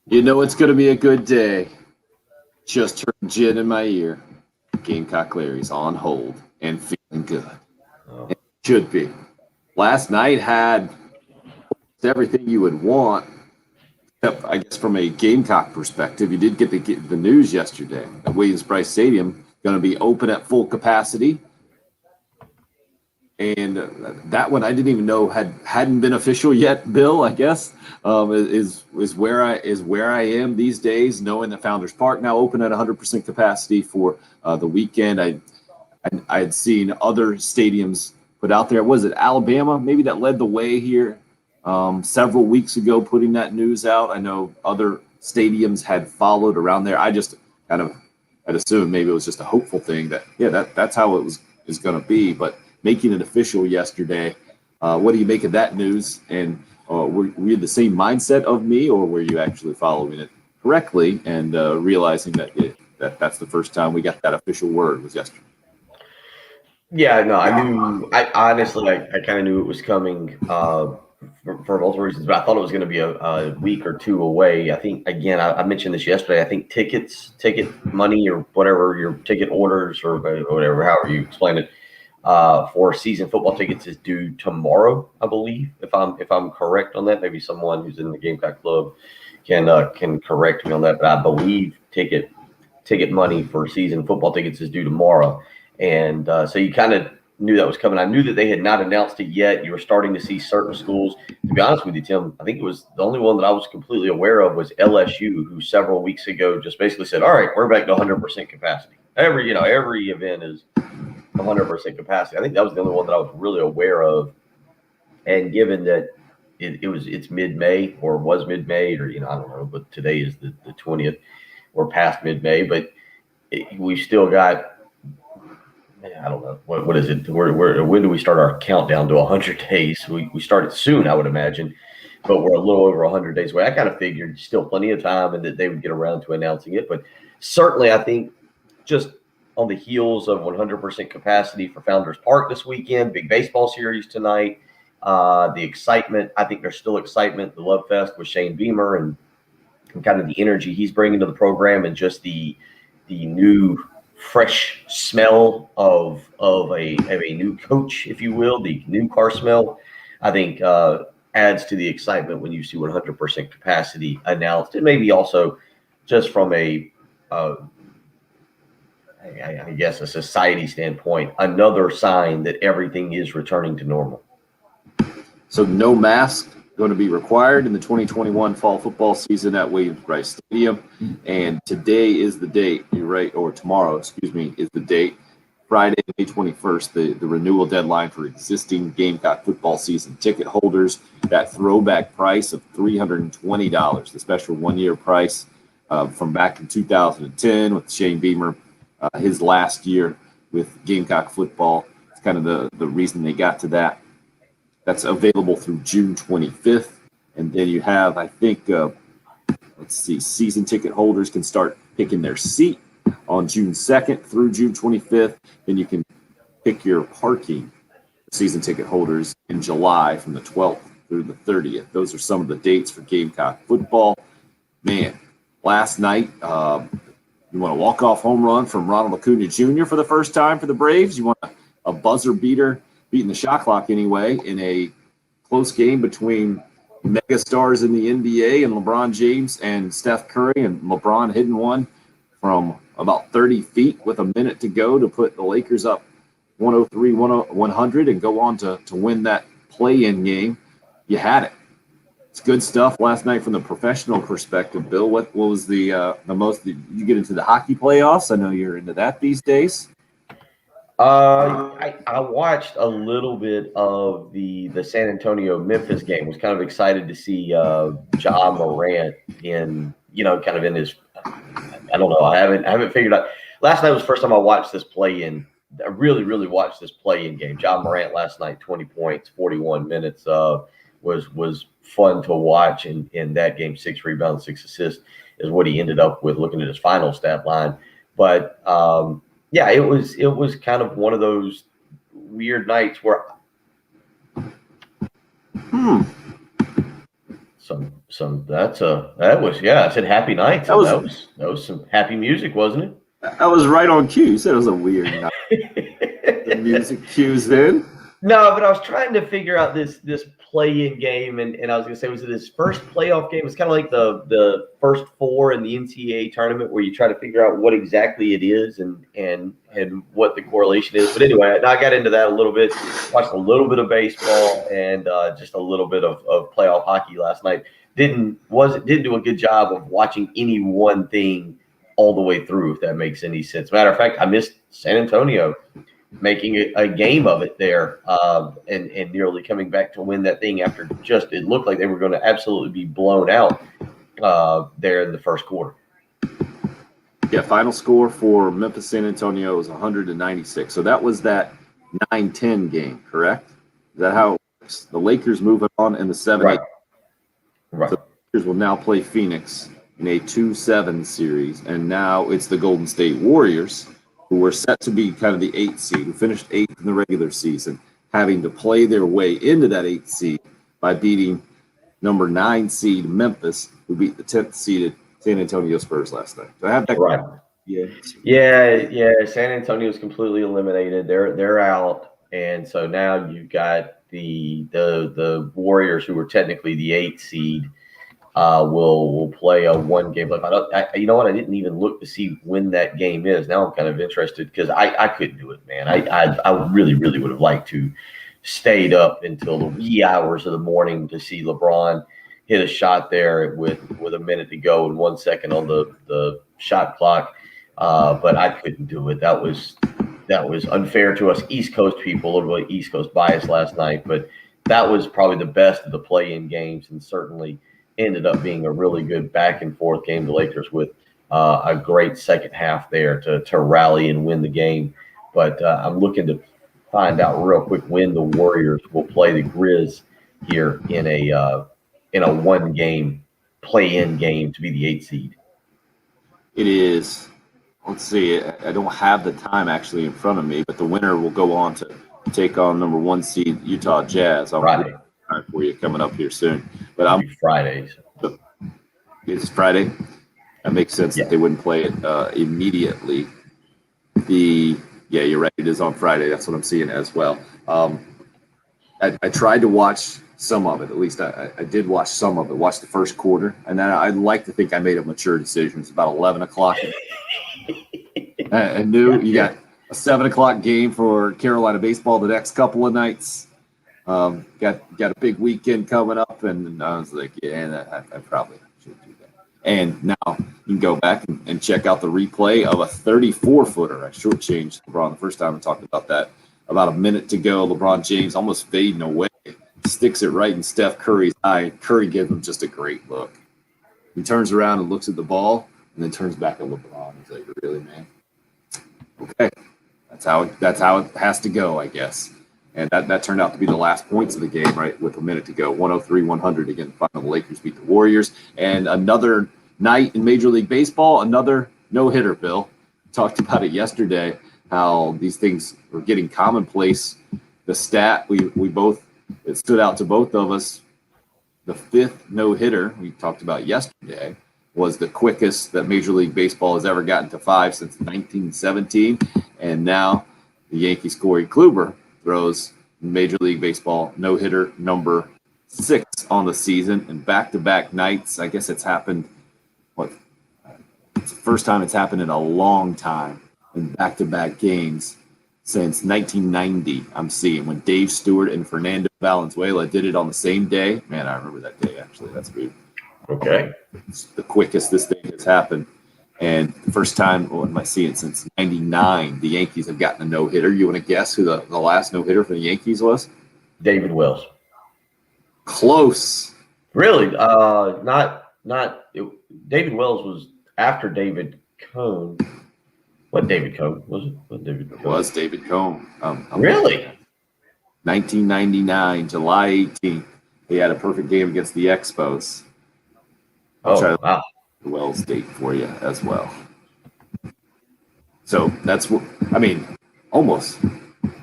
You know it's going to be a good day. Just heard gin in my ear. Gamecock Larry's on hold and feeling good. Oh, It should be. Last night had everything you would want, except I guess from a Gamecock perspective. You did get the news yesterday that Williams-Brice Stadium going to be open at full capacity. And that one I didn't even know hadn't been official yet. Bill, I guess, is where I am these days, knowing that Founders Park now open at 100% capacity for the weekend. I had seen other stadiums put out there. Was it Alabama? Maybe that led the way here several weeks ago, putting that news out. I know other stadiums had followed around there. I just kind of I'd assumed maybe it was just a hopeful thing that's how it is going to be, but making it official yesterday. What do you make of that news? And were you the same mindset of me, or were you actually following it correctly and realizing that's the first time we got that official word was yesterday? yeah, no, I knew. I honestly, I kind of knew it was coming for multiple reasons, but I thought it was going to be a week or two away. I think again, I mentioned this yesterday. I think ticket money, or whatever your ticket orders or whatever, however you explain it, for season football tickets is due tomorrow, I believe. If I'm correct on that, maybe someone who's in the Gamecock Club can correct me on that. But I believe ticket money for season football tickets is due tomorrow, and so you kind of knew that was coming. I knew that they had not announced it yet. You were starting to see certain schools. To be honest with you, Tim, I think it was the only one that I was completely aware of was LSU, who several weeks ago just basically said, "All right, we're back to 100% capacity. Every event is 100% capacity." I think that was the only one that I was really aware of. And given that it's mid-May, or was mid-May, or I don't know, but today is the 20th. We're past mid-May, but we've still got, I don't know, what is it? When do we start our countdown to 100 days? We started soon, I would imagine, but we're a little over 100 days away. I kind of figured still plenty of time and that they would get around to announcing it. But certainly, I think just on the heels of 100% capacity for Founders Park this weekend, big baseball series tonight, the excitement, I think there's still excitement, the Love Fest with Shane Beamer and kind of the energy he's bringing to the program, and just the new fresh smell of a new coach, if you will, the new car smell, I think adds to the excitement when you see 100% capacity announced. And maybe also just from I guess a society standpoint, another sign that everything is returning to normal. So no mask going to be required in the 2021 fall football season at Williams-Brice Stadium. And today is the date, you're right, or tomorrow, excuse me, is the date, Friday, May 21st, the renewal deadline for existing Gamecock football season ticket holders. That throwback price of $320, the special one-year price from back in 2010 with Shane Beamer, his last year with Gamecock football. It's kind of the reason they got to that. That's available through June 25th. And then you have, I think, season ticket holders can start picking their seat on June 2nd through June 25th. Then you can pick your parking season ticket holders in July from the 12th through the 30th. Those are some of the dates for Gamecock football. Man, last night, you want a walk-off home run from Ronald Acuna Jr. for the first time for the Braves? You want a buzzer beater, beating the shot clock anyway, in a close game between megastars in the NBA and LeBron James and Steph Curry, and LeBron hitting one from about 30 feet with a minute to go to put the Lakers up 100 and go on to win that play-in game. You had it. It's good stuff last night from the professional perspective. Bill, what was the most? Did you get into the hockey playoffs? I know you're into that these days. I watched a little bit of the San Antonio Memphis game. Was kind of excited to see Ja Morant in kind of in his. I don't know. I haven't figured out. Last night was the first time I watched this play-in. I really watched this play-in game. Ja Morant last night, 20 points, 41 minutes. Was fun to watch in that game. 6 rebounds, 6 assists is what he ended up with. Looking at his final stat line, but. Yeah, it was kind of one of those weird nights where that was, yeah, I said happy night. That was That was some happy music, wasn't I was right on cue. You said it was a weird night. The it? music cues in. No, but I was trying to figure out this play-in game, and I was gonna say, was it his first playoff game? It's kind of like the first four in the NCAA tournament, where you try to figure out what exactly it is and what the correlation is. But anyway, I got into that a little bit. Watched a little bit of baseball and just a little bit of playoff hockey last night. Didn't do a good job of watching any one thing all the way through, if that makes any sense. Matter of fact, I missed San Antonio making a game of it there, and nearly coming back to win that thing after just it looked like they were going to absolutely be blown out there in the first quarter. Yeah, final score for Memphis San Antonio was 196. So that was that 9-10 game, correct? Is that how it works? The Lakers moving on in the 7-8. Right. So the Lakers will now play Phoenix in a 2-7 series, and now it's the Golden State Warriors, who were set to be kind of the 8th seed, who finished 8th in the regular season, having to play their way into that 8th seed by beating number 9 seed Memphis, who beat the 10th seeded San Antonio Spurs last night. Do I have that? Right. Yeah. San Antonio is completely eliminated. They're out, and so now you've got the Warriors, who were technically the 8th seed. Will play a one game. You know what? I didn't even look to see when that game is. Now I'm kind of interested because I couldn't do it, man. I really would have liked to stayed up until the wee hours of the morning to see LeBron hit a shot there with a minute to go and 1 second on the shot clock. But I couldn't do it. That was unfair to us East Coast people, a little bit East Coast bias last night. But that was probably the best of the play-in games, and certainly ended up being a really good back and forth game. The Lakers with a great second half there to rally and win the game. But I'm looking to find out real quick when the Warriors will play the Grizz here in a one game play-in game to be the 8th seed. It is. Let's see. I don't have the time actually in front of me, but the winner will go on to take on number 1 seed Utah Jazz. Friday. For you coming up here soon. But Fridays. It's Friday. That makes sense that they wouldn't play it immediately. You're right. It is on Friday. That's what I'm seeing as well. I tried to watch some of it. At least I did watch some of it. Watch the first quarter, and then I'd like to think I made a mature decision. It's about 11 o'clock. I knew you got a 7 o'clock game for Carolina baseball the next couple of nights. Got a big weekend coming up, and I was like, I probably should do that. And now you can go back and check out the replay of a 34-footer. I shortchanged LeBron the first time I talked about that. About a minute to go, LeBron James almost fading away, sticks it right in Steph Curry's eye. Curry gives him just a great look. He turns around and looks at the ball, and then turns back at LeBron. He's like, "Really, man? Okay, that's how it has to go, I guess." And that turned out to be the last points of the game, right, with a minute to go. 103-100 again. Final, the Lakers beat the Warriors. And another night in Major League Baseball, another no-hitter, Bill. Talked about it yesterday, how these things were getting commonplace. The stat it stood out to both of us, the 5th no-hitter we talked about yesterday was the quickest that Major League Baseball has ever gotten to 5 since 1917. And now the Yankees' Corey Kluber throws Major League Baseball no-hitter number 6 on the season, and back-to-back nights. I guess it's happened, it's the first time it's happened in a long time in back-to-back games since 1990, I'm seeing, when Dave Stewart and Fernando Valenzuela did it on the same day. Man, I remember that day, actually. That's weird. Okay. It's the quickest this thing has happened. And the first time, what am I seeing, since 99, the Yankees have gotten a no-hitter. You want to guess who the last no-hitter for the Yankees was? David Wells. Close. Really? David Wells was after David Cone. What David Cone? Was it? What David Cone? It was David Cone. Really? 1999, July 18th. He had a perfect game against the Expos. Wow. The Wells date for you as well. So that's what almost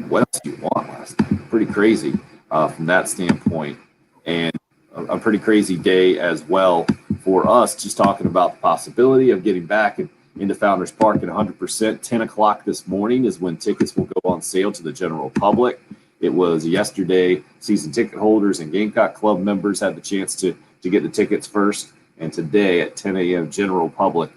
what else do you want last night? Pretty crazy from that standpoint. And a pretty crazy day as well for us, just talking about the possibility of getting back into Founders Park at 100%. 10 o'clock this morning is when tickets will go on sale to the general public. It was yesterday, season ticket holders and Gamecock Club members had the chance to get the tickets first. And today at 10 a.m., general public,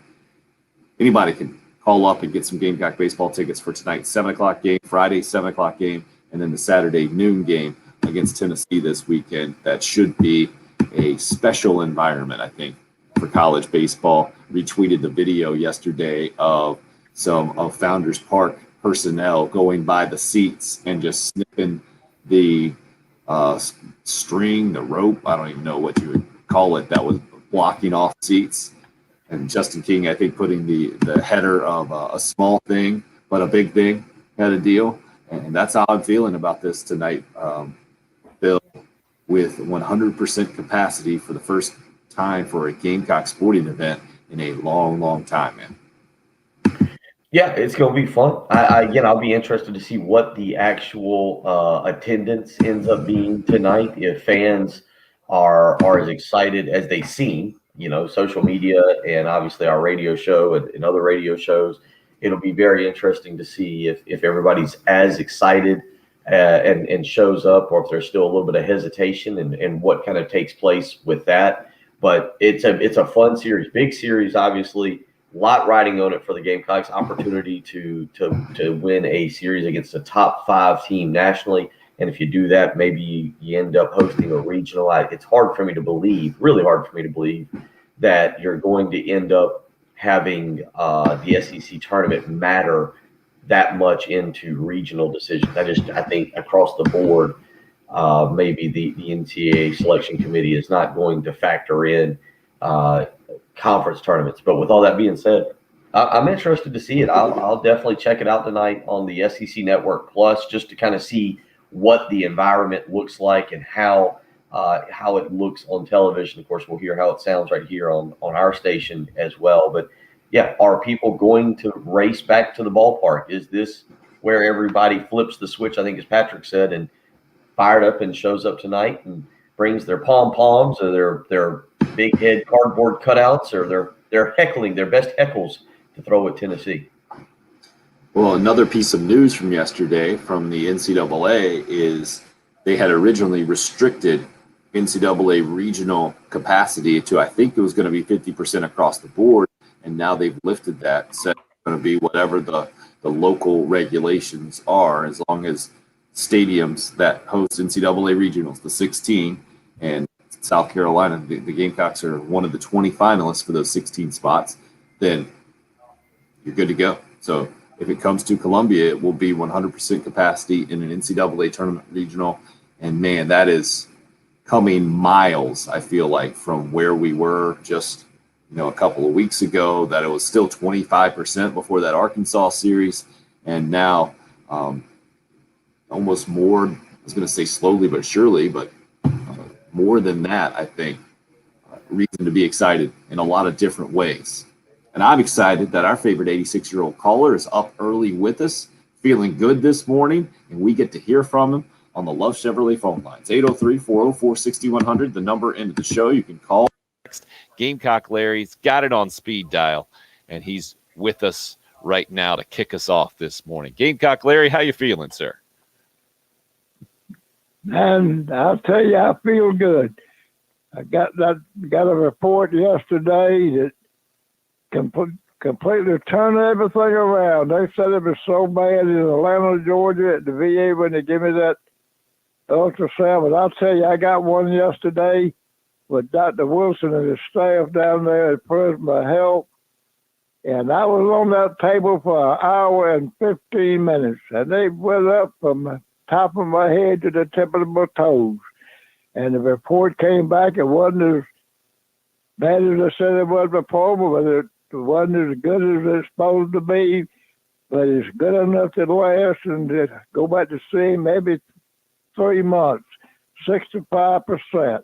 anybody can call up and get some Gamecock baseball tickets for tonight's 7 o'clock game, Friday 7 o'clock game, and then the Saturday noon game against Tennessee this weekend. That should be a special environment, I think, for college baseball. Retweeted the video yesterday of some of Founders Park personnel going by the seats and just snipping the string, the rope, I don't even know what you would call it, that was blocking off seats. And Justin King, I think, putting the header of a small thing, but a big thing kind of deal. And that's how I'm feeling about this tonight, Bill, with 100% capacity for the first time for a Gamecock sporting event in a long, long time, man. Yeah, it's going to be fun. Again, I'll be interested to see what the actual attendance ends up being tonight. If fans are as excited as they seem, social media and obviously our radio show and other radio shows, it'll be very interesting to see if everybody's as excited and shows up, or if there's still a little bit of hesitation and what kind of takes place with that. But it's a fun series, big series, obviously. A lot riding on it for the Gamecocks. Opportunity to win a series against a top 5 team nationally. And if you do that, maybe you end up hosting a regional. It's hard for me to believe, really hard for me to believe, that you're going to end up having the SEC tournament matter that much into regional decisions. I think across the board, maybe the NCAA selection committee is not going to factor in conference tournaments. But with all that being said, I'm interested to see it. I'll definitely check it out tonight on the SEC Network Plus, just to kind of see what the environment looks like and how it looks on television. Of course, we'll hear how it sounds right here on our station as well. But yeah, are people going to race back to the ballpark? Is this where everybody flips the switch, I think, as Patrick said, and fired up and shows up tonight and brings their pom-poms or their big head cardboard cutouts, or they're heckling their best heckles to throw at Tennessee? Well, another piece of news from yesterday from the NCAA is they had originally restricted NCAA regional capacity to, I think it was going to be 50% across the board, and now they've lifted that, said it's going to be whatever the local regulations are, as long as stadiums that host NCAA regionals, the 16, and South Carolina, the Gamecocks are one of the 20 finalists for those 16 spots, then you're good to go. So if it comes to Columbia, it will be 100% capacity in an NCAA tournament regional. And man, that is coming miles, I feel like, from where we were just, a couple of weeks ago, that it was still 25% before that Arkansas series. And now almost more, I was going to say slowly but surely, but more than that, I think, reason to be excited in a lot of different ways. And I'm excited that our favorite 86-year-old caller is up early with us, feeling good this morning, and we get to hear from him on the Love Chevrolet phone lines. 803-404-6100, the number into the show. You can call. Gamecock Larry's got it on speed dial, and he's with us right now to kick us off this morning. Gamecock Larry, how you feeling, sir? And I'll tell you, I feel good. I got a report yesterday that completely turned everything around. They said it was so bad in Atlanta, Georgia, at the VA when they give me that ultrasound. But I'll tell you, I got one yesterday with Dr. Wilson and his staff down there at Prisma Health. And I was on that table for an hour and 15 minutes. And they went up from the top of my head to the tip of my toes. And the report came back. It wasn't as bad as I said it was before, but it wasn't as good as it's supposed to be. But it's good enough to last and to go back to see maybe 3 months, 65%.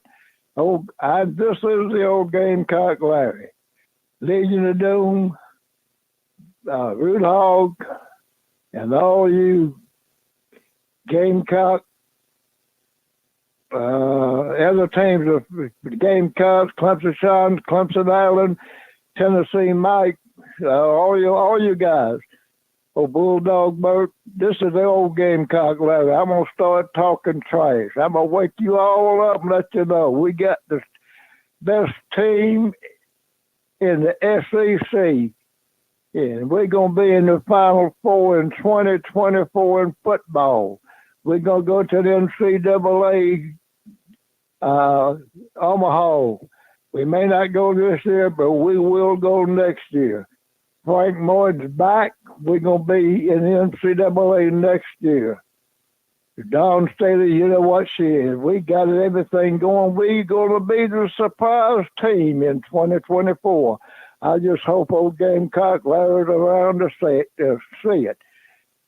Oh, this is the old Gamecock Larry. Legion of Doom, Root Hog, and all you Gamecock other teams, the Gamecocks, Clemson Shine, Clemson Island, Tennessee Mike, all you guys. Oh, Bulldog Boat, this is the old Gamecock Larry. I'm going to start talking trash. I'm going to wake you all up and let you know we got the best team in the SEC. And we're going to be in the Final Four in 2024 in football. We're going to go to the NCAA Omaha. We may not go this year, but we will go next year. Frank Moyer's back. We're going to be in the NCAA next year. Dawn Staley, you know what she is. We got everything going. We're going to be the surprise team in 2024. I just hope old Gamecock Larry's around to see it.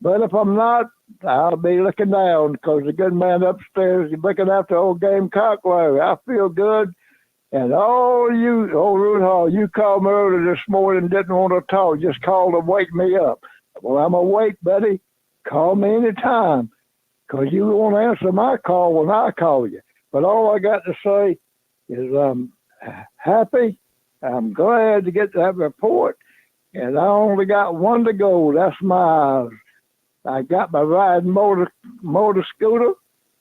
But if I'm not, I'll be looking down because the good man upstairs is looking after old Gamecock Larry. I feel good. And all you, old Root Hall, you called me earlier this morning and didn't want to talk. Just called to wake me up. Well, I'm awake, buddy. Call me anytime because you won't answer my call when I call you. But all I got to say is I'm happy. I'm glad to get that report. And I only got one to go. That's my I got my riding motor scooter.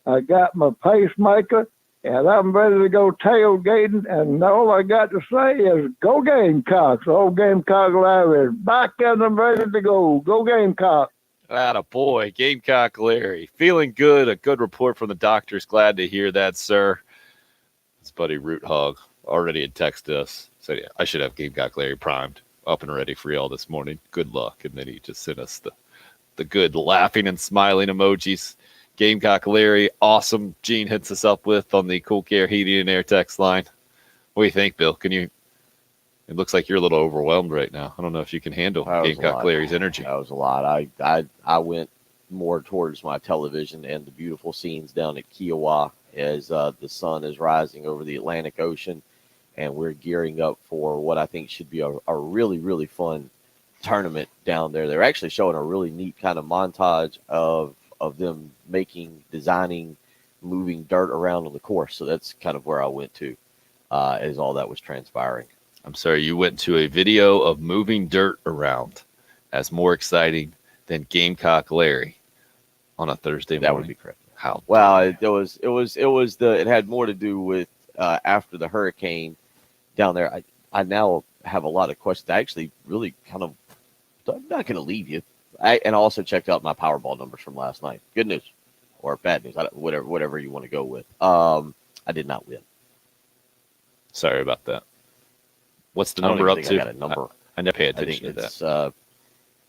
I got my pacemaker. And I'm ready to go tailgating, and all I got to say is go Gamecocks. Old Gamecock Larry is back and I'm ready to go. Go Gamecocks. Atta boy, Gamecock Larry. Feeling good. A good report from the doctors. Glad to hear that, sir. His buddy Root Hog already had texted us. Said, yeah, I should have Gamecock Larry primed, up and ready for y'all this morning. Good luck. And then he just sent us the good laughing and smiling emojis. Gamecock Larry, awesome. Gene hits us up with on the Cool Care Heating and Air text line. What do you think, Bill? It looks like you're a little overwhelmed right now. I don't know if you can handle Gamecock Larry's energy. That was a lot. I went more towards my television and the beautiful scenes down at Kiowa as the sun is rising over the Atlantic Ocean, and we're gearing up for what I think should be a really, really fun tournament down there. They're actually showing a really neat kind of montage of them designing, moving dirt around on the course. So that's kind of where I went to as all that was transpiring. I'm sorry, you went to a video of moving dirt around as more exciting than Gamecock Larry on a Thursday morning. That would be correct. How? Well, it had more to do with after the hurricane down there. I now have a lot of questions. I actually really I'm not going to leave you. And I also checked out my Powerball numbers from last night. Good news or bad news, whatever you want to go with. I did not win. Sorry about that. What's the number up to? I got a number. I never pay I attention think to it's that.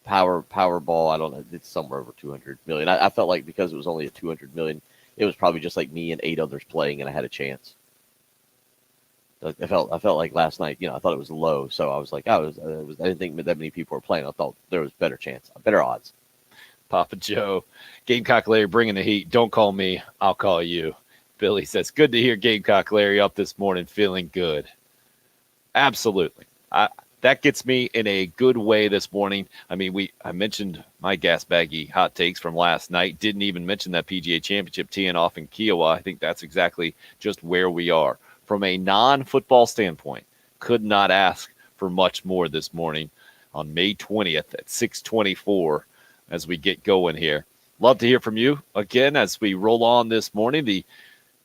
Powerball. I don't know. It's somewhere over 200 million. I felt like because it was only at 200 million, it was probably just like me and 8 others playing, and I had a chance. I felt like last night, I thought it was low, so I was like, I didn't think that many people were playing. I thought there was better chance, better odds. Papa Joe, Gamecock Larry bringing the heat. Don't call me, I'll call you. Billy says, good to hear Gamecock Larry up this morning, feeling good. Absolutely. That gets me in a good way this morning. I mean, I mentioned my gas baggy hot takes from last night. Didn't even mention that PGA Championship teeing off in Kiowa. I think that's exactly just where we are. From a non-football standpoint, could not ask for much more this morning on May 20th at 6:24 as we get going here. Love to hear from you again as we roll on this morning. The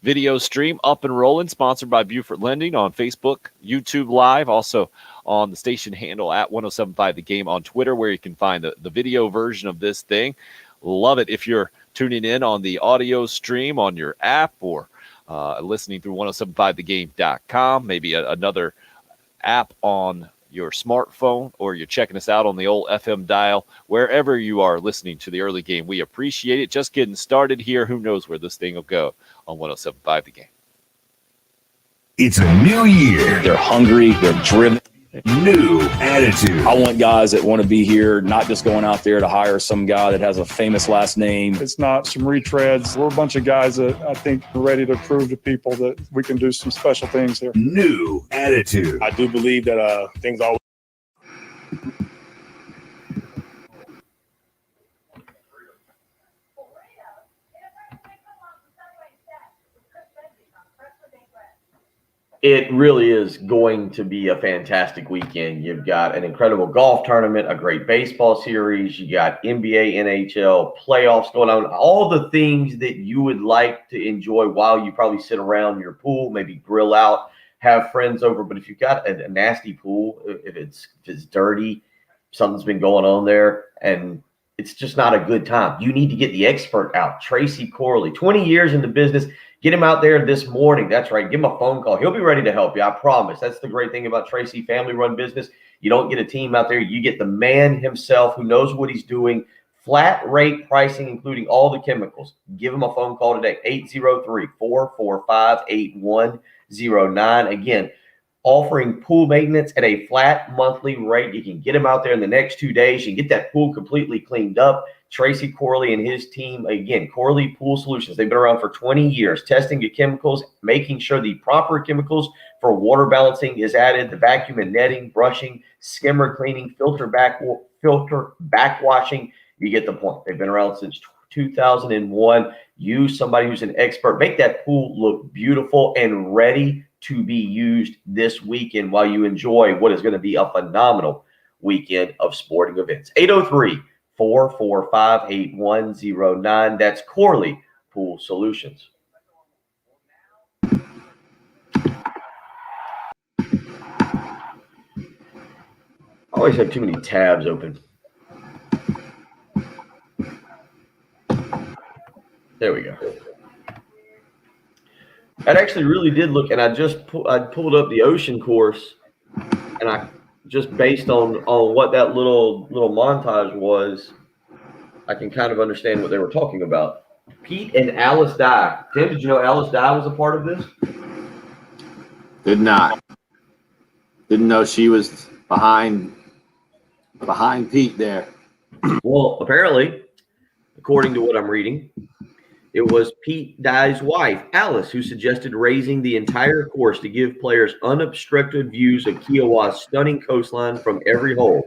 video stream up and rolling, sponsored by Buford Lending on Facebook, YouTube Live, also on the station handle at 1075 The Game on Twitter, where you can find the video version of this thing. Love it if you're tuning in on the audio stream on your app or listening through 1075thegame.com, maybe another app on your smartphone, or you're checking us out on the old FM dial, wherever you are listening to the early game. We appreciate it. Just getting started here. Who knows where this thing will go on 1075 The Game. It's a new year. They're hungry. They're driven. New attitude. I want guys that want to be here, not just going out there to hire some guy that has a famous last name. It's not some retreads. We're a bunch of guys that I think are ready to prove to people that we can do some special things here. New attitude. I do believe that things always. It really is going to be a fantastic weekend. You've got an incredible golf tournament, a great baseball series. You got NBA, NHL, playoffs going on, all the things that you would like to enjoy while you probably sit around your pool, maybe grill out, have friends over. But if you've got a nasty pool, if it's dirty, something's been going on there, and it's just not a good time, you need to get the expert out. Tracy Corley, 20 years in the business. Get him out there this morning. That's right. Give him a phone call. He'll be ready to help you. I promise. That's the great thing about Tracy, family-run business. You don't get a team out there. You get the man himself who knows what he's doing. Flat rate pricing, including all the chemicals. Give him a phone call today, 803-445-8109. Again, offering pool maintenance at a flat monthly rate. You can get him out there in the next 2 days. You can get that pool completely cleaned up. Tracy Corley and his team, again, Corley Pool Solutions. They've been around for 20 years, testing the chemicals, making sure the proper chemicals for water balancing is added, the vacuum and netting, brushing, skimmer cleaning, filter backwashing. You get the point. They've been around since 2001. Use somebody who's an expert. Make that pool look beautiful and ready to be used this weekend while you enjoy what is going to be a phenomenal weekend of sporting events. 803-445-8109. That's Corley Pool Solutions. I always have too many tabs open. There we go. I actually really did look, and I pulled up the ocean course, and I just based on what that little montage was, I can kind of understand what they were talking about. Pete and Alice Dye. Tim, did you know Alice Dye was a part of this? Did not. Didn't know she was behind Pete there. Well, apparently, according to what I'm reading, it was Pete Dye's wife, Alice, who suggested raising the entire course to give players unobstructed views of Kiowa's stunning coastline from every hole.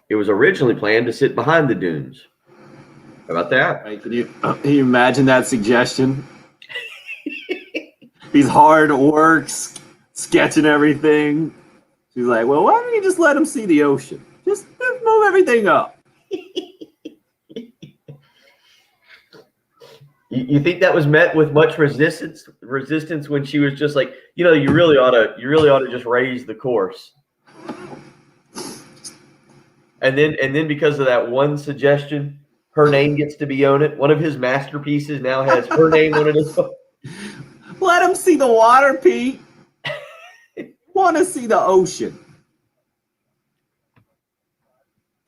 It was originally planned to sit behind the dunes. How about that? Right, can you imagine that suggestion? He's hard at work, sketching everything. She's like, well, why don't you just let him see the ocean? Just move everything up. You think that was met with much resistance when she was just like, you really ought to just raise the course. And then because of that one suggestion, her name gets to be on it. One of his masterpieces now has her name on it as well. Let him see the water, Pete. Want to see the ocean.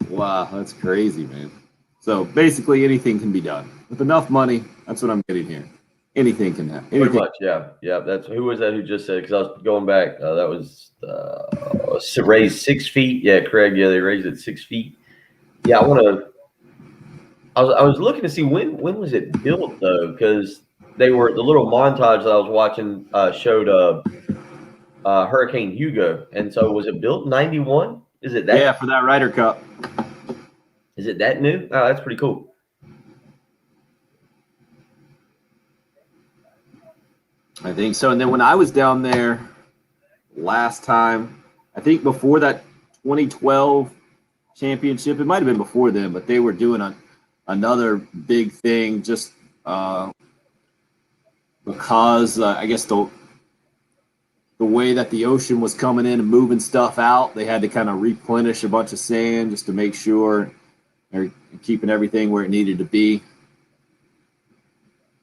Wow, that's crazy, man. So basically anything can be done. With enough money, that's what I'm getting here. Anything can happen. Pretty much, yeah. That's who was that who just said? Because I was going back. That was raised 6 feet. Yeah, Craig. Yeah, they raised it 6 feet. Yeah, I was looking to see when was it built though, because the little montage that I was watching showed Hurricane Hugo, and so was it built in 91? Is it that? Yeah, for that Ryder Cup. Is it that new? Oh, that's pretty cool. I think so. And then when I was down there last time, I think before that 2012 championship, it might have been before then, but they were doing another big thing just because I guess the way that the ocean was coming in and moving stuff out, they had to kind of replenish a bunch of sand just to make sure they're keeping everything where it needed to be.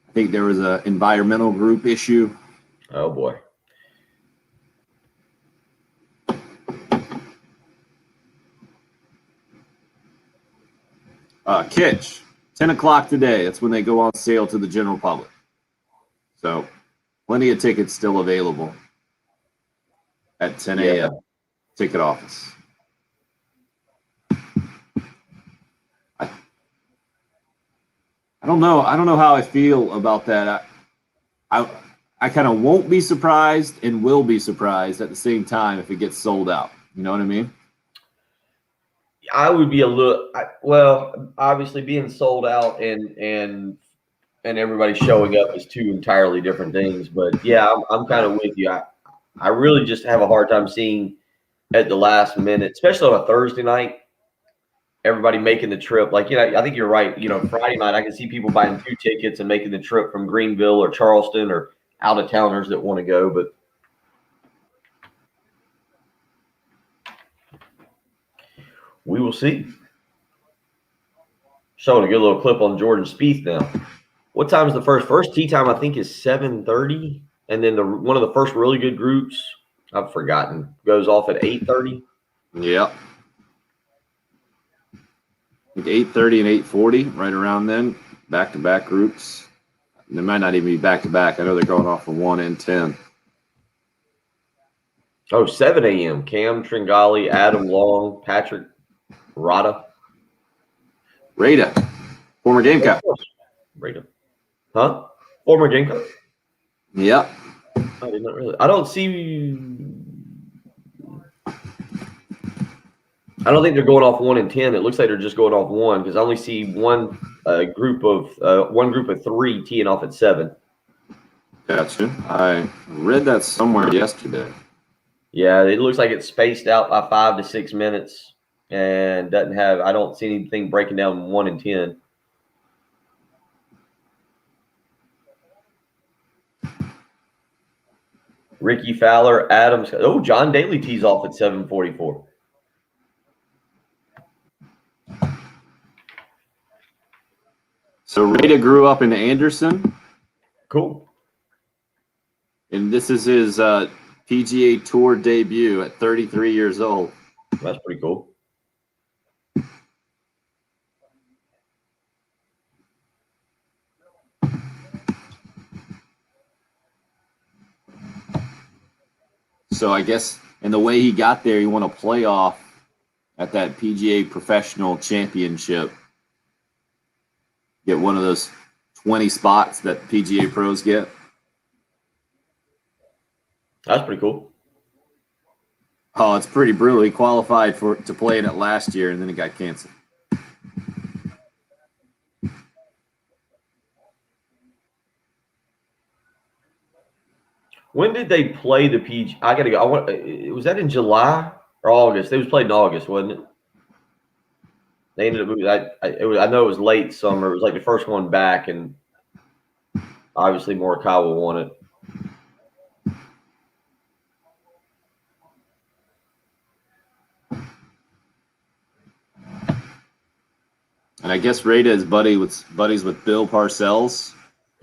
I think there was an environmental group issue. Oh, boy. Kitsch, 10 o'clock today. That's when they go on sale to the general public. So plenty of tickets still available at 10 a.m. Ticket office. I don't know. I don't know how I feel about that. I kind of won't be surprised and will be surprised at the same time if it gets sold out. You know what I mean? I would be a little, well, obviously being sold out and and everybody showing up is two entirely different things. But yeah, I'm kind of with you. I really just have a hard time seeing at the last minute, especially on a Thursday night, everybody making the trip. Like, I think you're right. Friday night, I can see people buying 2 tickets and making the trip from Greenville or Charleston or out of towners that want to go. But we will see. Showing a good little clip on Jordan Spieth now. What time is the first tee time? I think is 7:30, and then one of the first really good groups, I've forgotten, goes off at 8:30. Yep. 8:30 and 8:40, right around then. Back-to-back groups. They might not even be back-to-back. I know they're going off for 1 and 10. Oh, 7 a.m. Cam Tringali, Adam Long, Patrick Rada. Rada, former Gamecock. Rada. Huh? Former Gamecock? Yep. I did not really. I don't think they're going off 1 and 10. It looks like they're just going off 1 because I only see one group of 3 teeing off at 7. Gotcha. I read that somewhere yesterday. Yeah, it looks like it's spaced out by 5 to 6 minutes and doesn't have. I don't see anything breaking down 1 and 10. Ricky Fowler, Adams. Oh, John Daly tees off at 7:44. So Rada grew up in Anderson, Cool. and this is his PGA Tour debut at 33 years old. That's pretty cool. So I guess, and the way he got there, he won a playoff at that PGA Professional Championship. Get one of those 20 spots that PGA pros get. That's pretty cool. Oh, it's pretty brutal. He qualified to play in it last year, and then it got canceled. When did they play the PG? I gotta go. Was that in July or August? It was played in August, wasn't it? They ended up moving. I know it was late summer. It was like the first one back, and obviously Morikawa won it. And I guess Rada is buddies with Bill Parcells.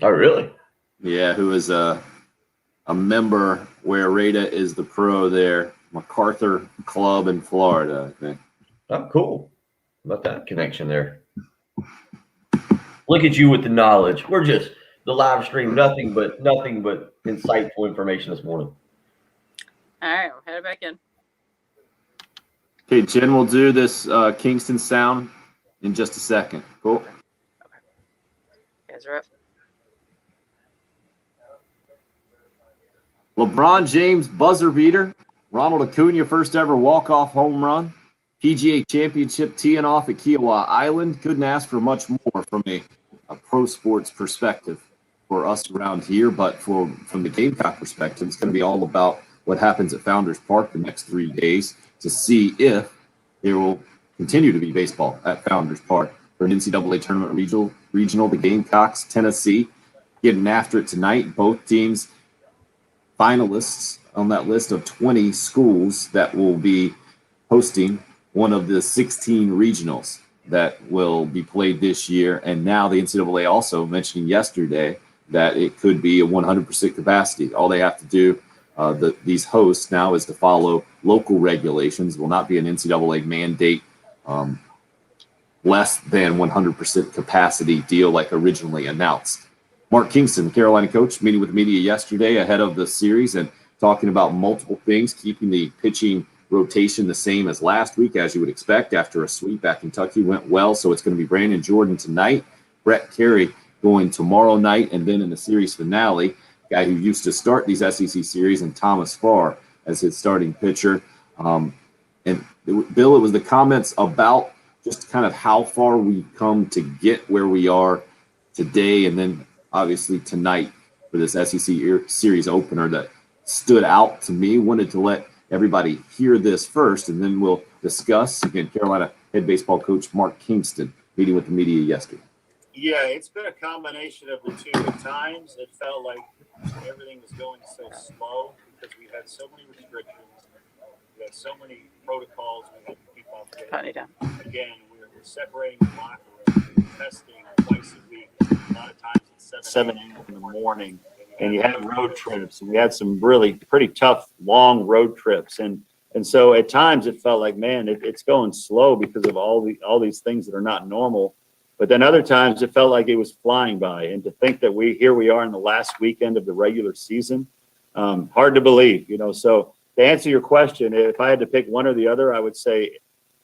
Oh, really? Yeah, who is a member where Rada is the pro there, MacArthur Club in Florida, I think. Oh, cool. How about that connection there? Look at you with the knowledge. We're just the live stream, nothing but insightful information this morning. All right, we're headed back in. Okay, Jen, we'll do this Kingston sound in just a second. Cool. Okay. You guys are up. LeBron James buzzer beater. Ronald Acuna first ever walk-off home run. PGA Championship teeing off at Kiowa Island. Couldn't ask for much more from a pro sports perspective for us around here, but from the Gamecock perspective, it's going to be all about what happens at Founders Park the next 3 days to see if there will continue to be baseball at Founders Park for an NCAA tournament regional. The Gamecocks, Tennessee, getting after it tonight. Both teams finalists on that list of 20 schools that will be hosting one of the 16 regionals that will be played this year. And now the NCAA also mentioning yesterday that it could be a 100% capacity. All they have to do, these hosts now, is to follow local regulations. Will not be an NCAA mandate less than 100% capacity deal like originally announced. Mark Kingston, Carolina coach, meeting with the media yesterday ahead of the series and talking about multiple things, keeping the pitching rotation the same as last week, as you would expect after a sweep at Kentucky went well. So it's going to be Brandon Jordan tonight, Brett Carey going tomorrow night, and then in the series finale, guy who used to start these SEC series, and Thomas Farr as his starting pitcher. And Bill, it was the comments about just kind of how far we've come to get where we are today, and then obviously tonight for this SEC series opener that stood out to me. Wanted to let everybody hear this first, and then we'll discuss. Again, Carolina head baseball coach Mark Kingston meeting with the media yesterday. Yeah, it's been a combination of the two. At times, it felt like everything was going so slow because we had so many restrictions. We had so many protocols we had to keep up with. Pony down. Again, we're separating the locker room, we're testing twice a week. A lot of times it's 7 a.m. in the morning, and you have road trips. And we had some really pretty tough, long road trips. And so at times it felt like, man, it's going slow because of all these things that are not normal. But then other times it felt like it was flying by. And to think that we are in the last weekend of the regular season, hard to believe, So to answer your question, if I had to pick one or the other, I would say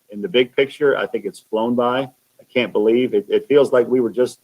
in the big picture, I think it's flown by. I can't believe it. It feels like we were just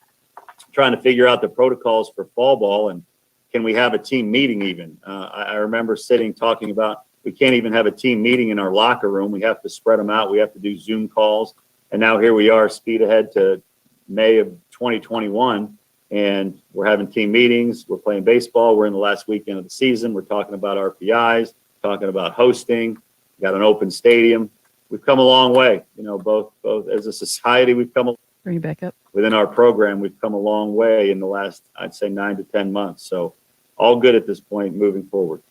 trying to figure out the protocols for fall ball and can we have a team meeting even? I remember talking about we can't even have a team meeting in our locker room. We have to spread them out. We have to do Zoom calls. And now here we are, speed ahead to May of 2021, and we're having team meetings. We're playing baseball. We're in the last weekend of the season. We're talking about RPIs, talking about hosting. We got an open stadium. We've come a long way. Both as a society, we've come. Bring you back up. Within our program, we've come a long way in the last, I'd say, 9 to 10 months. So all good at this point moving forward.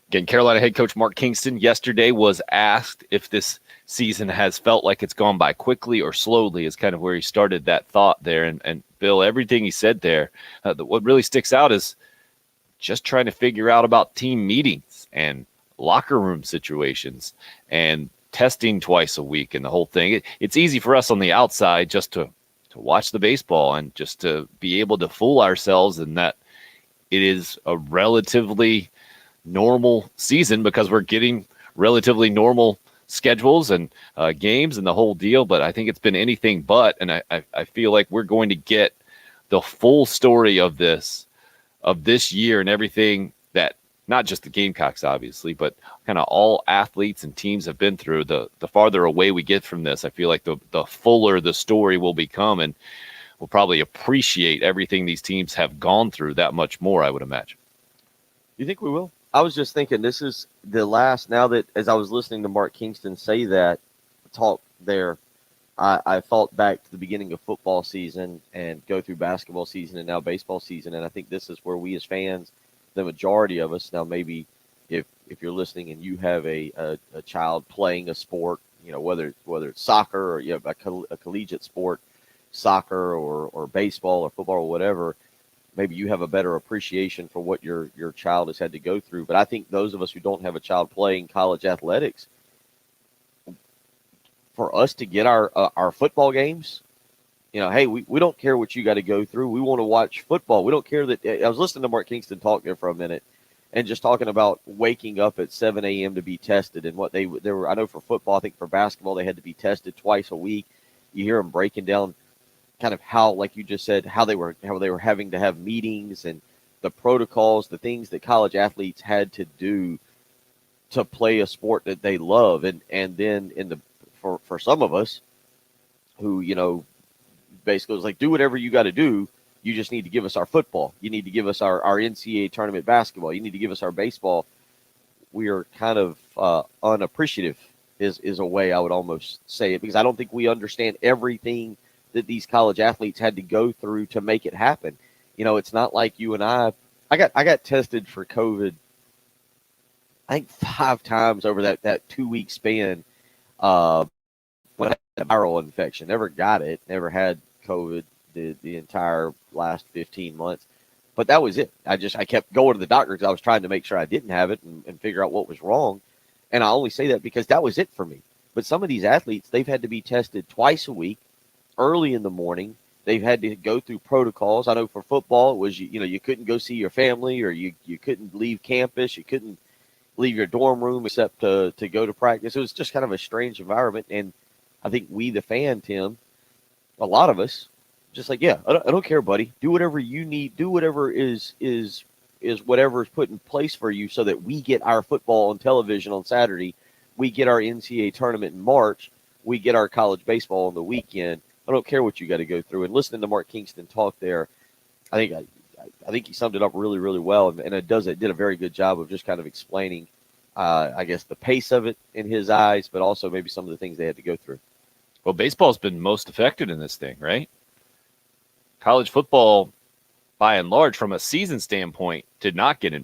Again, Carolina head coach Mark Kingston yesterday was asked if this season has felt like it's gone by quickly or slowly, is kind of where he started that thought there. And Bill, everything he said there, what really sticks out is just trying to figure out about team meetings and locker room situations and testing twice a week and the whole thing. It's easy for us on the outside just to watch the baseball and just to be able to fool ourselves in that it is a relatively normal season because we're getting relatively normal schedules and games and the whole deal. But I think it's been anything but, and I feel like we're going to get the full story of this year and everything that not just the Gamecocks, obviously, but kind of all athletes and teams have been through. The farther away we get from this, I feel like the fuller the story will become, and we'll probably appreciate everything these teams have gone through that much more, I would imagine. You think we will? I was just thinking this is the last, now that as I was listening to Mark Kingston say that talk there, I thought back to the beginning of football season and go through basketball season and now baseball season. And I think this is where we as fans, the majority of us now, maybe if you're listening and you have a child playing a sport, whether it's soccer or you have a collegiate sport, soccer or baseball or football or whatever, maybe you have a better appreciation for what your child has had to go through. But I think those of us who don't have a child playing college athletics, for us to get our football games, hey, we don't care what you got to go through. We want to watch football. We don't care that. I was listening to Mark Kingston talk there for a minute and just talking about waking up at 7 a.m. to be tested and what they were. I know for football, I think for basketball, they had to be tested twice a week. You hear them breaking down kind of how, like you just said, how they were having to have meetings and the protocols, the things that college athletes had to do to play a sport that they love. And then for some of us who, basically was like, do whatever you got to do. You just need to give us our football. You need to give us our NCAA tournament basketball. You need to give us our baseball. We are kind of unappreciative is a way I would almost say it, because I don't think we understand everything that these college athletes had to go through to make it happen. It's not like you and I got tested for COVID, I think 5 times over that 2-week span. When I had a viral infection, never got it, never had COVID the entire last 15 months, but that was it. I kept going to the doctor because I was trying to make sure I didn't have it and figure out what was wrong. And I only say that because that was it for me. But some of these athletes, they've had to be tested twice a week, early in the morning. They've had to go through protocols. I know for football, it was, you couldn't go see your family, or you couldn't leave campus. You couldn't leave your dorm room except to go to practice. It was just kind of a strange environment. And I think we, the fan, Tim, a lot of us, just like, yeah, I don't care, buddy. Do whatever you need. Do whatever is whatever is put in place for you so that we get our football on television on Saturday. We get our NCAA tournament in March. We get our college baseball on the weekend. I don't care what you got to go through. And listening to Mark Kingston talk there, I think I think he summed it up really, really well, and it did a very good job of just kind of explaining, I guess, the pace of it in his eyes, but also maybe some of the things they had to go through. Well, baseball's been most affected in this thing, right? College football, by and large, from a season standpoint, did not get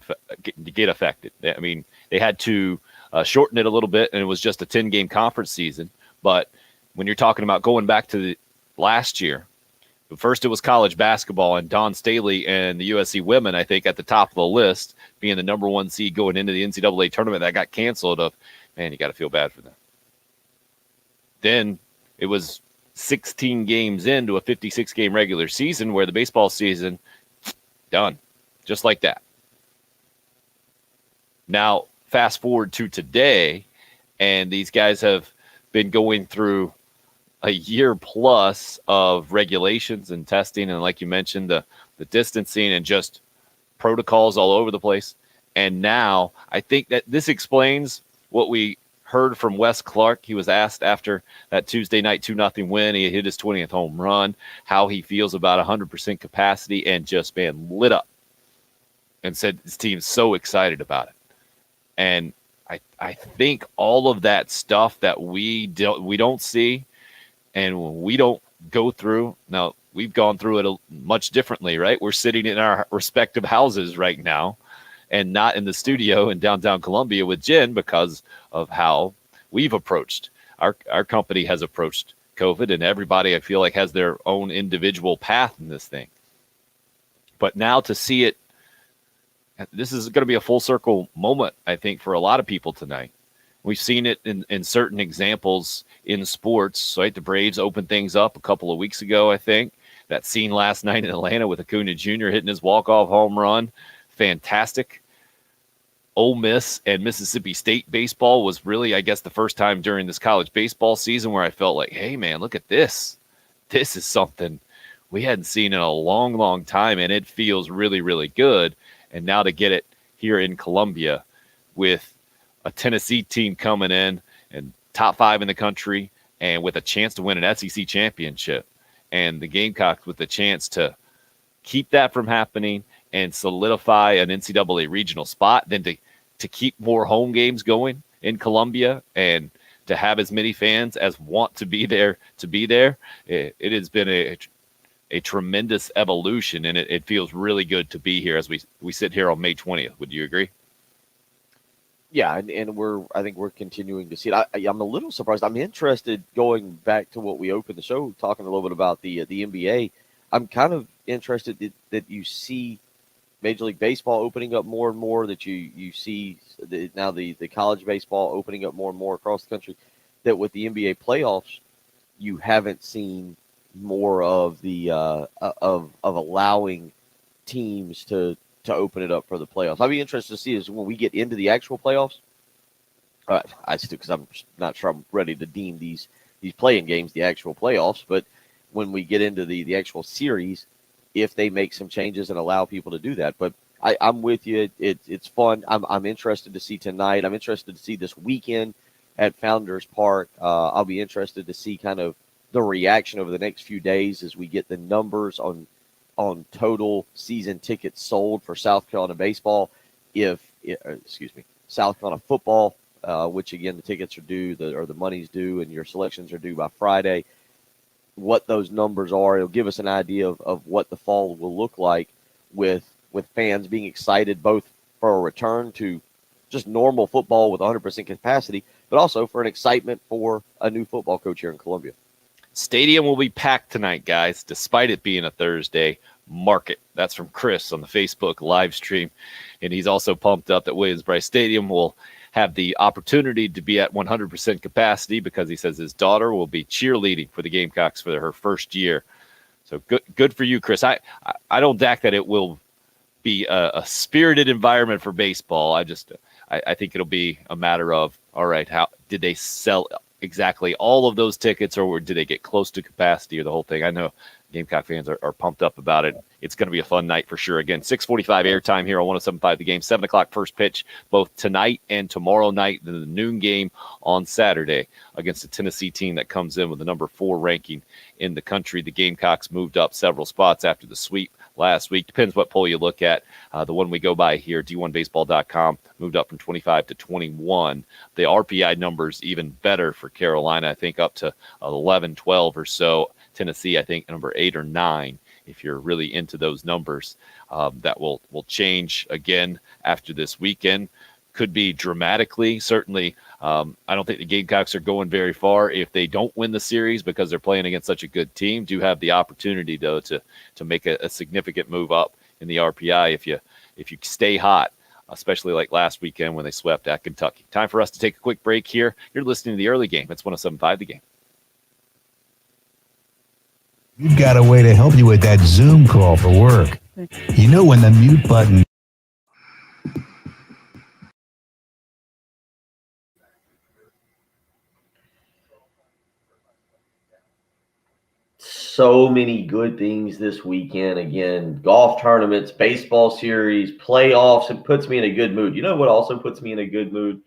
affected. I mean, they had to shorten it a little bit, and it was just a 10-game conference season. But when you're talking about going back to the last year, first it was college basketball, and Dawn Staley and the USC women, I think, at the top of the list, being the number 1 seed going into the NCAA tournament that got canceled. Man, you got to feel bad for them. Then it was 16 games into a 56-game regular season where the baseball season, done, just like that. Now, fast forward to today, and these guys have been going through a year plus of regulations and testing, and like you mentioned, the distancing and just protocols all over the place. And now I think that this explains what we heard from Wes Clark. He was asked after that Tuesday night 2-0 win, he hit his 20th home run, how he feels about 100% capacity, and just, man, lit up and said his team's so excited about it. And I think all of that stuff that we don't see and we don't go through. Now, we've gone through it much differently, right? We're sitting in our respective houses right now and not in the studio in downtown Columbia with Jen because of how we've approached. Our company has approached COVID, and everybody, I feel like, has their own individual path in this thing. But now to see it, this is going to be a full circle moment, I think, for a lot of people tonight. We've seen it in certain examples in sports, right? The Braves opened things up a couple of weeks ago, I think. That scene last night in Atlanta with Acuna Jr. hitting his walk-off home run, fantastic. Ole Miss and Mississippi State baseball was really, I guess, the first time during this college baseball season where I felt like, hey, man, look at this. This is something we hadn't seen in a long, long time, and it feels really, really good. And now to get it here in Columbia with a Tennessee team coming in and top 5 in the country and with a chance to win an SEC championship, and the Gamecocks with the chance to keep that from happening and solidify an NCAA regional spot, then to keep more home games going in Columbia and to have as many fans as want to be there, it has been a tremendous evolution, and it feels really good to be here as we sit here on May 20th. Would you agree? Yeah, and I think we're continuing to see it. I'm a little surprised. I'm interested, going back to what we opened the show, talking a little bit about the NBA. I'm kind of interested that you see Major League Baseball opening up more and more, that you see now the college baseball opening up more and more across the country, that with the NBA playoffs, you haven't seen more of the of allowing teams to open it up for the playoffs. I'd be interested to see is when we get into the actual playoffs. I still, because I'm not sure I'm ready to deem these playing games the actual playoffs, but when we get into the actual series, if they make some changes and allow people to do that. But I'm with you. It's fun. I'm interested to see tonight. I'm interested to see this weekend at Founders Park. I'll be interested to see kind of the reaction over the next few days as we get the numbers on total season tickets sold for South Carolina baseball. South Carolina football, which again, the tickets are due, the money's due, and your selections are due by Friday. What those numbers are, it'll give us an idea of what the fall will look like with fans being excited both for a return to just normal football with 100% capacity, but also for an excitement for a new football coach here in Columbia. Stadium will be packed tonight, guys, despite it being a Thursday. Mark it. That's from Chris on the Facebook live stream. And he's also pumped up that Williams-Brice Stadium will have the opportunity to be at 100% capacity because he says his daughter will be cheerleading for the Gamecocks for her first year. So good for you, Chris. I don't doubt that it will be a spirited environment for baseball. I think it'll be a matter of, all right, how did they sell exactly all of those tickets, or did they get close to capacity, or the whole thing? I know Gamecock fans are pumped up about it. It's going to be a fun night for sure. Again, 6:45 airtime here on 107.5 The Game. 7 o'clock first pitch, both tonight and tomorrow night. Then the noon game on Saturday against a Tennessee team that comes in with the number 4 ranking in the country. The Gamecocks moved up several spots after the sweep last week. Depends what poll you look at. The one we go by here, D1Baseball.com, moved up from 25 to 21. The RPI numbers even better for Carolina, I think up to 11, 12 or so. Tennessee, I think, number 8 or 9. If you're really into those numbers, that will change again after this weekend. Could be dramatically. Certainly, I don't think the Gamecocks are going very far if they don't win the series because they're playing against such a good team. Do have the opportunity, though, to make a significant move up in the RPI if you stay hot, especially like last weekend when they swept at Kentucky. Time for us to take a quick break here. You're listening to The Early Game. It's 107.5 The Game. We've got a way to help you with that Zoom call for work. You know when the mute button. So many good things this weekend. Again, golf tournaments, baseball series, playoffs. It puts me in a good mood. You know what also puts me in a good mood?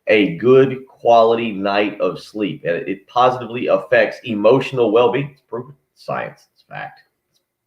A good quality night of sleep. And it positively affects emotional well-being. It's proven. Science. It's fact.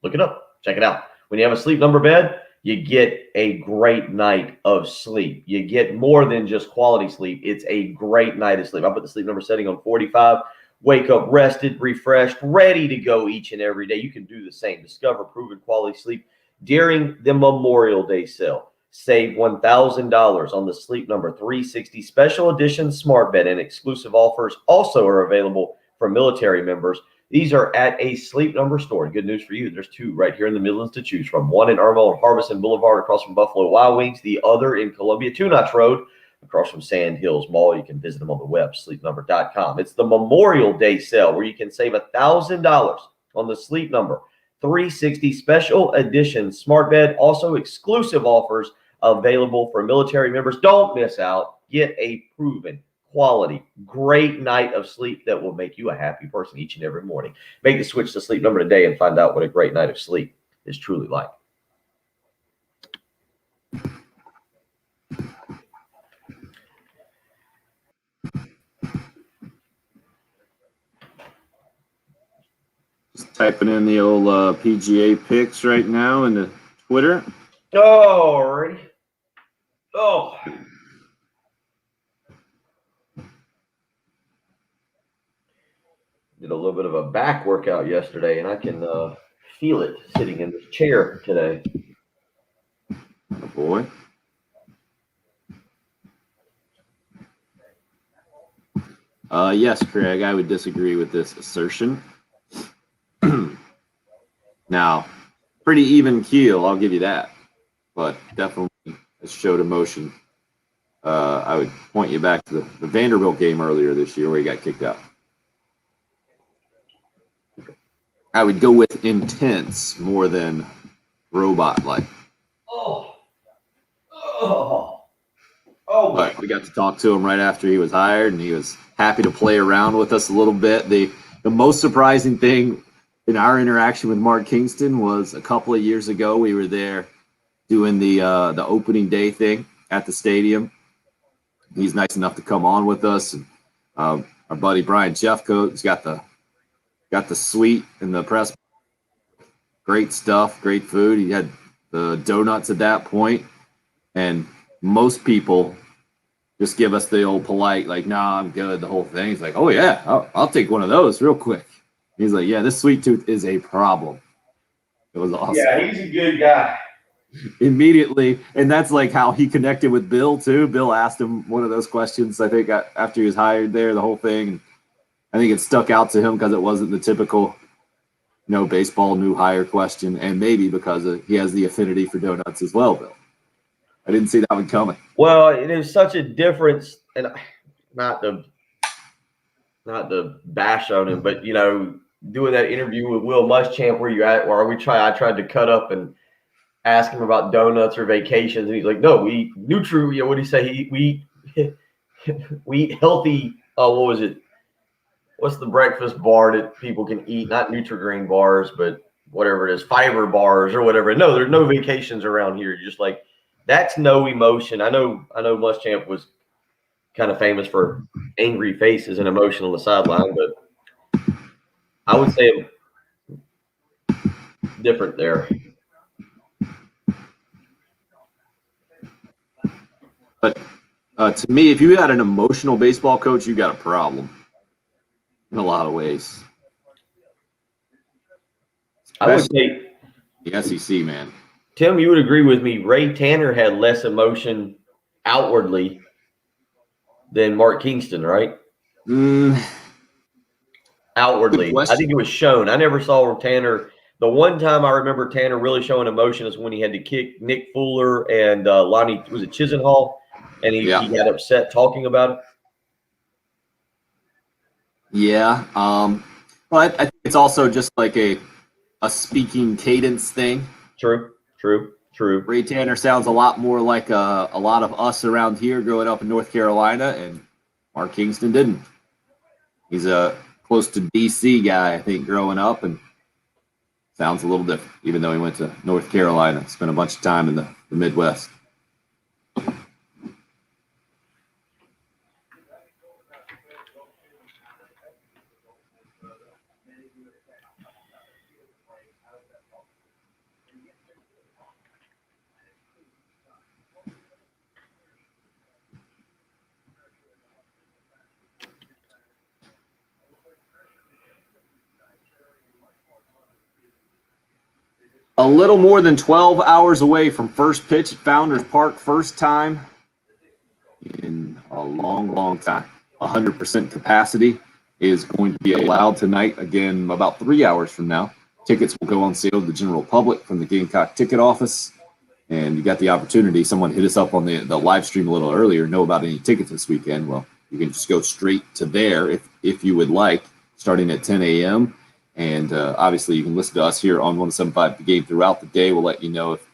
Look it up. Check it out. When you have a Sleep Number bed, you get a great night of sleep. You get more than just quality sleep. It's a great night of sleep. I put the Sleep Number setting on 45. Wake up rested, refreshed, ready to go each and every day. You can do the same. Discover proven quality sleep during the Memorial Day sale. Save $1,000 on the Sleep Number 360 Special Edition Smart Bed, and exclusive offers also are available for military members. These are at a Sleep Number store. Good news for you. There's 2 right here in the Midlands to choose from. One in Irmo and Harbison Boulevard across from Buffalo Wild Wings. The other in Columbia, 2 Notch Road across from Sand Hills Mall. You can visit them on the web, sleepnumber.com. It's the Memorial Day sale where you can save $1,000 on the Sleep Number 360 Special Edition Smart Bed. Also exclusive offers available for military members. Don't miss out. Get a proven quality, great night of sleep that will make you a happy person each and every morning. Make the switch to Sleep Number today and find out what a great night of sleep is truly like. Just typing in the old PGA picks right now into Twitter. Alrighty. Oh. Did a little bit of a back workout yesterday, and I can feel it sitting in this chair today. Oh boy. Yes, Craig, I would disagree with this assertion. Now, pretty even keel, I'll give you that. But definitely showed emotion. I would point you back to the Vanderbilt game earlier this year where he got kicked out. I would go with intense more than robot-like. But we got to talk to him right after he was hired, and he was happy to play around with us a little bit. The most surprising thing in our interaction with Mark Kingston was a couple of years ago. We were there doing the opening day thing at the stadium. He's nice enough to come on with us. And, our buddy Brian Jeffcoat's got the suite in the press. Great stuff, great food. He had the donuts at that point, and most people just give us the old polite, like, "Nah, I'm good." The whole thing. He's like, "Oh yeah, I'll take one of those real quick." He's like, "Yeah, this sweet tooth is a problem." It was awesome. Yeah, he's a good guy. Immediately, and that's like how he connected with Bill too. Bill asked him one of those questions, I think, after he was hired there, the whole thing. And I think it stuck out to him because it wasn't the typical, baseball new hire question, and maybe because he has the affinity for donuts as well, Bill. I didn't see that one coming. Well, it is such a difference, and not to bash on him, but doing that interview with Will Muschamp I tried to cut up and ask him about donuts or vacations, and he's like, "No, we eat Nutri." What did he say? We eat healthy. What was it? What's the breakfast bar that people can eat? Not Nutri-Grain bars, but whatever it is, fiber bars or whatever. No, there's no vacations around here. You're just like, that's no emotion. I know Muschamp was kind of famous for angry faces and emotion on the sideline, but I would say different there. But to me, if you had an emotional baseball coach, you got a problem in a lot of ways. I would say, The SEC, man. Tim, you would agree with me. Ray Tanner had less emotion outwardly than Mark Kingston, right? Outwardly. I think it was shown. I never saw Tanner. The one time I remember Tanner really showing emotion is when he had to kick Nick Fuller and Lonnie, was it Chisenhall? And he got upset talking about it. Yeah. Well, I think it's also just like a speaking cadence thing. True. Ray Tanner sounds a lot more like a lot of us around here growing up in North Carolina, and Mark Kingston didn't. He's a close to DC guy, I think, growing up, and sounds a little different, even though he went to North Carolina, spent a bunch of time in the Midwest. A little more than 12 hours away from first pitch at Founders Park, first time in a long, long time. 100% capacity is going to be allowed tonight, again, about 3 hours from now. Tickets will go on sale to the general public from the Gamecock ticket office. And you got the opportunity, someone hit us up on the live stream a little earlier, know about any tickets this weekend. Well, you can just go straight to there if you would like, starting at 10 a.m., and obviously, you can listen to us here on 107.5 The Game throughout the day. We'll let you know if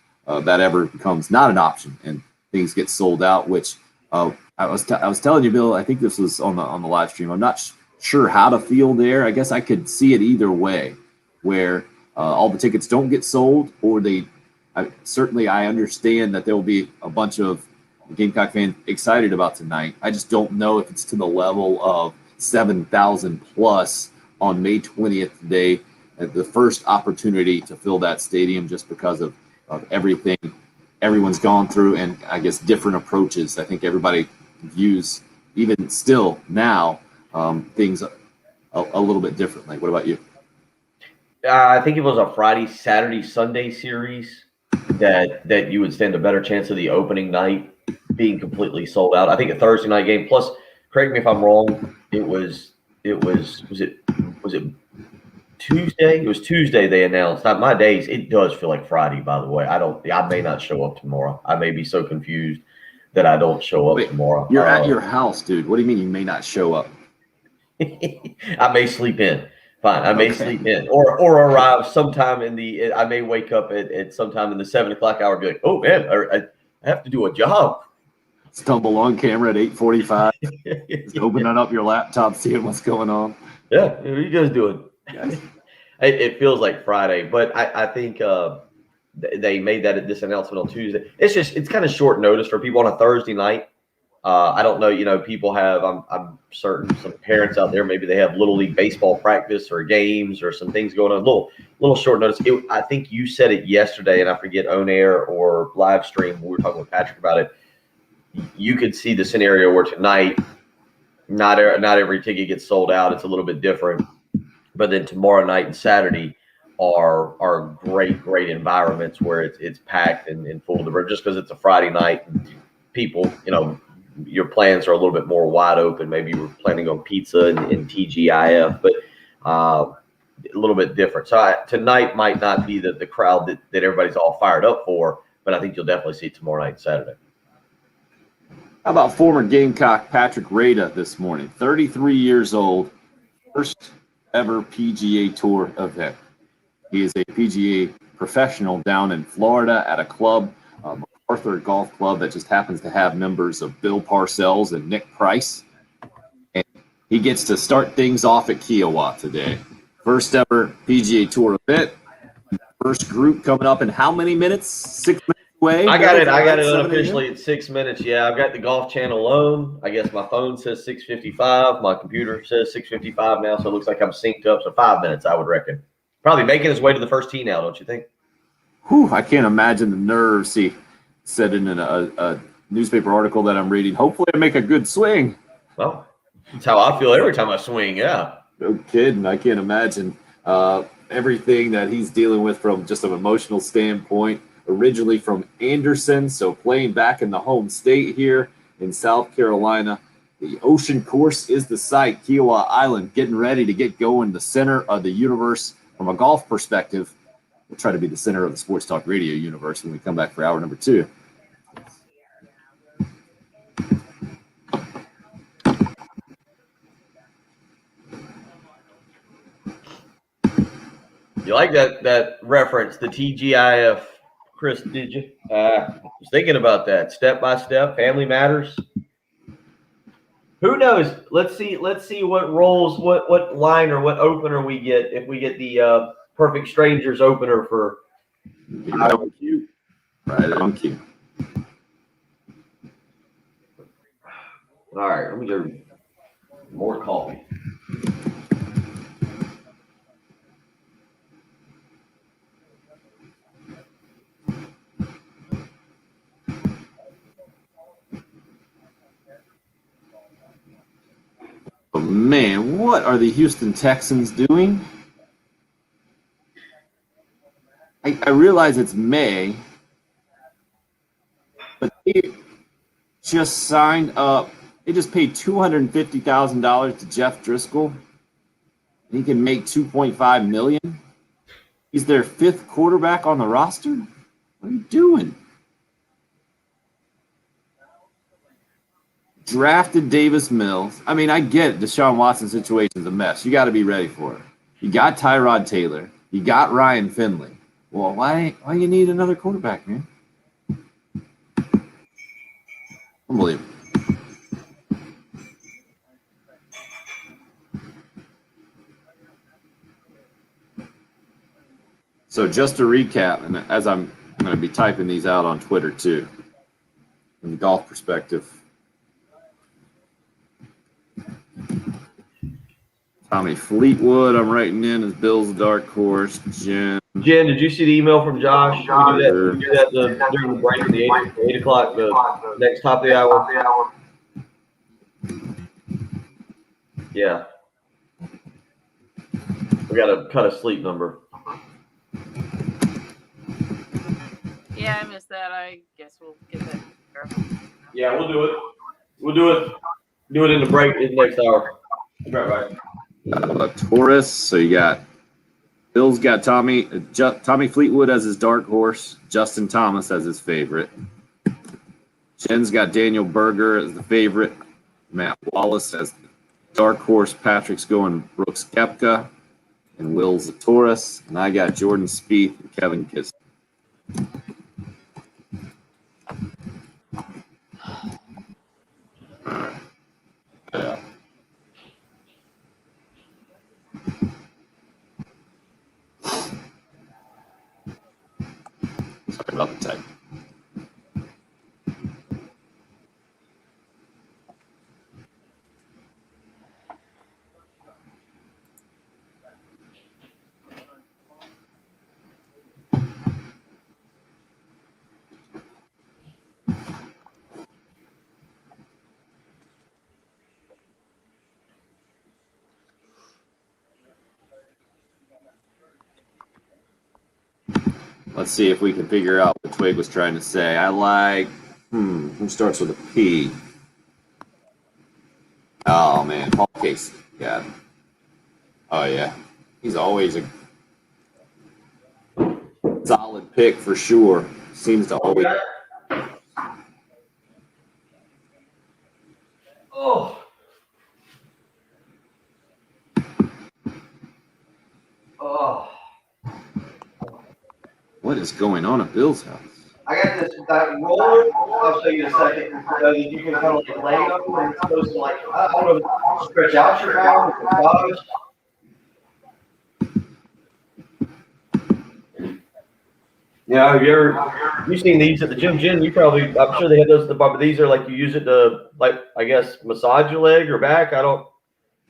that ever becomes not an option and things get sold out. Which I was telling you, Bill. I think this was on the live stream. I'm not sure how to feel there. I guess I could see it either way, where all the tickets don't get sold, or certainly I understand that there will be a bunch of Gamecock fans excited about tonight. I just don't know if it's to the level of 7,000 plus on May 20th today, the first opportunity to fill that stadium, just because of everything everyone's gone through, and I guess different approaches. I think everybody views, even still now, things a little bit differently. What about you? I think it was a Friday, Saturday, Sunday series that you would stand a better chance of the opening night being completely sold out. I think a Thursday night game. Plus, correct me if I'm wrong. Was it Tuesday? It was Tuesday they announced. Not my days. It does feel like Friday, by the way. I may not show up tomorrow. I may be so confused that I don't show up tomorrow. You're at your house, dude. What do you mean you may not show up? I may sleep in. Fine. I may sleep in or arrive sometime I may wake up at sometime in the 7 o'clock hour and be like, oh man, I have to do a job. Stumble on camera at 8:45. Just opening up your laptop, seeing what's going on. Yeah, what are you guys doing? It feels like Friday, but I think they made this announcement on Tuesday. It's kind of short notice for people on a Thursday night. I don't know, people have, I'm certain some parents out there, maybe they have Little League baseball practice or games or some things going on. Little short notice. I think you said it yesterday, and I forget on air or live stream. We were talking with Patrick about it. You could see the scenario where tonight, not every ticket gets sold out. It's a little bit different. But then tomorrow night and Saturday are great environments where it's packed and full to the brim, just because it's a Friday night. And people, your plans are a little bit more wide open. Maybe you were planning on pizza and TGIF, but a little bit different. So tonight might not be the crowd that everybody's all fired up for, but I think you'll definitely see it tomorrow night and Saturday. How about former Gamecock Patrick Rada this morning? 33 years old, first ever PGA Tour event. He is a PGA professional down in Florida at a club, Arthur Golf Club, that just happens to have members of Bill Parcells and Nick Price. And he gets to start things off at Kiowa today. First ever PGA Tour event. First group coming up in how many minutes? 6 minutes away? I got it unofficially at 6 minutes. Yeah, I've got the Golf Channel on. I guess my phone says 6:55. My computer says 6:55 now, so it looks like I'm synced up. So 5 minutes, I would reckon. Probably making his way to the first tee now, don't you think? Whew, I can't imagine the nerves. He sitting in a newspaper article that I'm reading. Hopefully I make a good swing. Well, that's how I feel every time I swing. Yeah. No kidding. I can't imagine everything that he's dealing with from just an emotional standpoint. Originally from Anderson, so playing back in the home state here in South Carolina. The Ocean Course is the site. Kiowa Island getting ready to get going, the center of the universe from a golf perspective. We'll try to be the center of the Sports Talk Radio universe when we come back for hour number 2. You like that reference, the TGIF, Chris, did you? I was thinking about that. Step by step, Family Matters. Who knows? Let's see what rolls, what line or what opener we get if we get the Perfect Strangers opener for Right on cue. Right on cue. All right, let me go more coffee. But man, what are the Houston Texans doing? I realize it's May, but they just signed up. They just paid $250,000 to Jeff Driscoll. He can make $2.5 million. He's their 5th quarterback on the roster. What are you doing? Drafted Davis Mills. I mean, I get it. Deshaun Watson situation's a mess. You got to be ready for it. You got Tyrod Taylor. You got Ryan Finley. Well, why you need another quarterback, man? Unbelievable. So just to recap, and as I'm going to be typing these out on Twitter too, from the golf perspective. Tommy Fleetwood, I'm writing in as Bill's dark horse. Jen, did you see the email from Josh? We do that during the break at the 8 o'clock, the next top of the hour. Yeah. We got to cut a sleep number. Yeah, I missed that. I guess we'll get that. Yeah, we'll do it. We'll do it. Do it in the break in the next hour. Right. Taurus. So you got Bill's got Tommy Fleetwood as his dark horse, Justin Thomas as his favorite. Jen's got Daniel Berger as the favorite, Matt Wallace as the dark horse. Patrick's going Brooks Koepka, and Will's a Taurus, and I got Jordan Spieth and Kevin Kisner. Yeah. Sorry about the type. Let's see if we can figure out what Twig was trying to say. I like, who starts with a P? Oh, man, Paul Casey. Got him. Oh, yeah. He's always a solid pick for sure. Seems to always. Oh. Oh. What is going on at Bill's house? I got this roller. I'll show you in a second. You can kind of like lay over and it's supposed to like, I don't know, stretch out your arm or massage. Yeah, have you seen these at the gym? Jen, I'm sure they have those at the bar, but these are like you use it to, like, I guess, massage your leg or back.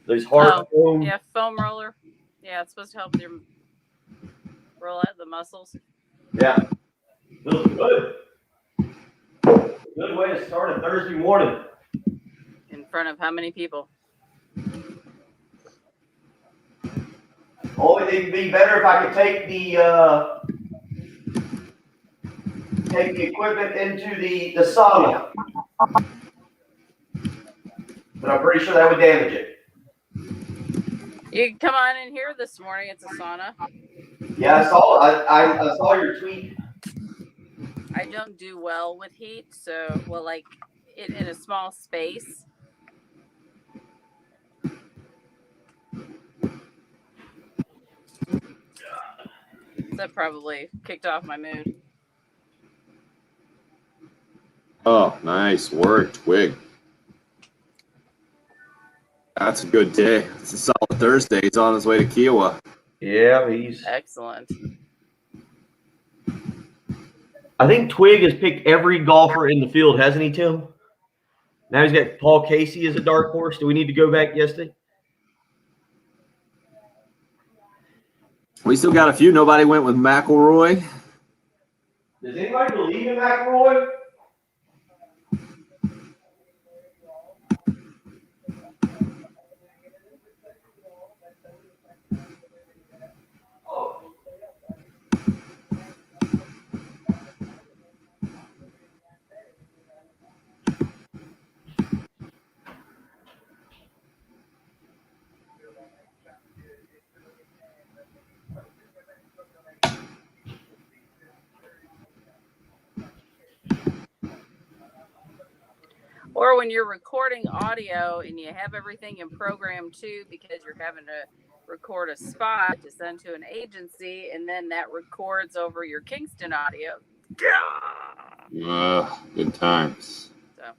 These hard foam. Yeah, foam roller. Yeah, it's supposed to help your roll out the muscles. Yeah. Feels good. Good way to start a Thursday morning. In front of how many people? Only thing would be better if I could take the equipment into the sauna. But I'm pretty sure that would damage it. You can come on in here this morning. It's a sauna. Yeah, I saw your tweet. I don't do well with heat, so like in a small space. That probably kicked off my mood. Oh, nice work, Twig. That's a good day. It's a solid Thursday. He's on his way to Kiowa. Yeah, he's. Excellent. I think Twig has picked every golfer in the field, hasn't he, Tim? Now he's got Paul Casey as a dark horse. Do we need to go back yesterday? We still got a few. Nobody went with McElroy. Does anybody believe in McElroy? Or when you're recording audio and you have everything in program too, because you're having to record a spot to send to an agency, and then that records over your Kingston audio. Good times. Okay,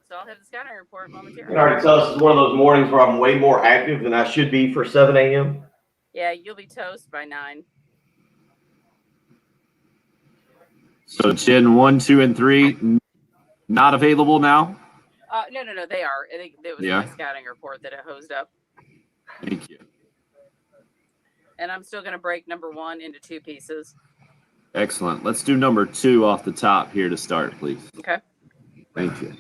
so I'll have the scouting report momentarily. You can already tell this is one of those mornings where I'm way more active than I should be for 7 a.m. Yeah, you'll be toast by 9. So Chin 1, 2, and 3 not available now. No, they are. I think it was my scouting report that it hosed up. Thank you. And I'm still going to break number 1 into 2 pieces. Excellent. Let's do number 2 off the top here to start, please. Okay. Thank you.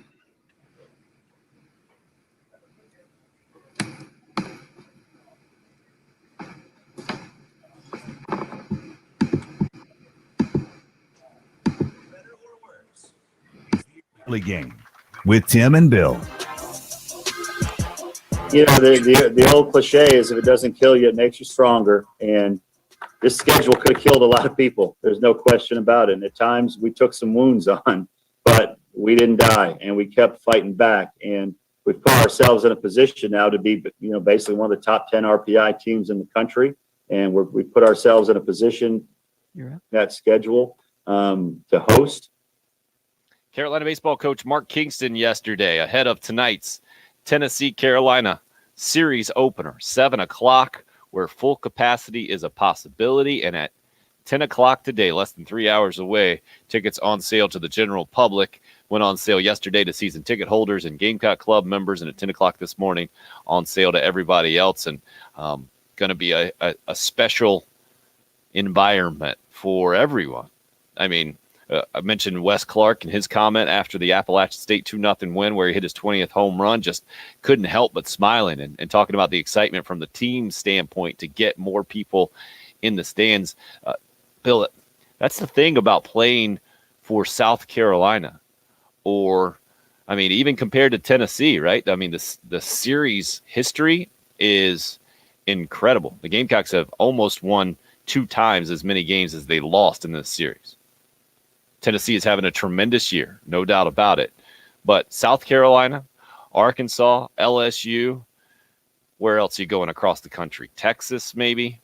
Game with Tim and Bill. You know, the old cliche is if it doesn't kill you, it makes you stronger. And this schedule could have killed a lot of people. There's no question about it. And at times we took some wounds on, but we didn't die and we kept fighting back. And we've put ourselves in a position now to be, basically one of the top 10 RPI teams in the country. And we put ourselves in a position, that schedule, to host. Carolina baseball coach Mark Kingston yesterday ahead of tonight's Tennessee-Carolina series opener, 7 o'clock, where full capacity is a possibility. And at 10 o'clock today, less than 3 hours away, tickets on sale to the general public. Went on sale yesterday to season ticket holders and Gamecock Club members, and at 10 o'clock this morning on sale to everybody else. And going to be a special environment for everyone. I mean, I mentioned Wes Clark and his comment after the Appalachian State 2-0 win where he hit his 20th home run, just couldn't help but smiling and talking about the excitement from the team standpoint to get more people in the stands. Bill, that's the thing about playing for South Carolina or, I mean, even compared to Tennessee, right? I mean, the series history is incredible. The Gamecocks have almost won 2 times as many games as they lost in this series. Tennessee is having a tremendous year, no doubt about it. But South Carolina, Arkansas, LSU, where else are you going across the country? Texas, maybe?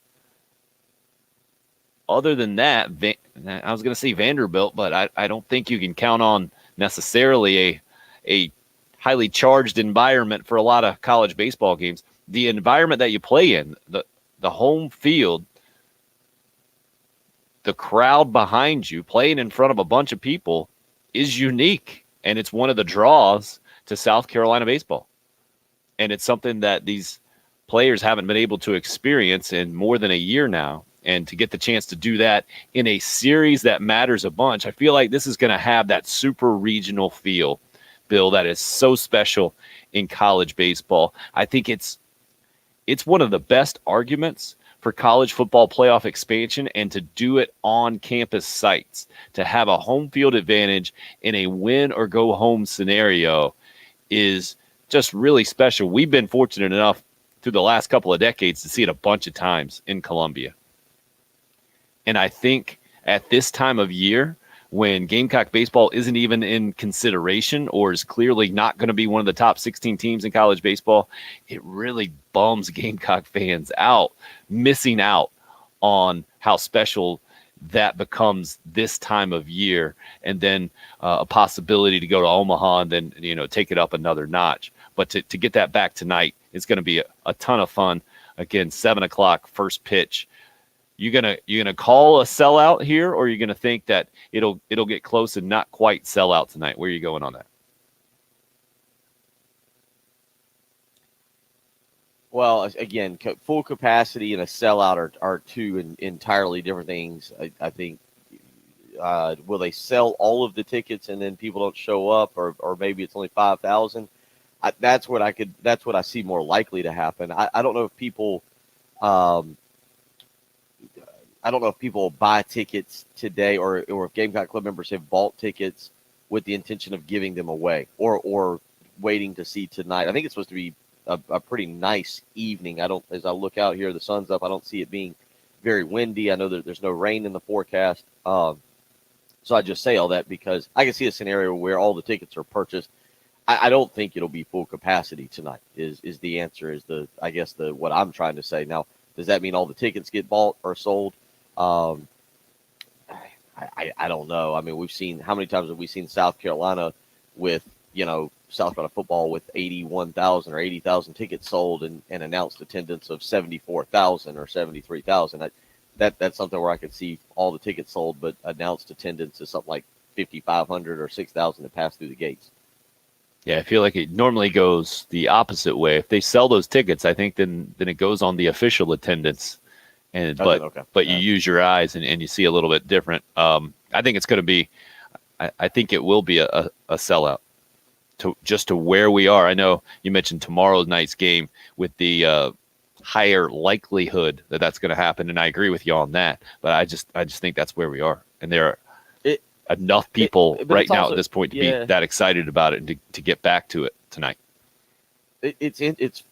Other than that, I was going to say Vanderbilt, but I don't think you can count on necessarily a highly charged environment for a lot of college baseball games. The environment that you play in, the home field, the crowd behind you playing in front of a bunch of people is unique. And it's one of the draws to South Carolina baseball. And it's something that these players haven't been able to experience in more than a year now. And to get the chance to do that in a series that matters a bunch, I feel like this is going to have that super regional feel, Bill, that is so special in college baseball. I think it's one of the best arguments for college football playoff expansion, and to do it on campus sites, to have a home field advantage in a win or go home scenario is just really special. We've been fortunate enough through the last couple of decades to see it a bunch of times in Columbia. And I think at this time of year, when Gamecock baseball isn't even in consideration or is clearly not going to be one of the top 16 teams in college baseball, it really bums Gamecock fans out, missing out on how special that becomes this time of year. And then a possibility to go to Omaha and then, take it up another notch. But to get that back tonight, it's going to be a ton of fun. Again, 7:00 first pitch. You gonna call a sellout here, or are you gonna think that it'll get close and not quite sell out tonight? Where are you going on that? Well, again, full capacity and a sellout are two entirely different things. I think will they sell all of the tickets and then people don't show up, or maybe it's only 5,000? That's what I see more likely to happen. I don't know if people. I don't know if people buy tickets today or if Gamecock Club members have bought tickets with the intention of giving them away or waiting to see tonight. I think it's supposed to be a pretty nice evening. As I look out here, the sun's up. I don't see it being very windy. I know that there's no rain in the forecast. So I just say all that because I can see a scenario where all the tickets are purchased. I don't think it'll be full capacity tonight is the answer, what I'm trying to say. Now, does that mean all the tickets get bought or sold? I don't know. I mean, how many times have we seen South Carolina with, South Carolina football with 81,000 or 80,000 tickets sold and announced attendance of 74,000 or 73,000. That's something where I could see all the tickets sold, but announced attendance is something like 5,500 or 6,000 to pass through the gates. Yeah, I feel like it normally goes the opposite way. If they sell those tickets, I think then it goes on the official attendance. But you use your eyes and you see a little bit different. I think it's going to be, I think it will be a sellout to where we are. I know you mentioned tomorrow's night's game with the higher likelihood that that's going to happen, and I agree with you on that. But I just think that's where we are, and there are enough people right now at this point to be that excited about it and to get back to it tonight. It's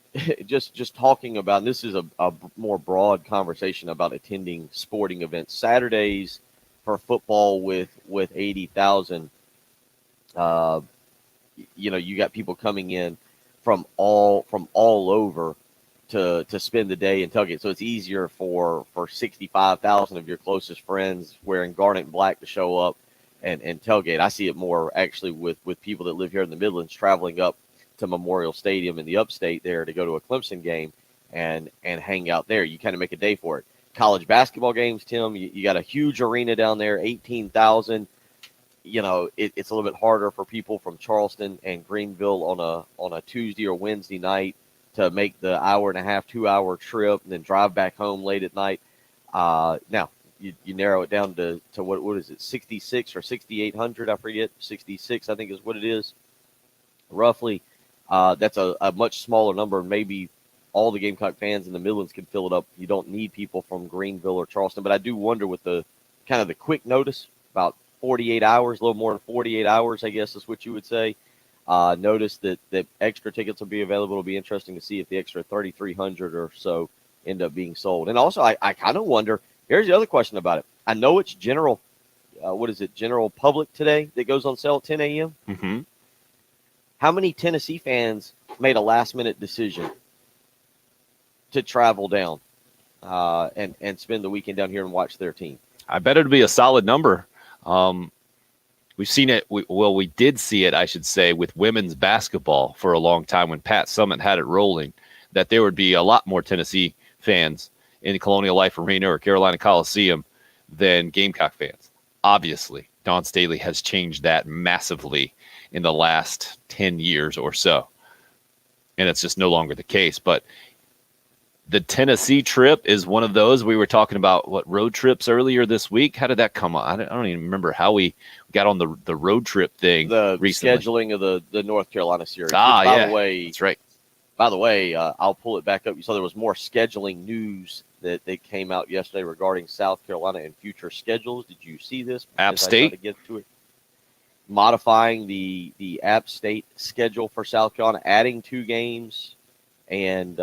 just talking about, and this is a more broad conversation about attending sporting events. Saturdays for football with 80,000, you got people coming in from all over to spend the day in Tailgate. So it's easier for 65,000 of your closest friends wearing garnet and black to show up and tailgate. I see it more actually with people that live here in the Midlands traveling up to Memorial Stadium in the upstate there to go to a Clemson game and hang out there. You kind of make a day for it. College basketball games, Tim, you got a huge arena down there, 18,000. It's a little bit harder for people from Charleston and Greenville on a Tuesday or Wednesday night to make the 1.5, 2-hour trip and then drive back home late at night. Now, you narrow it down to what is it, 66 or 6,800? I forget. 66, I think is what it is, roughly. That's a much smaller number. Maybe all the Gamecock fans in the Midlands can fill it up. You don't need people from Greenville or Charleston. But I do wonder with the kind of the quick notice, about 48 hours, a little more than 48 hours, I guess is what you would say. Notice that extra tickets will be available. It'll be interesting to see if the extra 3,300 or so end up being sold. And also, I kind of wonder, here's the other question about it. I know it's general public today that goes on sale at 10 a.m. Mm-hmm. How many Tennessee fans made a last-minute decision to travel down and spend the weekend down here and watch their team? I bet it'll be a solid number. We've seen it. We did see it, I should say, with women's basketball for a long time when Pat Summitt had it rolling, that there would be a lot more Tennessee fans in Colonial Life Arena or Carolina Coliseum than Gamecock fans. Obviously, Dawn Staley has changed that massively in the last 10 years or so. And it's just no longer the case. But The Tennessee trip is one of those. We were talking about road trips earlier this week. How did that come on? I don't even remember how we got on the road trip thing. The recently. scheduling of the North Carolina series. By the way, that's right. By the way, I'll pull it back up. You saw there was more scheduling news that came out yesterday regarding South Carolina and future schedules. Did you see this? App State. To get to it. Modifying the App State schedule for South Carolina, adding 2 games and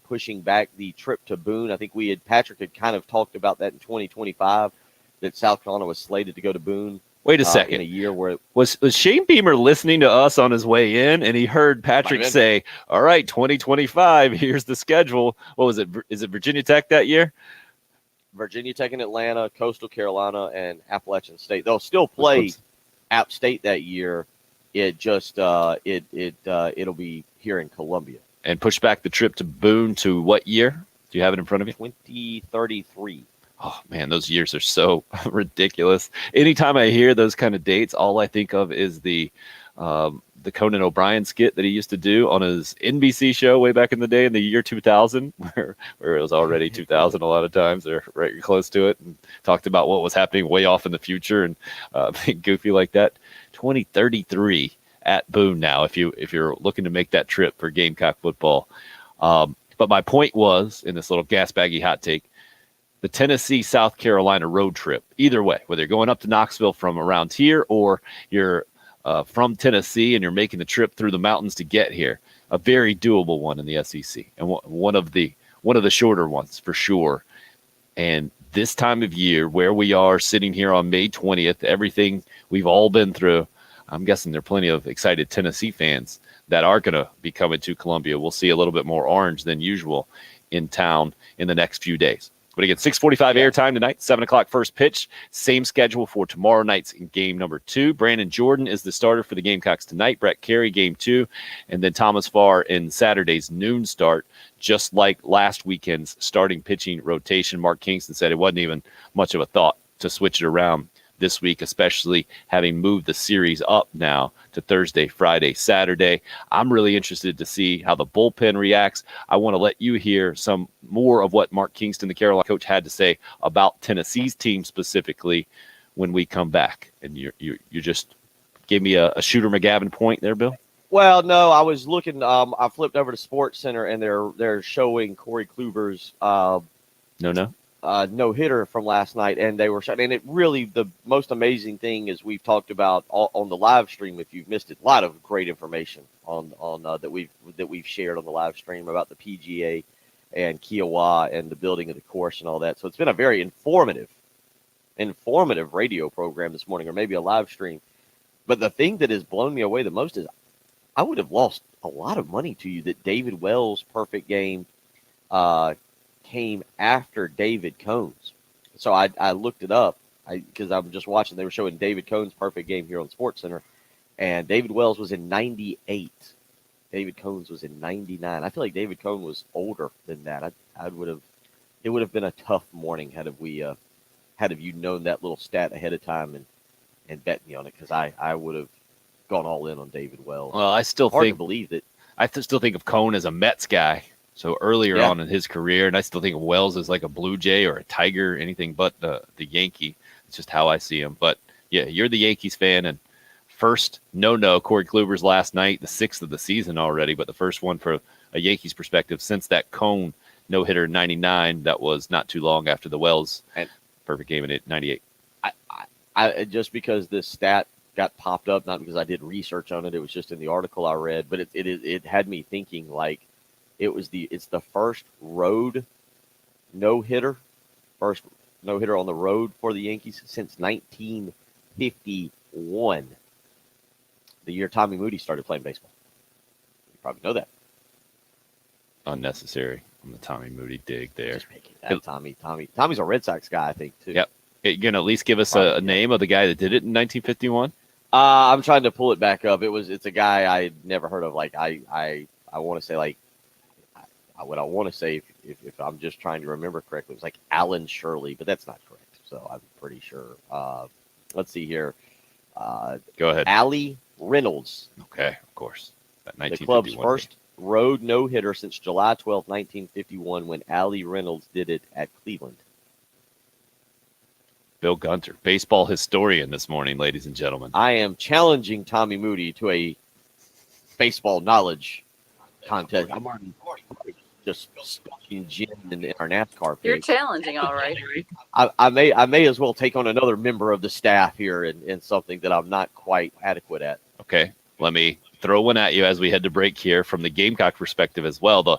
pushing back the trip to Boone. I think Patrick had kind of talked about that in 2025, that South Carolina was slated to go to Boone. Wait a second. In a year where was Shane Beamer listening to us on his way in, and he heard Patrick say, "All right, 2025. Here's the schedule." What was it? Is it Virginia Tech that year? Virginia Tech and Atlanta, Coastal Carolina, and Appalachian State. They'll still play App State that year. It just it'll be here in Columbia. And push back the trip to Boone to what year? Do you have it in front of you? 2033. Oh man, those years are so ridiculous. Anytime I hear those kind of dates, all I think of is the Conan O'Brien skit that he used to do on his NBC show way back in the day in the year 2000, where it was already 2000 a lot of times, or right close to it, and talked about what was happening way off in the future and being goofy like that. 2033 at Boone now, if you're looking to make that trip for Gamecock football. But my point was, in this little gas baggy hot take, the Tennessee-South Carolina road trip, either way, whether you're going up to Knoxville from around here or you're from Tennessee and you're making the trip through the mountains to get here, a very doable one in the SEC, and one of the shorter ones for sure. And this time of year, where we are sitting here on May 20th, everything we've all been through, I'm guessing there are plenty of excited Tennessee fans that are going to be coming to Columbia. We'll see a little bit more orange than usual in town in the next few days. But again, 6:45 airtime tonight, 7 o'clock first pitch. Same schedule for tomorrow night's game number 2. Brandon Jordan is the starter for the Gamecocks tonight. Brett Carey, game 2. And then Thomas Farr in Saturday's noon start, just like last weekend's starting pitching rotation. Mark Kingston said it wasn't even much of a thought to switch it around this week, especially having moved the series up now to Thursday, Friday, Saturday. I'm really interested to see how the bullpen reacts. I want to let you hear some more of what Mark Kingston, the Carolina coach, had to say about Tennessee's team specifically when we come back. And you just gave me a Shooter McGavin point there, Bill. Well, no, I was looking. I flipped over to Sports Center, and they're showing Corey Kluber's no-hitter from last night, and they were shot. And it really, the most amazing thing is we've talked about on the live stream. If you've missed it, a lot of great information on that we've shared on the live stream about the PGA and Kiowa and the building of the course and all that. So it's been a very informative radio program this morning, or maybe a live stream. But the thing that has blown me away the most is I would have lost a lot of money to you that David Wells' perfect game came after David Cohn's. So I looked it up because I'm just watching. They were showing David Cohn's perfect game here on Sports Center, and David Wells was in 98. David Cohn's was in 99. I feel like David Cohn was older than that. It would have been a tough morning had you known that little stat ahead of time and bet me on it, because I would have gone all in on David Wells. Well, I still Hard to believe that. I still think of Cohn as a Mets guy. So earlier on in his career, and I still think of Wells as like a Blue Jay or a Tiger, anything but the Yankee. It's just how I see him. But yeah, you're the Yankees fan, and first Corey Kluber's last night, the 6th of the season already, but the first one for a Yankees perspective since that Cohn no-hitter in 99. That was not too long after the Wells perfect game in 98. I just because this stat got popped up, not because I did research on it, it was just in the article I read, but it had me thinking like, it's the first road no-hitter on the road for the Yankees since 1951, the year Tommy Moody started playing baseball. You probably know that. Unnecessary on the Tommy Moody dig there. Just making that Tommy's a Red Sox guy, I think, too. Yep. You can at least give us a name of the guy that did it in 1951. I'm trying to pull it back up. It's a guy I never heard of. Like I want to say like. What I want to say, if I'm just trying to remember correctly, it was like Alan Shirley, but that's not correct. So I'm pretty sure. Let's see here. Go ahead. Allie Reynolds. Okay, of course. The club's first road no-hitter since July 12, 1951, when Allie Reynolds did it at Cleveland. Bill Gunter, baseball historian this morning, ladies and gentlemen. I am challenging Tommy Moody to a baseball knowledge contest. I'm already just spilling gin in our NASCAR You're page. challenging, all right. I may as well take on another member of the staff here in something that I'm not quite adequate at. Okay, let me throw one at you as we head to break here from the Gamecock perspective as well. Do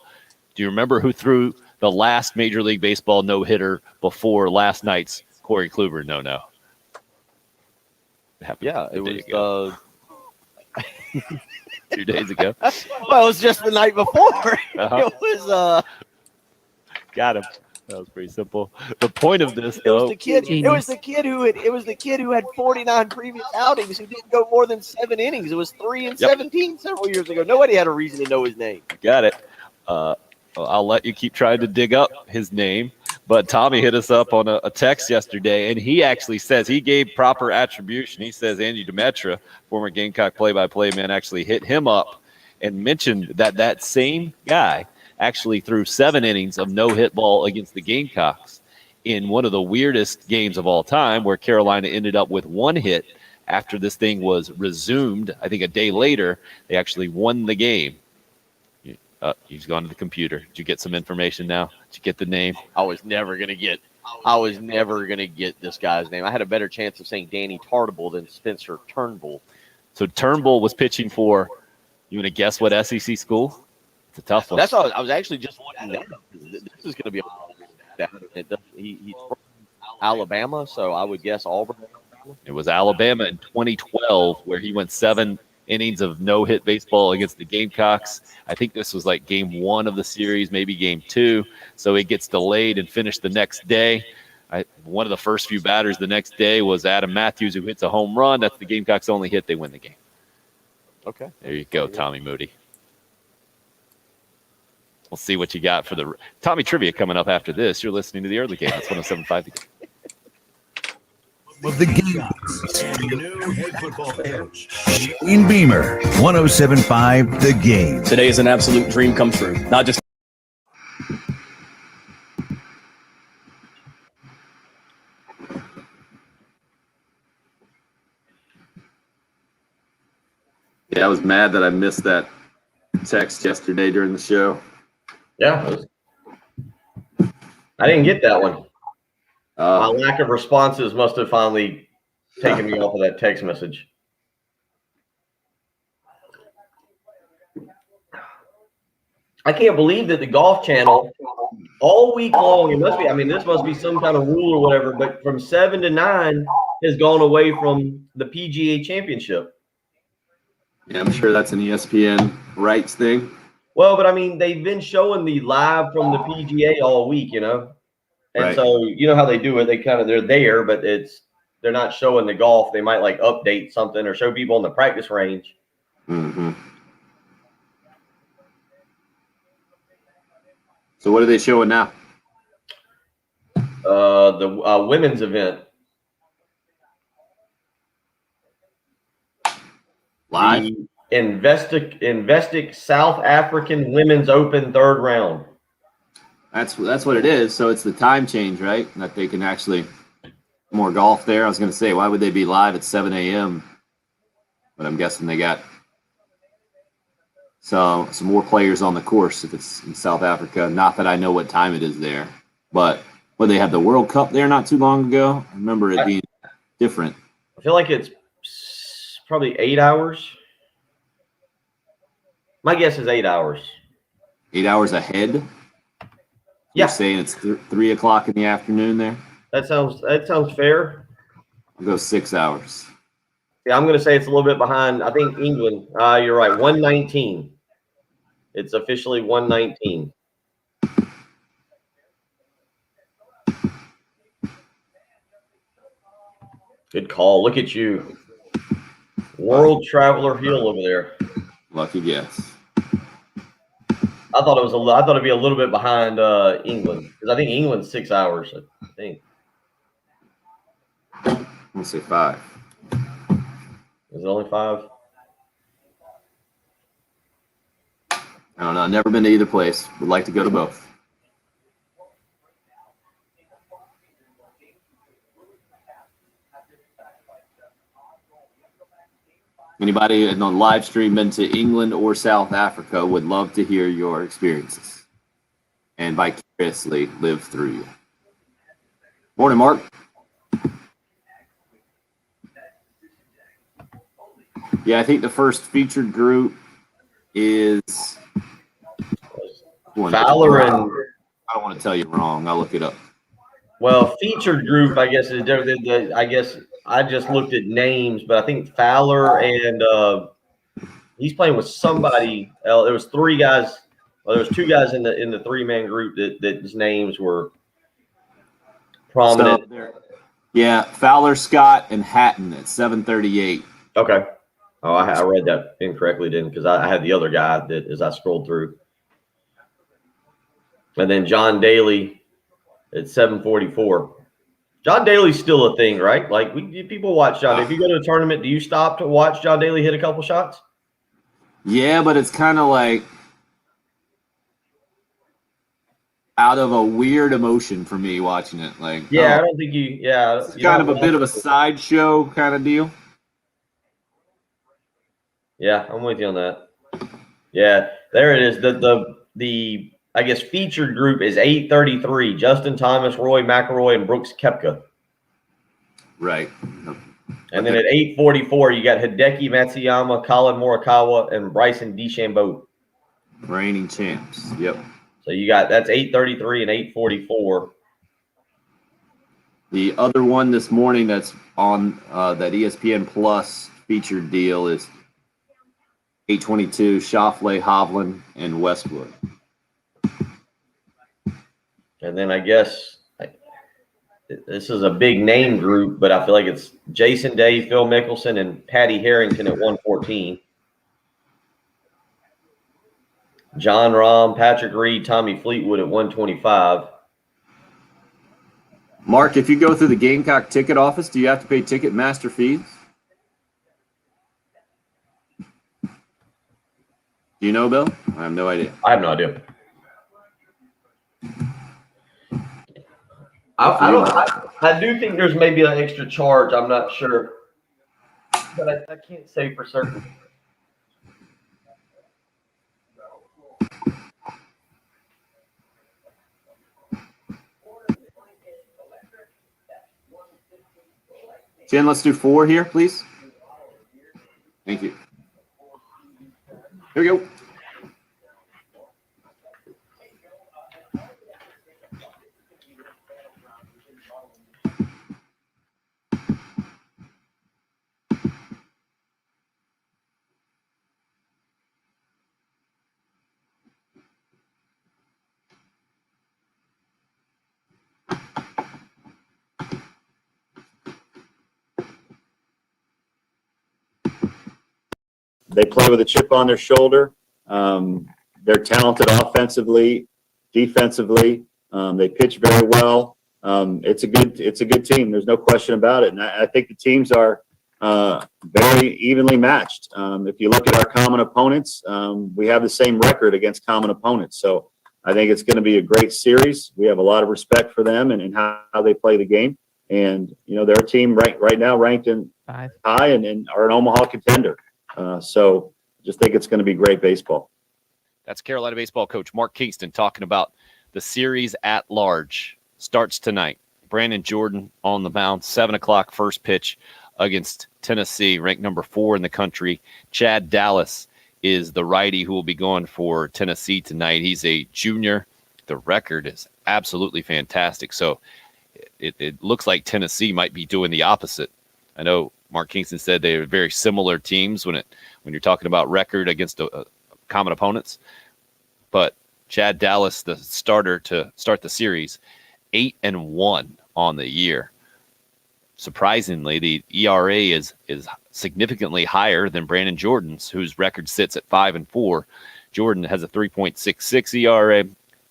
you remember who threw the last Major League Baseball no-hitter before last night's Corey Kluber no-no? Yeah, it was 2 days ago. Well, it was just the night before. Uh-huh. It was Got him. That was pretty simple. The point of this, it though, was the kid. It was the kid who had 49 previous outings who didn't go more than 7 innings. It was 3 and 17 several years ago. Nobody had a reason to know his name. got it. I'll let you keep trying to dig up his name. But Tommy hit us up on a text yesterday, and he actually says he gave proper attribution. He says Andy Demetra, former Gamecock play-by-play man, actually hit him up and mentioned that same guy actually threw 7 innings of no-hit ball against the Gamecocks in one of the weirdest games of all time, where Carolina ended up with 1 hit after this thing was resumed. I think a day later, they actually won the game. He's gone to the computer. Did you get some information now? Did you get the name? I was never gonna get this guy's name. I had a better chance of saying Danny Tartable than Spencer Turnbull. So Turnbull was pitching for, you want to guess what SEC school? It's a tough one. That's all. I was actually just looking that up. This is going to be he's from Alabama, so I would guess Auburn. It was Alabama in 2012, where he went 7 innings of no-hit baseball against the Gamecocks. I think this was like game 1 of the series, maybe game 2. So it gets delayed and finished the next day. One of the first few batters the next day was Adam Matthews, who hits a home run. That's the Gamecocks' only hit. They win the game. Okay. There you go, Tommy Moody. We'll see what you got for the Tommy Trivia coming up after this. You're listening to the early game. That's 107.5 The Game. Of the Gamecocks and new head football coach Shane Beamer, 107.5 The Game. Today is an absolute dream come true. Not just Yeah, I was mad that I missed that text yesterday during the show. Yeah. I didn't get that one. My lack of responses must have finally taken me off of that text message. I can't believe that the Golf Channel all week long, it must be, I mean, this must be some kind of rule or whatever, but from 7 to 9 has gone away from the PGA Championship. Yeah, I'm sure that's an ESPN rights thing. Well, but I mean, they've been showing the live from the PGA all week, you know? And Right. so you know how they do it. They're there, but they're not showing the golf. They might like update something or show people on the practice range. Mm-hmm. So what are they showing now? The women's event. Live? The Investec South African Women's Open 3rd round. That's what it is. So it's the time change, right? That they can actually more golf there. I was going to say, why would they be live at 7 a.m.? But I'm guessing they got some more players on the course if it's in South Africa. Not that I know what time it is there, but when they had the World Cup there not too long ago, I remember it being different. I feel like it's probably 8 hours. My guess is 8 hours. 8 hours ahead. Yeah. You're saying it's 3 o'clock in the afternoon there? That sounds fair. I'll go 6 hours. Yeah, I'm going to say it's a little bit behind. I think England. You're right. 119. It's officially 119. Good call. Look at you. World Traveler Hill over there. Lucky guess. I thought it'd be a little bit behind England, because I think England's 6 hours. I think. I'm gonna say 5. Is it only 5? I don't know. I've never been to either place. Would like to go to both. Anybody on the live stream been to England or South Africa would love to hear your experiences and vicariously live through you. Morning, Mark. Yeah, I think the first featured group is Fowler and I don't want to tell you wrong. I'll look it up. well, featured group, I guess is different. I guess I just looked at names, but I think Fowler and he's playing with somebody else. There was three guys. Well, there was two guys in the 3-man group that his names were prominent. Yeah, Fowler, Scott, and Hatton at 7:38. Okay. Oh, I read that incorrectly, didn't, because I had the other guy that as I scrolled through. And then John Daly at 7:44. John Daly's still a thing, right? Like people watch John. If you go to a tournament, do you stop to watch John Daly hit a couple shots? Yeah, but it's kind of like out of a weird emotion for me watching it. Like, yeah, I don't think you. Yeah, it's kind of a bit of a sideshow kind of deal. Yeah, I'm with you on that. Yeah, there it is. The I guess featured group is 8:33. Justin Thomas, Roy McIlroy, and Brooks Koepka. Right. And then at 8:44, you got Hideki Matsuyama, Colin Morikawa, and Bryson DeChambeau. Reigning champs. Yep. So you got that's 8:33 and 8:44. The other one this morning that's on that ESPN Plus featured deal is 8:22. Schauffele, Hovland, and Westwood. And then I guess this is a big name group, but I feel like it's Jason Day, Phil Mickelson, and Patty Harrington at 114. John Rahm, Patrick Reed, Tommy Fleetwood at 125. Mark, if you go through the Gamecock ticket office, do you have to pay Ticketmaster fees? Do you know, Bill? I have no idea. I have no idea. I do think there's maybe an extra charge. I'm not sure, but I can't say for certain. Jen, let's do 4 here, please. Thank you. Here we go. They play with a chip on their shoulder. They're talented offensively, defensively. They pitch very well. It's a good team. There's no question about it. And I think the teams are very evenly matched. If you look at our common opponents, we have the same record against common opponents. So I think it's going to be a great series. We have a lot of respect for them and how they play the game. And, you know, they're a team right now ranked in high and are an Omaha contender. So just think it's going to be great baseball. That's Carolina baseball coach Mark Kingston talking about the series at large. Starts tonight. Brandon Jordan on the mound, 7 o'clock first pitch against Tennessee, ranked number 4 in the country. Chad Dallas is the righty who will be going for Tennessee tonight. He's a junior. The record is absolutely fantastic. So it looks like Tennessee might be doing the opposite. I know Mark Kingston said they are very similar teams when you're talking about record against common opponents. But Chad Dallas, the starter to start the series, 8-1 on the year. Surprisingly, the ERA is significantly higher than Brandon Jordan's, whose record sits at 5-4. Jordan has a 3.66 ERA.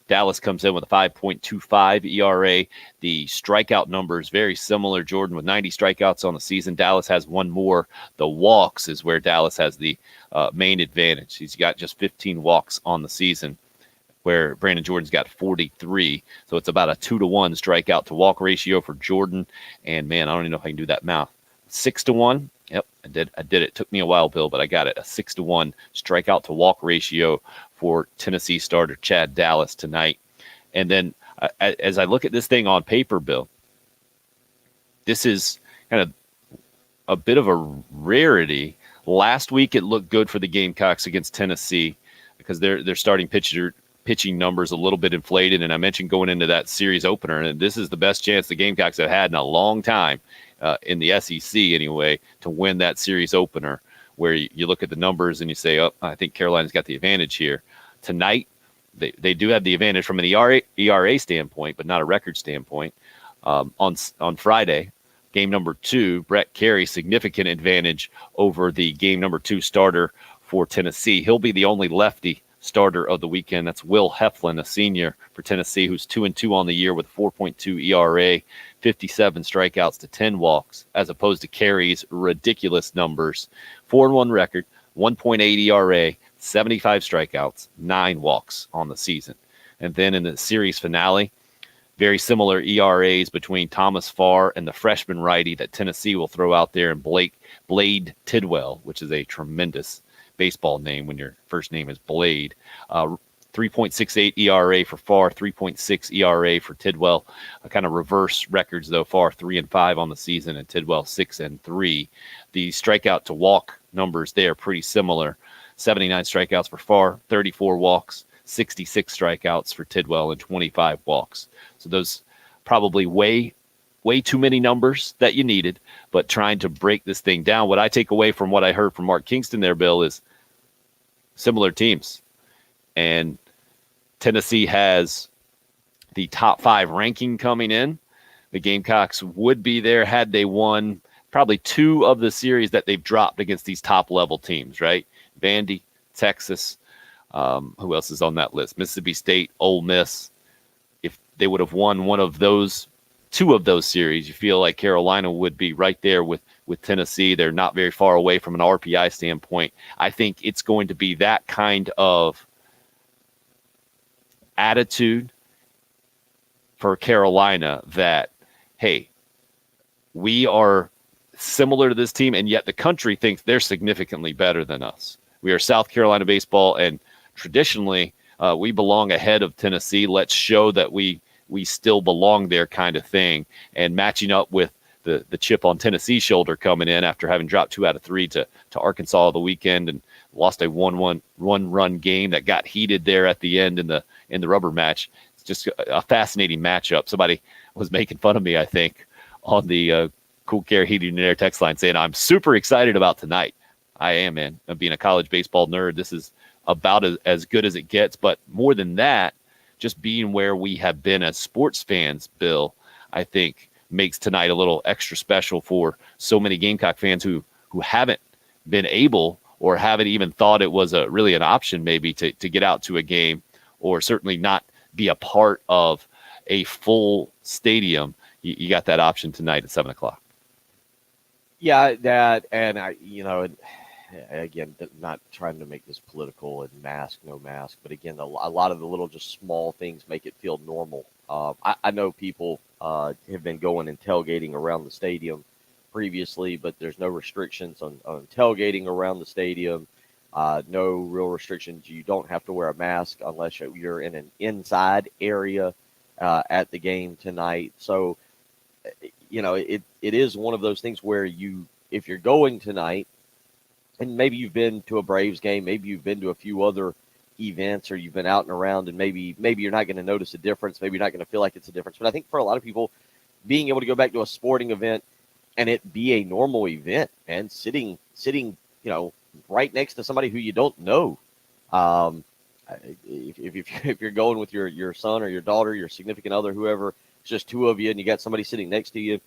Dallas comes in with a 5.25 ERA. The strikeout number is very similar. Jordan with 90 strikeouts on the season. Dallas has one more. The walks is where Dallas has the main advantage. He's got just 15 walks on the season, where Brandon Jordan's got 43. So it's about a 2-to-1 strikeout to walk ratio for Jordan. And man, I don't even know if I can do that math. 6-to-1. Yep, I did it. It took me a while, Bill, but I got it. A 6-to-1 strikeout to walk ratio for Tennessee starter Chad Dallas tonight. And then as I look at this thing on paper, Bill, this is kind of a bit of a rarity. Last week it looked good for the Gamecocks against Tennessee because their starting pitching numbers a little bit inflated. And I mentioned going into that series opener, and this is the best chance the Gamecocks have had in a long time in the SEC anyway to win that series opener, where you look at the numbers and you say, oh, I think Carolina's got the advantage here. Tonight, they do have the advantage from an ERA standpoint, but not a record standpoint. On Friday, game number 2, Brett Carey, significant advantage over the game number 2 starter for Tennessee. He'll be the only lefty starter of the weekend. That's Will Heflin, a senior for Tennessee, who's 2-2 on the year with 4.2 ERA, 57 strikeouts to 10 walks, as opposed to Carey's ridiculous numbers. 4-1 record, 1.8 ERA, 75 strikeouts, 9 walks on the season. And then in the series finale, very similar ERAs between Thomas Farr and the freshman righty that Tennessee will throw out there, and Blade Tidwell, which is a tremendous baseball name when your first name is Blade. 3.68 ERA for Farr, 3.6 ERA for Tidwell. Kind of reverse records though. Farr 3-5 on the season, and Tidwell 6-3. The strikeout to walk numbers there pretty similar. 79 strikeouts for Farr, 34 walks, 66 strikeouts for Tidwell, and 25 walks. So those probably way too many numbers that you needed, but trying to break this thing down. What I take away from what I heard from Mark Kingston there, Bill, is similar teams. And Tennessee has the top 5 ranking coming in. The Gamecocks would be there had they won probably 2 of the series that they've dropped against these top level teams, right? Vandy, Texas. Who else is on that list? Mississippi State, Ole Miss. If they would have won one of those, 2 of those series, you feel like Carolina would be right there with Tennessee. They're not very far away from an RPI standpoint. I think it's going to be that kind of attitude for Carolina that, hey, we are similar to this team, and yet the country thinks they're significantly better than us. We are South Carolina baseball, and traditionally we belong ahead of Tennessee. Let's show that we still belong there, kind of thing. And matching up with the chip on Tennessee's shoulder coming in after having dropped 2 out of 3 to Arkansas the weekend and lost a 1-run game that got heated there at the end in the rubber match. It's just a fascinating matchup. Somebody was making fun of me, I think, on the Cool Care Heating and Air text line, saying I'm super excited about tonight. I am, man. I'm being a college baseball nerd. This is about as good as it gets. But more than that, just being where we have been as sports fans, Bill, I think makes tonight a little extra special for so many Gamecock fans who haven't been able or haven't even thought it was really an option maybe to get out to a game, or certainly not be a part of a full stadium. You got that option tonight at 7:00. Yeah, that, and again, not trying to make this political and mask, no mask, but again, a lot of the little just small things make it feel normal. I know people have been going and tailgating around the stadium previously, but there's no restrictions on tailgating around the stadium. No real restrictions. You don't have to wear a mask unless you're in an inside area at the game tonight. So, it is one of those things where if you're going tonight, and maybe you've been to a Braves game, maybe you've been to a few other events, or you've been out and around, and maybe you're not going to notice a difference. Maybe you're not going to feel like it's a difference. But I think for a lot of people, being able to go back to a sporting event and it be a normal event, and sitting, right next to somebody who you don't know. If you're going with your son or your daughter, your significant other, whoever, it's just 2 of you, and you got somebody sitting next to you,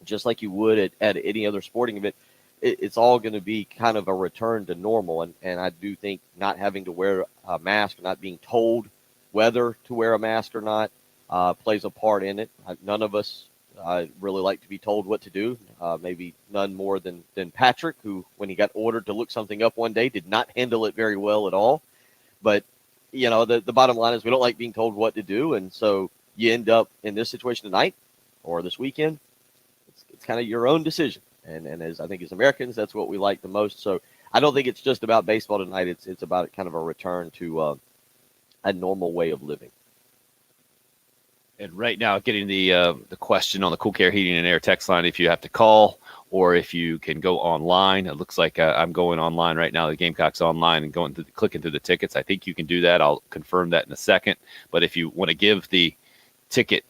just like you would at any other sporting event. It's all going to be kind of a return to normal. And I do think not having to wear a mask, not being told whether to wear a mask or not plays a part in it. None of us really like to be told what to do. Maybe none more than Patrick, who, when he got ordered to look something up one day, did not handle it very well at all. But, the bottom line is we don't like being told what to do. And so you end up in this situation tonight or this weekend. It's kind of your own decision. And as I think as Americans, that's what we like the most. So I don't think it's just about baseball tonight. It's about kind of a return to a normal way of living. And right now, getting the question on the Cool Care Heating and Air text line, if you have to call or if you can go online. It looks like I'm going online right now. The Gamecocks online and clicking through the tickets. I think you can do that. I'll confirm that in a second. But if you want to give the ticket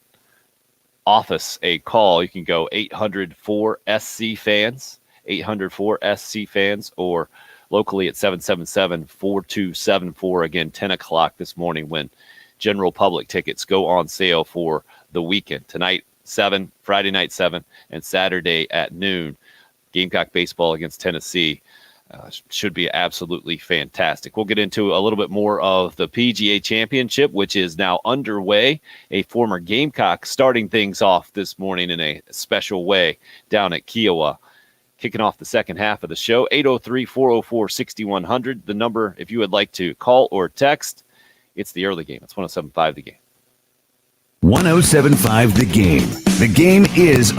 office a call, you can go 800-4SC fans, 800-4SC fans, or locally at 777-4274. Again, 10 o'clock this morning when general public tickets go on sale for the weekend. Tonight, 7, Friday night, 7, and Saturday at noon. Gamecock baseball against Tennessee should be absolutely fantastic. We'll get into a little bit more of the PGA Championship, which is now underway. A former Gamecock starting things off this morning in a special way down at Kiowa. Kicking off the second half of the show, 803-404-6100. The number, if you would like to call or text, it's the early game. It's 107.5 The Game. 107.5 The Game. The game is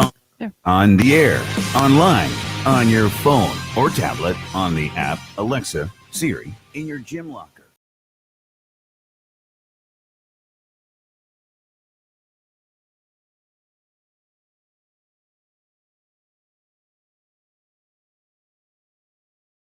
on the air, online, on your phone or tablet, on the app, Alexa, Siri, in your gym locker.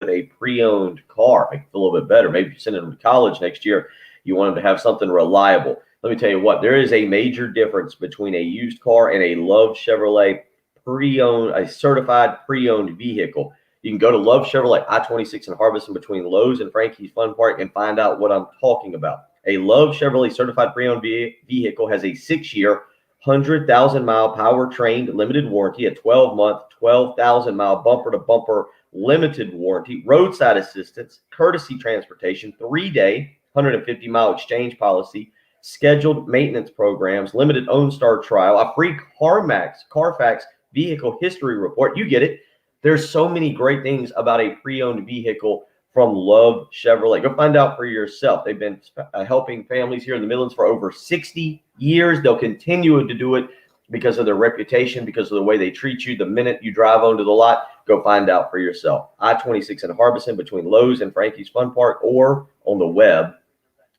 A pre-owned car, make it a little bit better. Maybe you're sending them to college next year. You want them to have something reliable. Let me tell you what, there is a major difference between a used car and a Love Chevrolet pre-owned, a certified pre-owned vehicle. You can go to Love Chevrolet, I-26 in Harbison between Lowe's and Frankie's Fun Park and find out what I'm talking about. A Love Chevrolet certified pre-owned vehicle has a 6-year, 100,000-mile powertrain limited warranty, a 12-month, 12,000-mile bumper-to-bumper limited warranty, roadside assistance, courtesy transportation, 3-day, 150-mile exchange policy, scheduled maintenance programs, limited OwnStar trial, a free Carfax vehicle history report. You get it. There's so many great things about a pre-owned vehicle from Love Chevrolet. Go find out for yourself. They've been helping families here in the Midlands for over 60 years. They'll continue to do it because of their reputation, because of the way they treat you the minute you drive onto the lot. Go find out for yourself. I-26 in Harbison between Lowe's and Frankie's Fun Park, or on the web,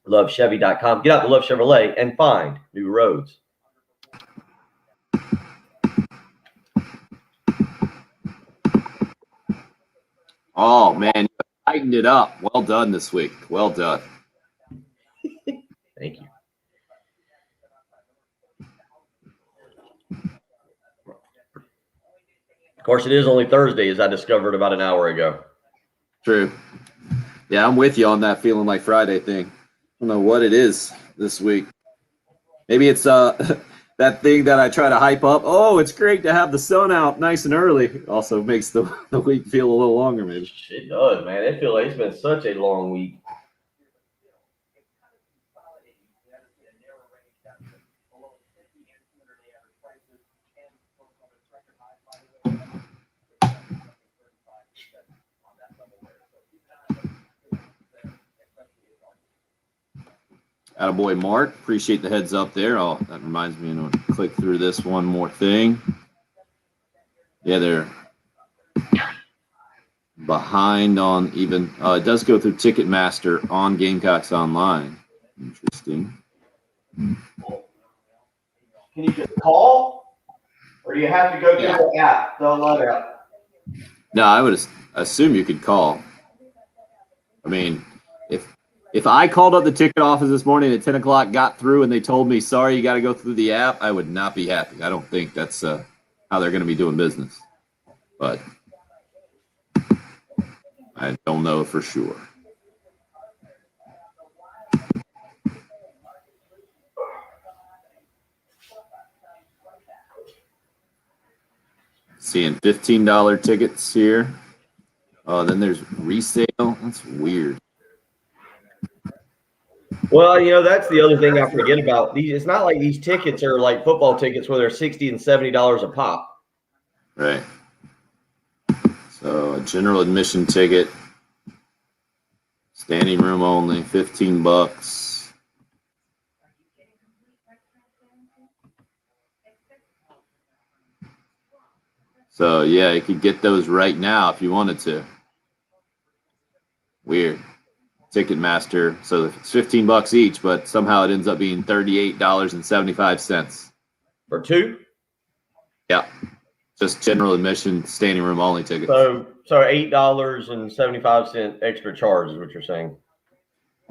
lovechevy.com. Get out to Love Chevrolet and find new roads. Oh, man, you tightened it up. Well done this week. Well done. Thank you. Of course, it is only Thursday, as I discovered about an hour ago. True. Yeah, I'm with you on that feeling like Friday thing. I don't know what it is this week. Maybe it's that thing that I try to hype up. Oh, it's great to have the sun out nice and early. Also makes the week feel a little longer, maybe. It does, man. It feels like it's been such a long week. Attaboy, Mark. Appreciate the heads up there. Oh, that reminds me to click through this one more thing. Yeah, they're behind on even. It does go through Ticketmaster on Gamecocks Online. Interesting. Can you just call, or do you have to go to the app? Download app. No, I would assume you could call. I mean, if I called up the ticket office this morning at 10 o'clock, got through, and they told me, sorry, you got to go through the app, I would not be happy. I don't think that's how they're going to be doing business. But I don't know for sure. Seeing $15 tickets here. Oh, then there's resale. That's weird. Well, that's the other thing I forget about these. It's not like these tickets are like football tickets where they're $60 and $70 a pop. Right. So a general admission ticket, standing room only, $15. So yeah, you could get those right now if you wanted to. Weird. Ticketmaster. So it's $15 each, but somehow it ends up being $38.75 For two? Yeah. Just general admission, standing room only tickets. So $8.75 extra charge is what you're saying.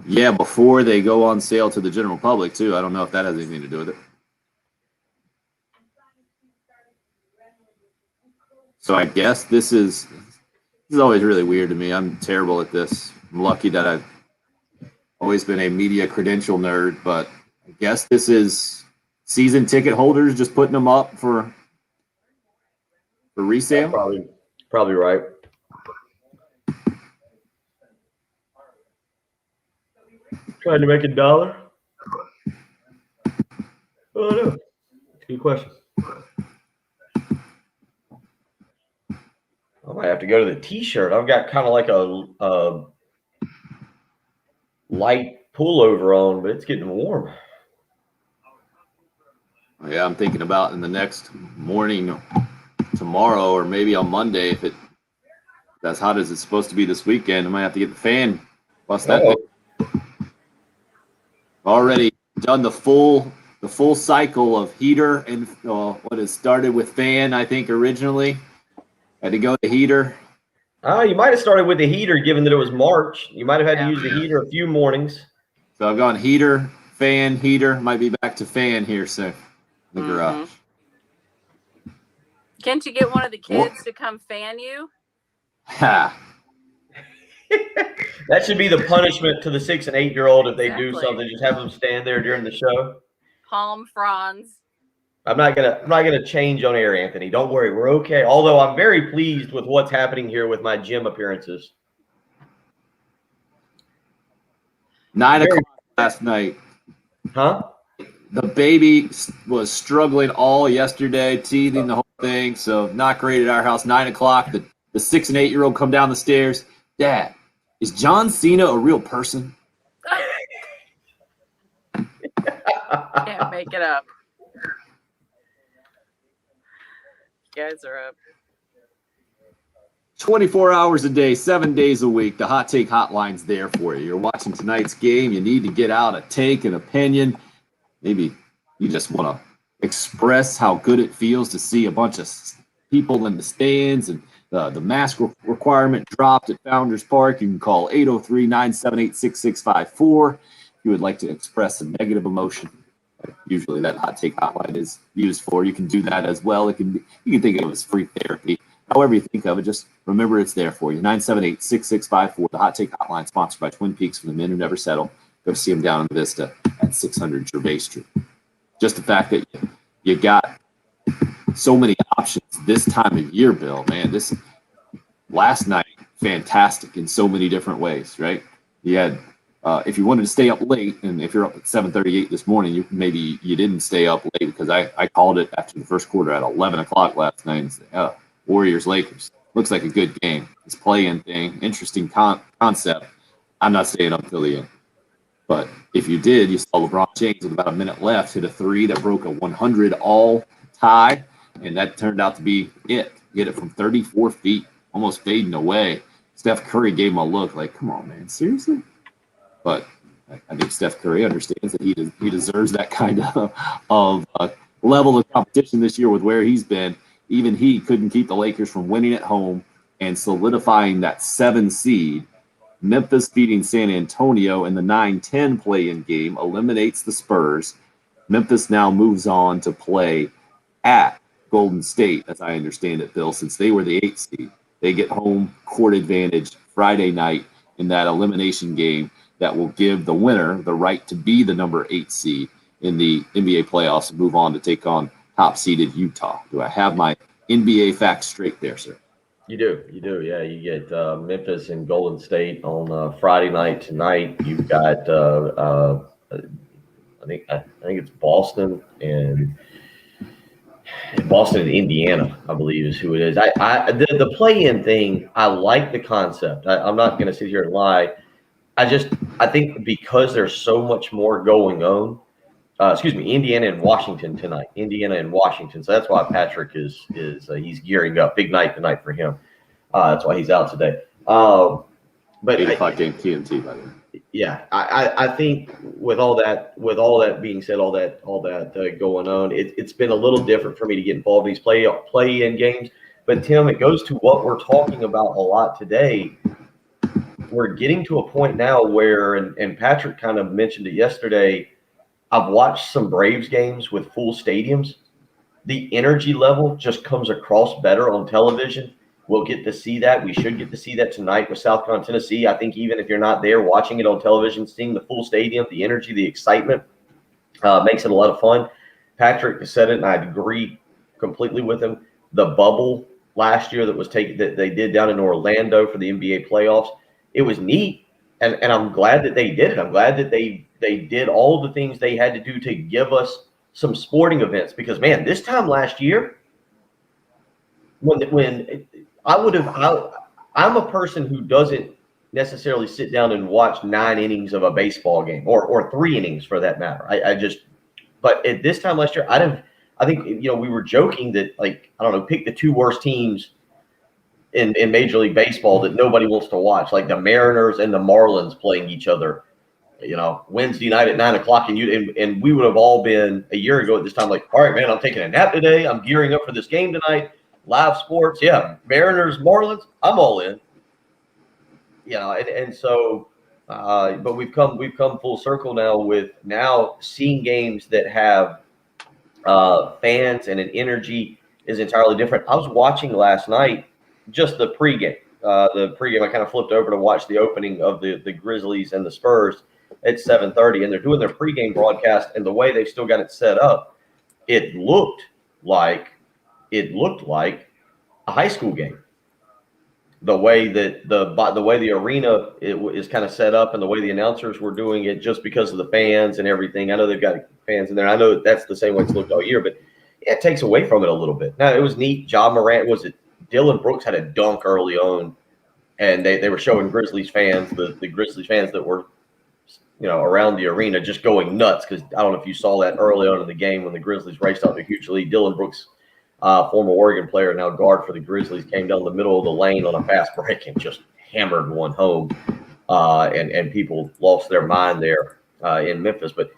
Yeah, before they go on sale to the general public too. I don't know if that has anything to do with it. So I guess this is always really weird to me. I'm terrible at this. I'm lucky that I've always been a media credential nerd, but I guess this is season ticket holders just putting them up for resale. Probably right. Trying to make $1? Oh no. Good question. I might have to go to the t-shirt. I've got kind of like a light pullover on, but it's getting warm. Yeah, I'm thinking about in the next morning, tomorrow, or maybe on Monday, if it's as hot as it's supposed to be this weekend, I might have to get the fan. Bust that thing. Already done the full cycle of heater and what has started with fan. I think originally had to go to heater. You might have started with the heater, given that it was March. You might have had to use the heater a few mornings. So I've gone heater, fan, heater. Might be back to fan here soon in the garage. Can't you get one of the kids to come fan you? Ha. That should be the punishment to the 6 and 8-year-old if they do something. Just have them stand there during the show. Palm fronds. I'm not gonna change on air, Anthony. Don't worry, we're okay. Although I'm very pleased with what's happening here with my gym appearances. 9 o'clock last night. Huh? The baby was struggling all yesterday, teething the whole thing. So not great at our house. 9 o'clock. The 6 and 8-year-old come down the stairs. Dad, is John Cena a real person? Can't make it up. You guys are up. 24 hours a day, 7 days a week. The Hot Take Hotline's there for you. You're watching tonight's game. You need to get out a take, an opinion. Maybe you just want to express how good it feels to see a bunch of people in the stands and the mask requirement dropped at Founders Park. You can call 803-978-6654 if you would like to express a negative emotion. Usually that Hot Take Hotline is used for. You can do that as well. You can think of it as free therapy. However you think of it, just remember it's there for you. 978-6654, the Hot Take Hotline, sponsored by Twin Peaks for the men who never settle. Go see them down in Vista at 600 Gervais Street. Just the fact that you got so many options this time of year, Bill, man. This last night, fantastic in so many different ways, right? You had, if you wanted to stay up late, and if you're up at 7:38 this morning, maybe you didn't stay up late because I called it after the first quarter at 11 o'clock last night and said, Warriors Lakers looks like a good game. This play-in thing, interesting concept. I'm not staying up till the end. But if you did, you saw LeBron James with about a minute left hit a three that broke a 100 all tie, and that turned out to be it. Hit it from 34 feet, almost fading away. Steph Curry gave him a look like, come on, man, seriously? But I think Steph Curry understands that he deserves that kind of level of competition this year with where he's been. Even he couldn't keep the Lakers from winning at home and solidifying that 7 seed. Memphis beating San Antonio in the 9-10 play-in game eliminates the Spurs. Memphis now moves on to play at Golden State, as I understand it, Bill, since they were the 8th seed. They get home court advantage Friday night in that elimination game that will give the winner the right to be the number 8 seed in the NBA playoffs and move on to take on top-seeded Utah. Do I have my NBA facts straight there, sir? You do. Yeah, you get Memphis and Golden State on Friday night tonight. You've got I think it's Boston and Indiana, I believe is who it is. The play-in thing, I like the concept. I'm not going to sit here and lie. I think because there's so much more going on. Indiana and Washington tonight. Indiana and Washington. So that's why Patrick is he's gearing up. Big night tonight for him. That's why he's out today. But 8 o'clock game TNT, by the way. Yeah, I think with all that being said, all that going on, it's been a little different for me to get involved in these play-in games. But Tim, it goes to what we're talking about a lot today. We're getting to a point now where, and Patrick kind of mentioned it yesterday, I've watched some Braves games with full stadiums. The energy level just comes across better on television. We'll get to see that. We should get to see that tonight with South Carolina, Tennessee. I think even if you're not there watching it on television, seeing the full stadium, the energy, the excitement makes it a lot of fun. Patrick said it, and I agree completely with him. The bubble last year that they did down in Orlando for the NBA playoffs, it was neat, and I'm glad that they did it. I'm glad that they did all the things they had to do to give us some sporting events because, man, this time last year, when I'm a person who doesn't necessarily sit down and watch 9 innings of a baseball game or 3 innings for that matter. But at this time last year, I think we were joking that, like, I don't know, pick the 2 worst teams in Major League Baseball that nobody wants to watch, like the Mariners and the Marlins playing each other, Wednesday night at 9 o'clock. And we would have all been a year ago at this time, like, all right, man, I'm taking a nap today. I'm gearing up for this game tonight. Live sports, yeah. Mariners, Marlins, I'm all in. And so, but we've come full circle now with seeing games that have fans and an energy is entirely different. I was watching last night just the pregame. I kind of flipped over to watch the opening of the Grizzlies and the Spurs at 7:30, and they're doing their pregame broadcast. And the way they still got it set up, it looked like a high school game. The way that the way the arena is kind of set up and the way the announcers were doing it, just because of the fans and everything. I know they've got fans in there. I know that's the same way it's looked all year, but it takes away from it a little bit. Now, it was neat. Ja Morant, Dylan Brooks had a dunk early on, and they were showing Grizzlies fans, the Grizzlies fans that were around the arena, just going nuts because I don't know if you saw that early on in the game when the Grizzlies raced out to a huge lead. Dylan Brooks, former Oregon player, now guard for the Grizzlies, came down the middle of the lane on a fast break and just hammered one home, and people lost their mind there in Memphis. But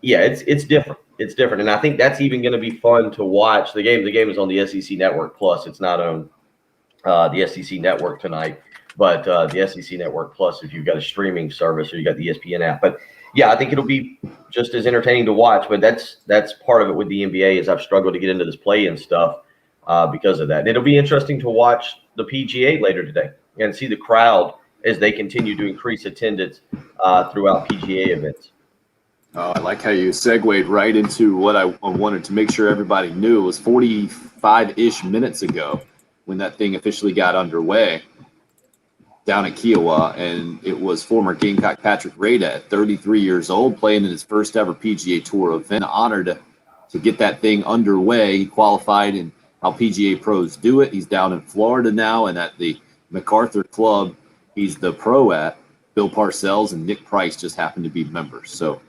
yeah, it's different. It's different, and I think that's even going to be fun to watch. The game is on the SEC Network Plus. It's not on the SEC Network tonight, but the SEC Network Plus if you've got a streaming service or you got the ESPN app. But yeah, I think it'll be just as entertaining to watch. But that's part of it with the NBA is I've struggled to get into this play-in stuff because of that. And it'll be interesting to watch the PGA later today and see the crowd as they continue to increase attendance throughout PGA events. Oh, I like how you segued right into what I wanted to make sure everybody knew. It was 45-ish minutes ago when that thing officially got underway down at Kiowa, and it was former Gamecock Patrick Rada at 33 years old playing in his first ever PGA Tour event. Honored to get that thing underway. He qualified in how PGA pros do it. He's down in Florida now, and at the MacArthur Club he's the pro at. Bill Parcells and Nick Price just happened to be members. So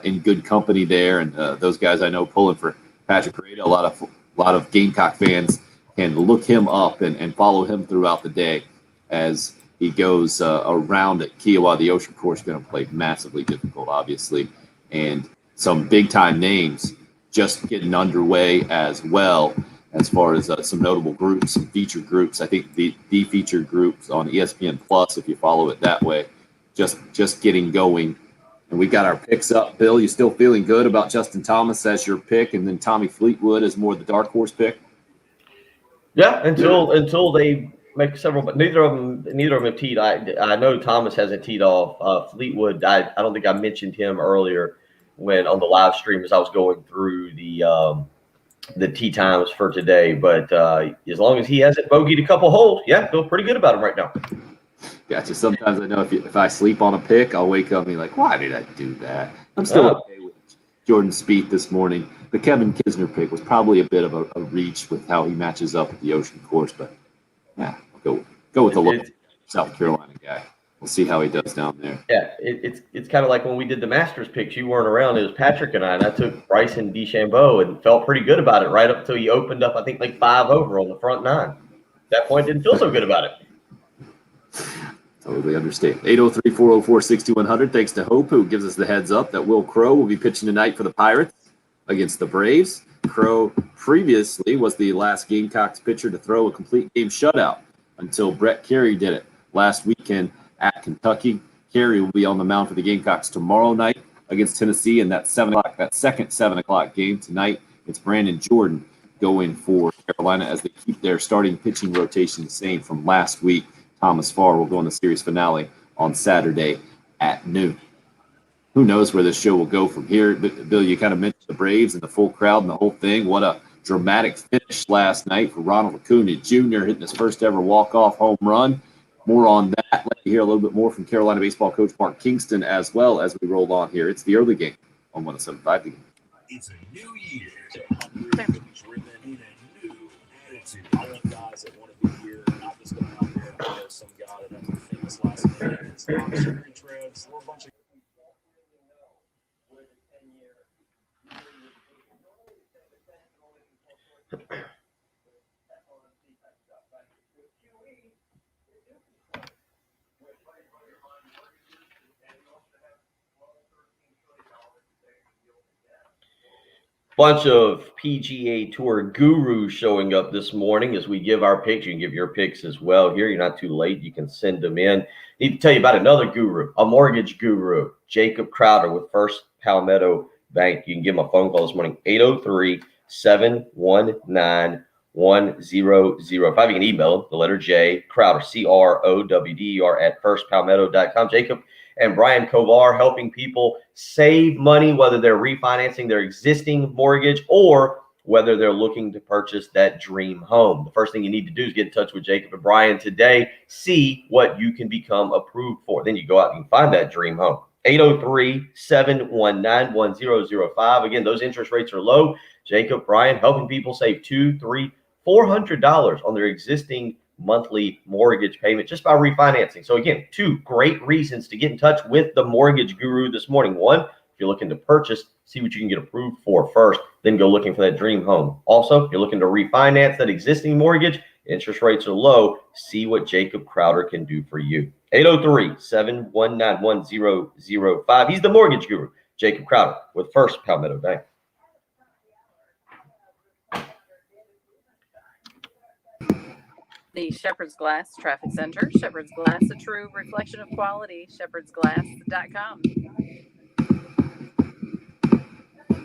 in good company there, and those guys I know pulling for Patrick Rada. A lot of Gamecock fans can look him up and follow him throughout the day as he goes around at Kiowa. The Ocean Course going to play massively difficult, obviously, and some big-time names just getting underway as well, as far as some notable groups, some featured groups. I think the featured groups on ESPN Plus, if you follow it that way, just getting going. And we got our picks up. Bill, you still feeling good about Justin Thomas as your pick, and then Tommy Fleetwood as more the dark horse pick? Yeah, until they make several, but neither of them have teed. I know Thomas hasn't teed off. Fleetwood, I don't think I mentioned him earlier when on the live stream as I was going through the tee times for today. But as long as he hasn't bogeyed a couple holes, yeah, feel pretty good about him right now. Gotcha. Sometimes I know if I sleep on a pick, I'll wake up and be like, why did I do that? I'm still okay with Jordan Spieth this morning. The Kevin Kisner pick was probably a bit of a reach with how he matches up at the Ocean course, but yeah, go with the local South Carolina guy. We'll see how he does down there. Yeah, it's kind of like when we did the Masters picks. You weren't around. It was Patrick and I took Bryson DeChambeau and felt pretty good about it right up until he opened up, I think, like 5 over on the front 9. At that point, didn't feel so good about it. Totally understand. 803-404-6100. Thanks to Hope, who gives us the heads up that Will Crowe will be pitching tonight for the Pirates against the Braves. Crowe previously was the last Gamecocks pitcher to throw a complete game shutout until Brett Carey did it last weekend at Kentucky. Carey will be on the mound for the Gamecocks tomorrow night against Tennessee in that second 7 o'clock game tonight. It's Brandon Jordan going for Carolina as they keep their starting pitching rotation the same from last week. Thomas Farr will go in the series finale on Saturday at noon. Who knows where this show will go from here? Bill, you kind of mentioned the Braves and the full crowd and the whole thing. What a dramatic finish last night for Ronald Acuna Jr. hitting his first ever walk-off home run. More on that. Let you hear a little bit more from Carolina baseball coach Mark Kingston as well as we roll on here. It's the early game on 107.5 The Game. It's a new year. Driven in a new attitude. I want guys that want to be here, not just going out there and know some guy that has a famous last name. It's not Sherry Treads. We're a bunch of bunch of PGA Tour gurus showing up this morning as we give our picks. You can give your picks as well here. You're not too late. You can send them in. Need to tell you about another guru, a mortgage guru, Jacob Crowder with First Palmetto Bank. You can give him a phone call this morning, 803-719-1005. You can email him, the letter J, Crowder, CROWDER at firstpalmetto.com. Jacob and Brian Kovar helping people save money, whether they're refinancing their existing mortgage or whether they're looking to purchase that dream home. The first thing you need to do is get in touch with Jacob and Brian today, see what you can become approved for. Then you go out and find that dream home. 803-719-1005. Again, those interest rates are low. Jacob, Brian, helping people save $200, $300, $400 on their existing monthly mortgage payment just by refinancing. So again, 2 great reasons to get in touch with the mortgage guru this morning. 1, if you're looking to purchase, see what you can get approved for first, then go looking for that dream home. Also, if you're looking to refinance that existing mortgage, interest rates are low, see what Jacob Crowder can do for you. 803-719-1005. He's the mortgage guru, Jacob Crowder with First Palmetto Bank. The Shepherd's Glass Traffic Center. Shepherd's Glass, a true reflection of quality. ShepherdsGlass.com.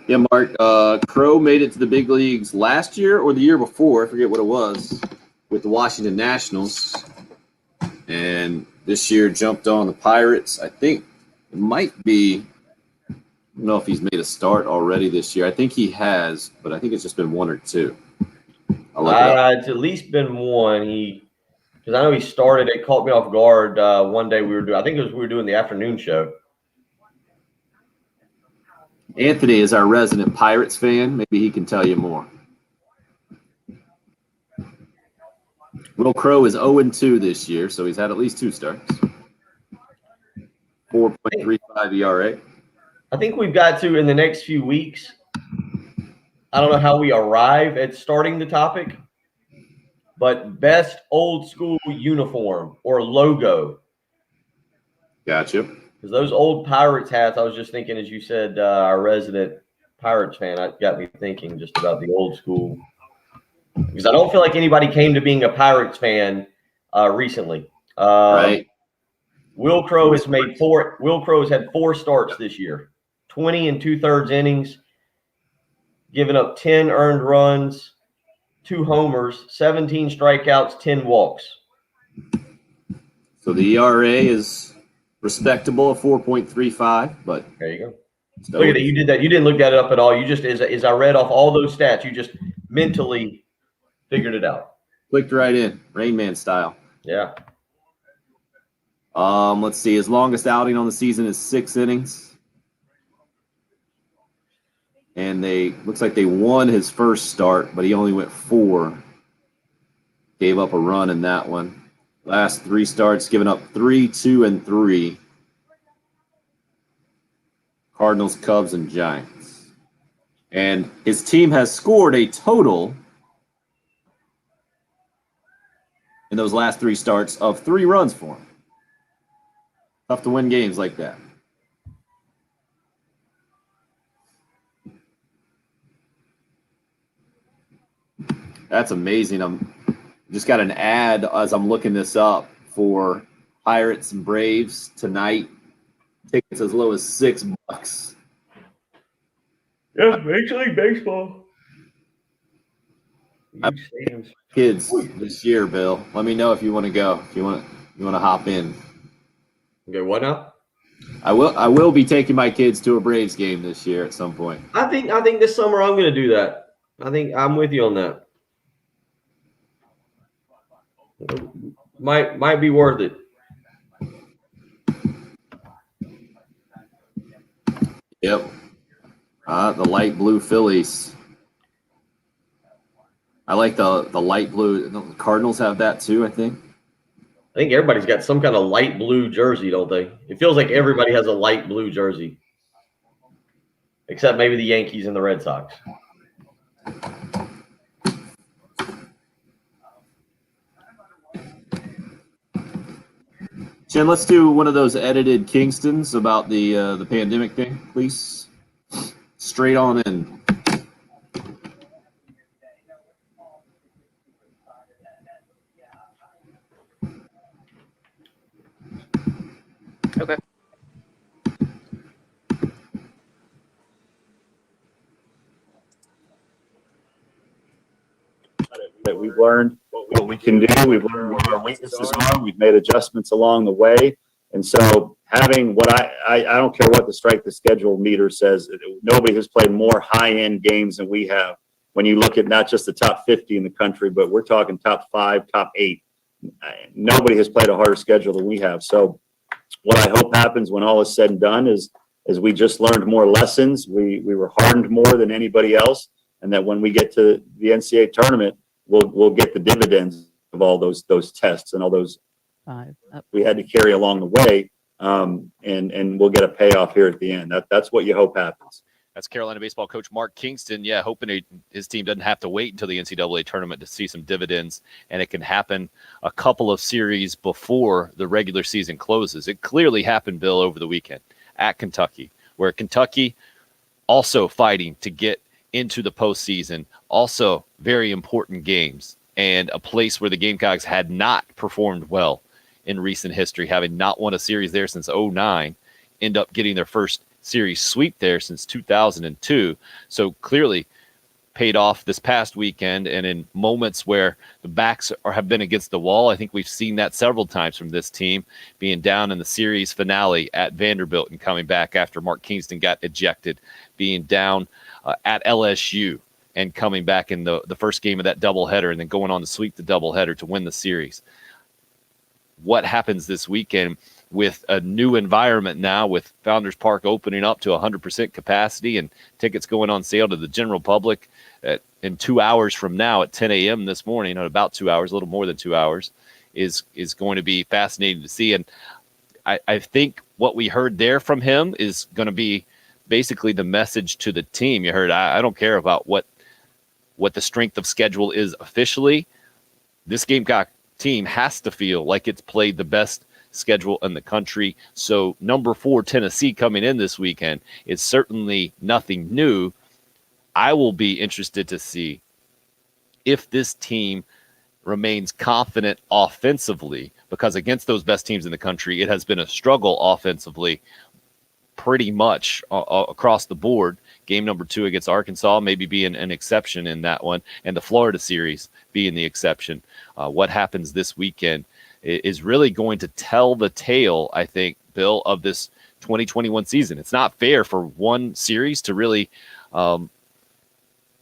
Yeah, Mark, Crowe made it to the big leagues last year or the year before. I forget what it was with the Washington Nationals. And this year jumped on the Pirates. I think it might be, I don't know if he's made a start already this year. I think he has, but I think it's just been 1 or 2. It's at least been 1. Because I know he started. It caught me off guard one day. We were doing the afternoon show. Anthony is our resident Pirates fan. Maybe he can tell you more. Will Crowe is 0-2 this year, so he's had at least 2 starts. 4.35 ERA. I think we've got to, in the next few weeks, I don't know how we arrive at starting the topic, but best old school uniform or logo. Gotcha. Because those old Pirates hats, I was just thinking, as you said, our resident Pirates fan, that got me thinking just about the old school. Because I don't feel like anybody came to being a Pirates fan recently. Right. Will Crowe has had 4 starts this year, 20 2/3 innings, giving up 10 earned runs, 2 homers, 17 strikeouts, 10 walks. So the ERA is respectable at 4.35, but there you go. So Look at it. You did that. You didn't look that up at all. You just, as I read off all those stats, you just mentally figured it out. clicked right in, Rain Man style. Yeah. Let's see. His longest outing on the season is 6 innings. And looks like they won his first start, but he only went 4. Gave up a run in that one. Last 3 starts, giving up 3, 2, and 3. Cardinals, Cubs, and Giants. And his team has scored a total in those last 3 starts of 3 runs for him. Tough to win games like that. That's amazing. I'm just got an ad as I'm looking this up for Pirates and Braves tonight. Tickets as low as $6. Yeah, Major League Baseball. Kids this year, Bill. Let me know if you want to go. If you want to hop in. Okay, what now? I will be taking my kids to a Braves game this year at some point. I think this summer I'm going to do that. I think I'm with you on that. Might be worth it. Yep. The light blue Phillies. I like the light blue. The Cardinals have that too, I think. I think everybody's got some kind of light blue jersey, don't they? It feels like everybody has a light blue jersey. Except maybe the Yankees and the Red Sox. Jen, let's do one of those edited Kingstons about the pandemic thing, please. Straight on in. Okay. That we've learned what we can do. We've learned what our weaknesses are. We've made adjustments along the way. And so having what I don't care what the strike the schedule meter says, nobody has played more high-end games than we have. When you look at not just the top 50 in the country, but we're talking top 5, top 8. Nobody has played a harder schedule than we have. So what I hope happens when all is said and done is we just learned more lessons. We were hardened more than anybody else. And that when we get to the NCAA tournament, we'll get the dividends of all those tests and all those we had to carry along the way, and we'll get a payoff here at the end. That's what you hope happens. That's Carolina baseball coach Mark Kingston. Yeah, hoping his team doesn't have to wait until the NCAA tournament to see some dividends, and it can happen a couple of series before the regular season closes. It clearly happened, Bill, over the weekend at Kentucky, where Kentucky also fighting to get into the postseason, also very important games, and a place where the Gamecocks had not performed well in recent history, having not won a series there since 2009, end up getting their first series sweep there since 2002. So clearly paid off this past weekend, and in moments where the backs have been against the wall. I think we've seen that several times from this team, being down in the series finale at Vanderbilt and coming back after Mark Kingston got ejected, being down at LSU and coming back in the first game of that doubleheader and then going on to sweep the doubleheader to win the series. What happens this weekend with a new environment now, with Founders Park opening up to 100% capacity and tickets going on sale to the general public in 2 hours from now at 10 a.m. this morning, in about 2 hours, a little more than 2 hours, is going to be fascinating to see. And I think what we heard there from him is going to be basically the message to the team. You heard, I don't care about what the strength of schedule is officially. This Gamecock team has to feel like it's played the best schedule in the country. So number 4 Tennessee coming in this weekend is certainly nothing new. I will be interested to see if this team remains confident offensively, because against those best teams in the country, it has been a struggle offensively pretty much across the board. Game number 2 against Arkansas maybe being an exception in that one, and the Florida series being the exception. What happens this weekend is really going to tell the tale, I think, Bill, of this 2021 season. It's not fair for one series to really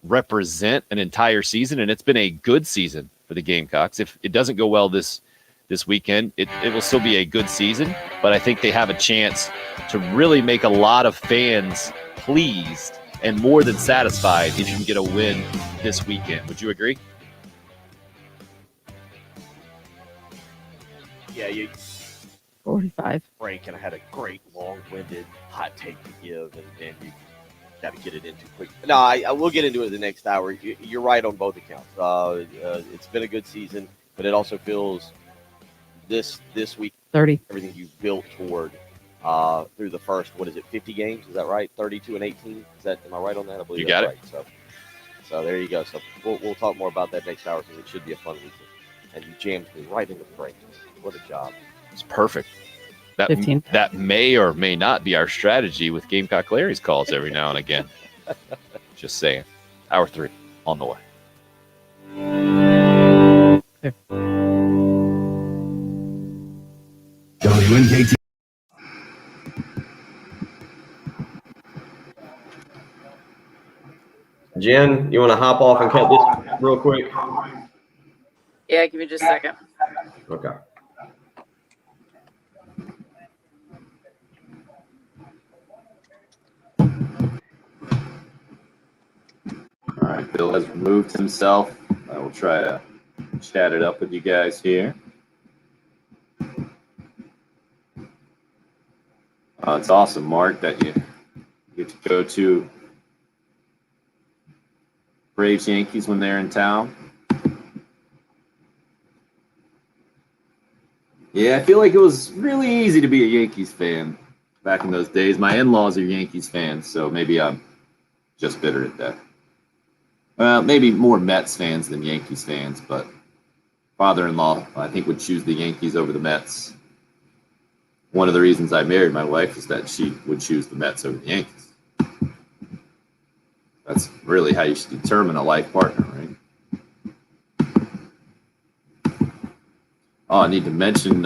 represent an entire season, and it's been a good season for the Gamecocks. If it doesn't go well this weekend, it will still be a good season, but I think they have a chance to really make a lot of fans pleased and more than satisfied if you can get a win this weekend. Would you agree? Yeah, 45. Frank and I had a great long-winded hot take to give, and you got to get it into quick. No, I will get into it the next hour. You're right on both accounts. It's been a good season, but it also feels this week 30. everything you've built toward through the first, 50 games? Is that right? 32 and 18? Am I right on that? I believe You that's got right. So there you go. So we'll talk more about that next hour because it should be a fun weekend. And you jammed me right into the break. What a job. It's perfect. 15. That may or may not be our strategy with Gamecock Larry's calls every now and again. Just saying. Hour 3 on the way. WNKT. Jen, you want to hop off and cut this real quick? Yeah, give me just a second. Okay. All right, Bill has removed himself. I will try to chat it up with you guys here. It's awesome, Mark, that you get to go to Braves Yankees when they're in town. Yeah, I feel like it was really easy to be a Yankees fan back in those days. My in-laws are Yankees fans, so maybe I'm just bitter at that. Maybe more Mets fans than Yankees fans, but father-in-law, I think, would choose the Yankees over the Mets. One of the reasons I married my wife is that she would choose the Mets over the Yankees. That's really how you should determine a life partner, right? Oh, I need to mention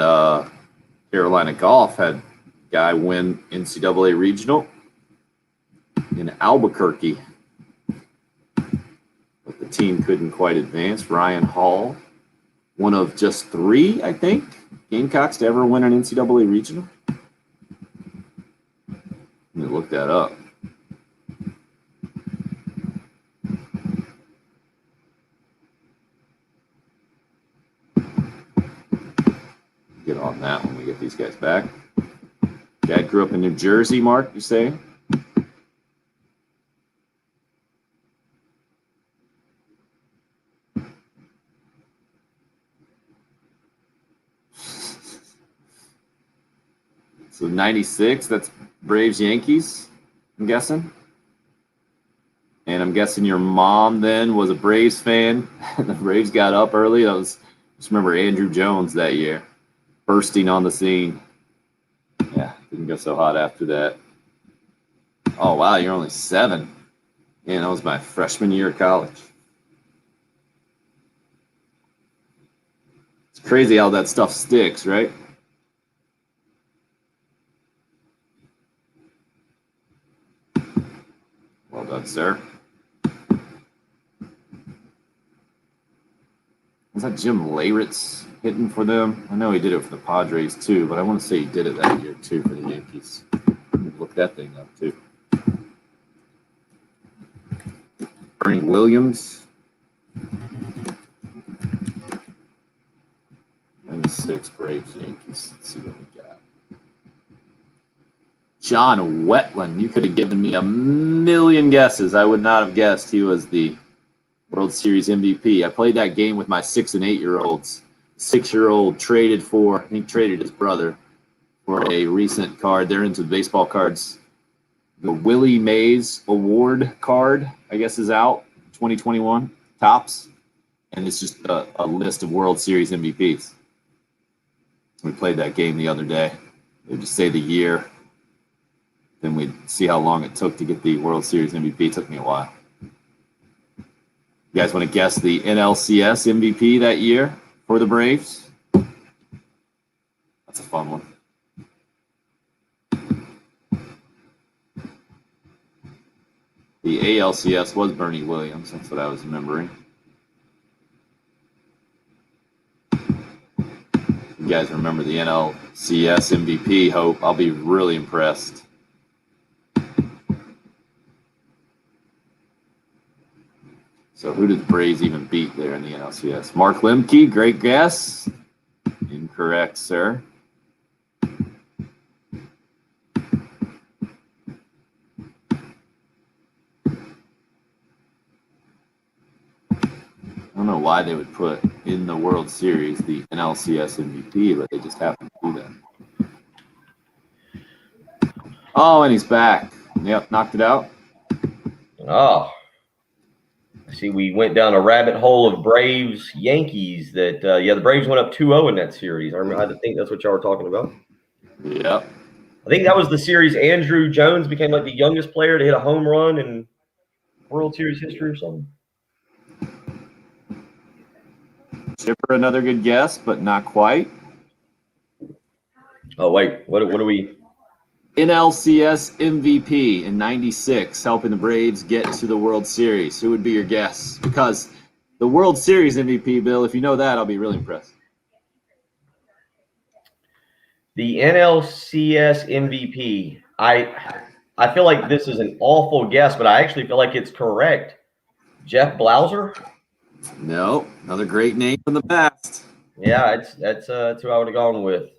Carolina Golf had a guy win NCAA Regional in Albuquerque. But the team couldn't quite advance. Ryan Hall, one of just 3, I think, Gamecocks to ever win an NCAA Regional. Let me look that up. Get on that when we get these guys back. Dad grew up in New Jersey, Mark, you say? So 96, that's Braves Yankees, I'm guessing. And I'm guessing your mom then was a Braves fan. The Braves got up early. Just remember Andrew Jones that year, bursting on the scene. Yeah, didn't go so hot after that. Oh, wow, you're only 7. Man, that was my freshman year of college. It's crazy how that stuff sticks, right? Well done, sir. Was that Jim Leyritz hitting for them? I know he did it for the Padres too, but I want to say he did it that year too for the Yankees. Look that thing up too. Bernie Williams. 96 Braves Yankees. Let's see what we got. John Wetland. You could have given me a million guesses. I would not have guessed he was the World Series MVP. I played that game with my 6 and 8-year-olds. 6-year-old traded his brother for a recent card. They're into baseball cards. The Willie Mays Award card, I guess, is out. 2021 Topps. And it's just a list of World Series MVPs. We played that game the other day. They would just say the year. Then we'd see how long it took to get the World Series MVP. It took me a while. You guys want to guess the NLCS MVP that year for the Braves? That's a fun one. The ALCS was Bernie Williams. That's what I was remembering. You guys remember the NLCS MVP, Hope? I'll be really impressed. So who did the Braves even beat there in the NLCS? Mark Lemke, great guess. Incorrect, sir. I don't know why they would put in the World Series the NLCS MVP, but they just happen to do that. Oh, and he's back. Yep, knocked it out. Oh. See, we went down a rabbit hole of Braves Yankees. That the Braves went up 2-0 in that series. I think that's what y'all were talking about. Yep. I think that was the series Andrew Jones became like the youngest player to hit a home run in World Series history or something. Chipper, another good guess, but not quite. Oh, wait. What are we? NLCS MVP in '96, helping the Braves get to the World Series. Who would be your guess? Because the World Series MVP, Bill, if you know that, I'll be really impressed. The NLCS MVP. I feel like this is an awful guess, but I actually feel like it's correct. Jeff Blauser? No, another great name from the past. Yeah, that's who I would have gone with.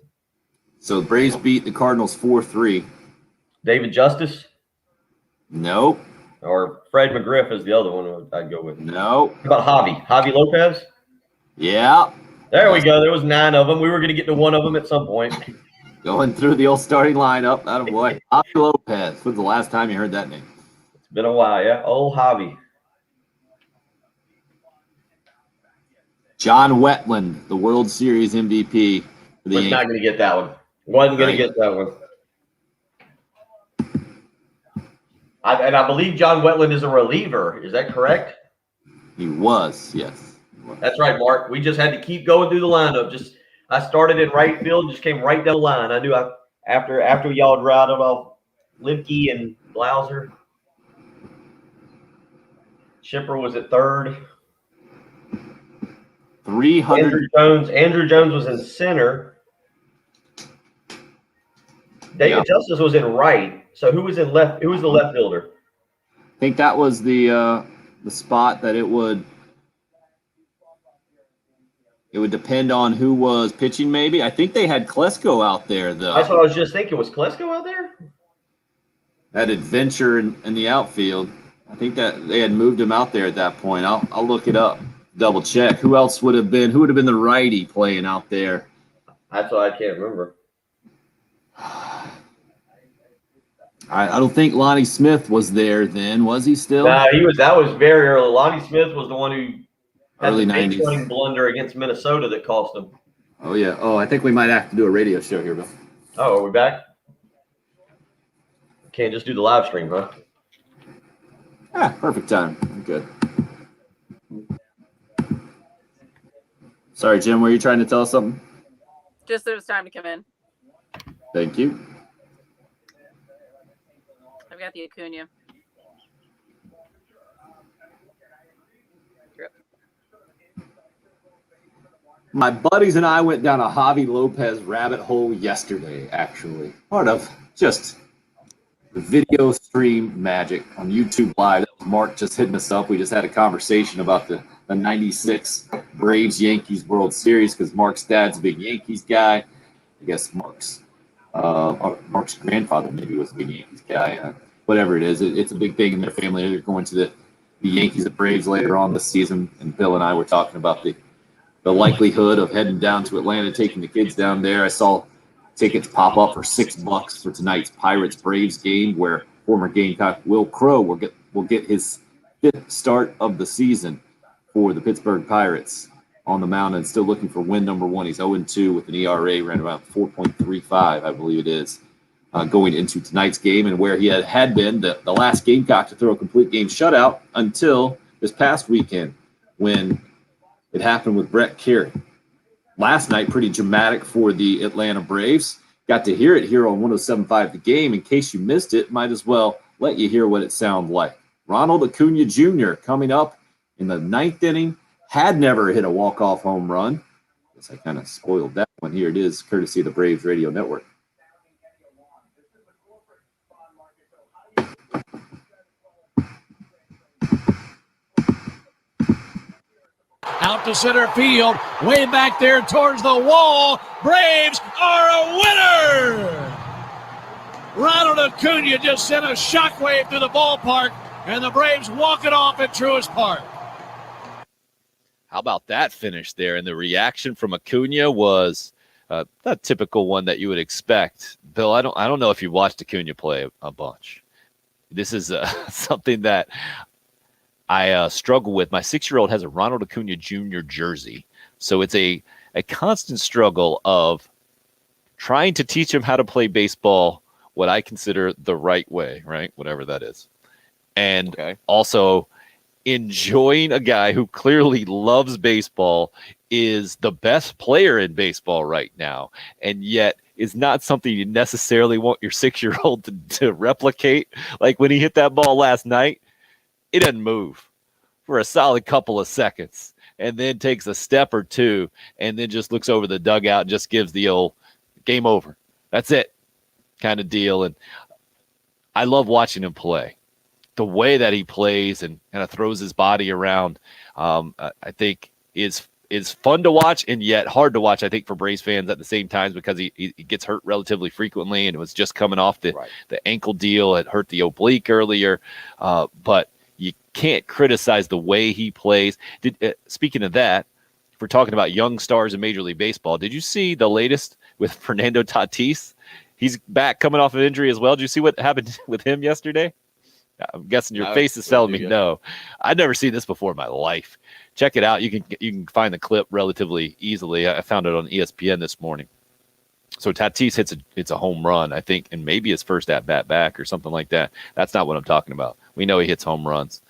So the Braves beat the Cardinals 4-3. David Justice? Nope. Or Fred McGriff is the other one I'd go with. Nope. How about Javi Lopez? Yeah. There we go. There was 9 of them. We were going to get to one of them at some point. Going through the old starting lineup. Attaboy. Javi Lopez. When's the last time you heard that name? It's been a while, yeah. Old Javi. John Wetland, the World Series MVP. Was not going to get that one. Wasn't going to get that one. I believe John Wetland is a reliever. Is that correct? He was, yes. That's right, Mark. We just had to keep going through the lineup. I started in right field, just came right down the line. I knew after y'all had routed off Lemke and Blauser. Chipper was at third. 300. Andrew Jones was in center. David Justice was in right. So who was in left? Who was the left fielder? I think that was the spot that it would depend on who was pitching. Maybe I think they had Klesko out there though. That's what I was just thinking. Was Klesko out there? That adventure in the outfield. I think that they had moved him out there at that point. I'll look it up, double check. Who else would have been? Who would have been the righty playing out there? That's what I can't remember. I don't think Lonnie Smith was there then. Was he still? No, he was. That was very early. Lonnie Smith was the one who had Early the 90s. big blunder against Minnesota that cost him. Oh yeah. Oh, I think we might have to do a radio show here, Bill. Oh, are we back? Can't just do the live stream, huh? Perfect time. I'm good. Sorry, Jim. Were you trying to tell us something? Just that it was time to come in. Thank you. I've got the Acuna. My buddies and I went down a Javi Lopez rabbit hole yesterday, actually. Part of just the video stream magic on YouTube Live. That was Mark just hitting us up. We just had a conversation about the 96 Braves-Yankees World Series because Mark's dad's a big Yankees guy. I guess Mark's grandfather maybe was a big Yankees guy. Whatever it is, it's a big thing in their family. They're going to the Yankees and Braves later on this season, and Bill and I were talking about the likelihood of heading down to Atlanta, taking the kids down there. I saw tickets pop up for $6 for tonight's Pirates-Braves game, where former Gamecock Will Crow will get his 5th start of the season for the Pittsburgh Pirates on the mound and still looking for win number 1. He's 0-2 with an ERA around about 4.35, I believe it is, going into tonight's game, and where he had been the last Gamecock to throw a complete game shutout until this past weekend when it happened with Brett Carey. Last night, pretty dramatic for the Atlanta Braves. Got to hear it here on 107.5 The Game. In case you missed it, might as well let you hear what it sounded like Ronald Acuna Jr. coming up in the 9th inning. Had never hit a walk-off home run. Guess I kind of spoiled that one. Here it is, courtesy of the Braves Radio Network. Out to center field, way back there towards the wall. Braves are a winner! Ronald Acuna just sent a shockwave through the ballpark, and the Braves walk it off at Truist Park. How about that finish there? And the reaction from Acuna was a typical one that you would expect. Bill, I don't know if you watched Acuna play a bunch. This is something that I struggle with. My 6-year-old has a Ronald Acuna Jr. jersey. So it's a constant struggle of trying to teach him how to play baseball what I consider the right way, right? Whatever that is. And also enjoying a guy who clearly loves baseball, is the best player in baseball right now, and yet is not something you necessarily want your 6-year-old to replicate. Like when he hit that ball last night, it doesn't move for a solid couple of seconds and then takes a step or two and then just looks over the dugout and just gives the old game over. That's it kind of deal. And I love watching him play. The way that he plays and kind of throws his body around, I think is fun to watch and yet hard to watch, I think, for Braves fans at the same time, because he gets hurt relatively frequently, and it was just coming off the ankle deal. It hurt the oblique earlier, but you can't criticize the way he plays. Speaking of that, if we're talking about young stars in Major League Baseball, did you see the latest with Fernando Tatis? He's back coming off an injury as well. Did you see what happened with him yesterday? I'm guessing your face is telling me no. I've never seen this before in my life. Check it out. You can find the clip relatively easily. I found it on ESPN this morning. So Tatis hits a home run, I think, and maybe his first at bat back or something like that. That's not what I'm talking about. We know he hits home runs.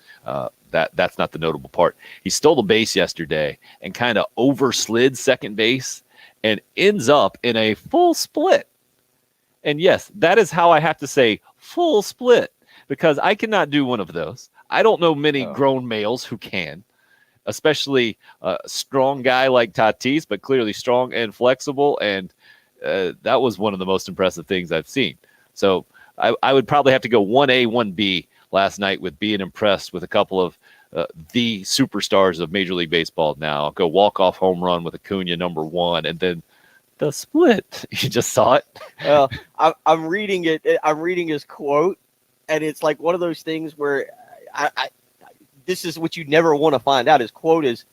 That's not the notable part. He stole the base yesterday and kind of overslid second base and ends up in a full split. And yes, that is how I have to say full split, because I cannot do one of those. I don't know many grown males who can, especially a strong guy like Tatis, but clearly strong and flexible. And that was one of the most impressive things I've seen. So I would probably have to go 1A, 1B last night with being impressed with a couple of the superstars of Major League Baseball now. I'll go walk-off home run with Acuna, number 1, and then the split. You just saw it? Well, I'm reading it. I'm reading his quote, and it's like one of those things where I this is what you never want to find out. His quote is,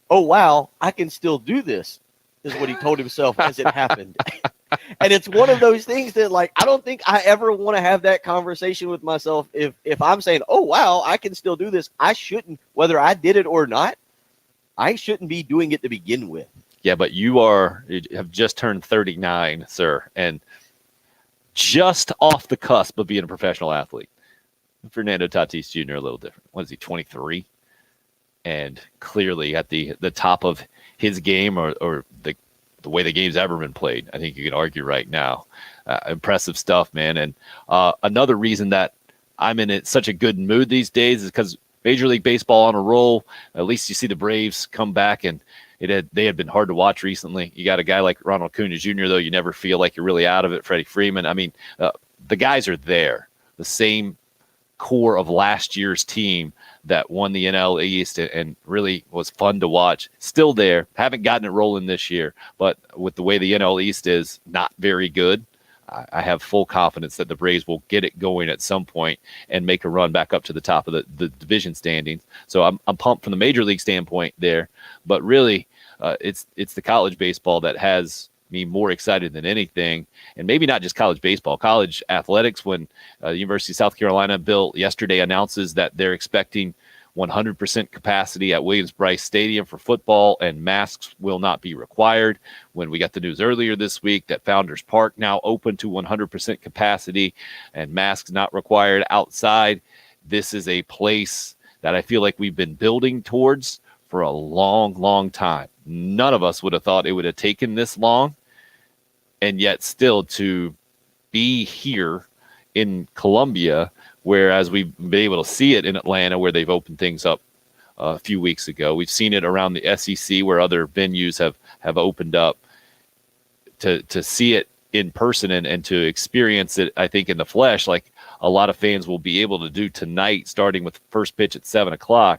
"Oh, wow, I can still do this," is what he told himself as it happened. And it's one of those things that, like, I don't think I ever want to have that conversation with myself. If I'm saying, "Oh, wow, I can still do this," I shouldn't, whether I did it or not, I shouldn't be doing it to begin with. Yeah, but you have just turned 39, sir, and just off the cusp of being a professional athlete. Fernando Tatis Jr. a little different. What is he, 23? And clearly at the top of his game, or the way the game's ever been played. I think you could argue right now. Impressive stuff, man. And another reason that I'm in such a good mood these days is because Major League Baseball on a roll. At least you see the Braves come back, and they had been hard to watch recently. You got a guy like Ronald Acuna Jr., though, you never feel like you're really out of it. Freddie Freeman. I mean, the guys are there. The same core of last year's team that won the NL East and really was fun to watch. Still there. Haven't gotten it rolling this year, but with the way the NL East is not very good, I have full confidence that the Braves will get it going at some point and make a run back up to the top of the division standings. So I'm pumped from the Major League standpoint there, but really it's the college baseball that has me more excited than anything. And maybe not just college baseball, college athletics. When the University of South Carolina, Bill, yesterday announces that they're expecting 100% capacity at Williams-Brice Stadium for football, and masks will not be required. When we got the news earlier this week that Founders Park now open to 100% capacity and masks not required outside, this is a place that I feel like we've been building towards for a long, long time. None of us would have thought it would have taken this long. And yet still to be here in Columbia whereas we've been able to see it in Atlanta where they've opened things up a few weeks ago. We've seen it around the SEC where other venues have opened up. To see it in person and to experience it, I think, in the flesh, like a lot of fans will be able to do tonight, starting with first pitch at 7:00,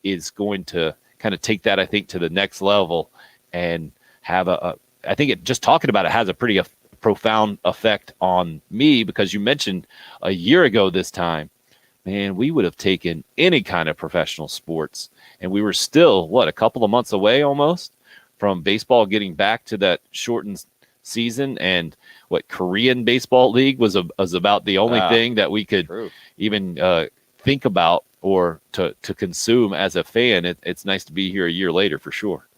is going to kind of take that, I think, to the next level and have I think it, just talking about it has a pretty profound effect on me, because you mentioned a year ago this time, man, we would have taken any kind of professional sports, and we were still, a couple of months away almost from baseball getting back to that shortened season, and Korean Baseball League was about the only thing that we could even think about or to consume as a fan. It's nice to be here a year later for sure.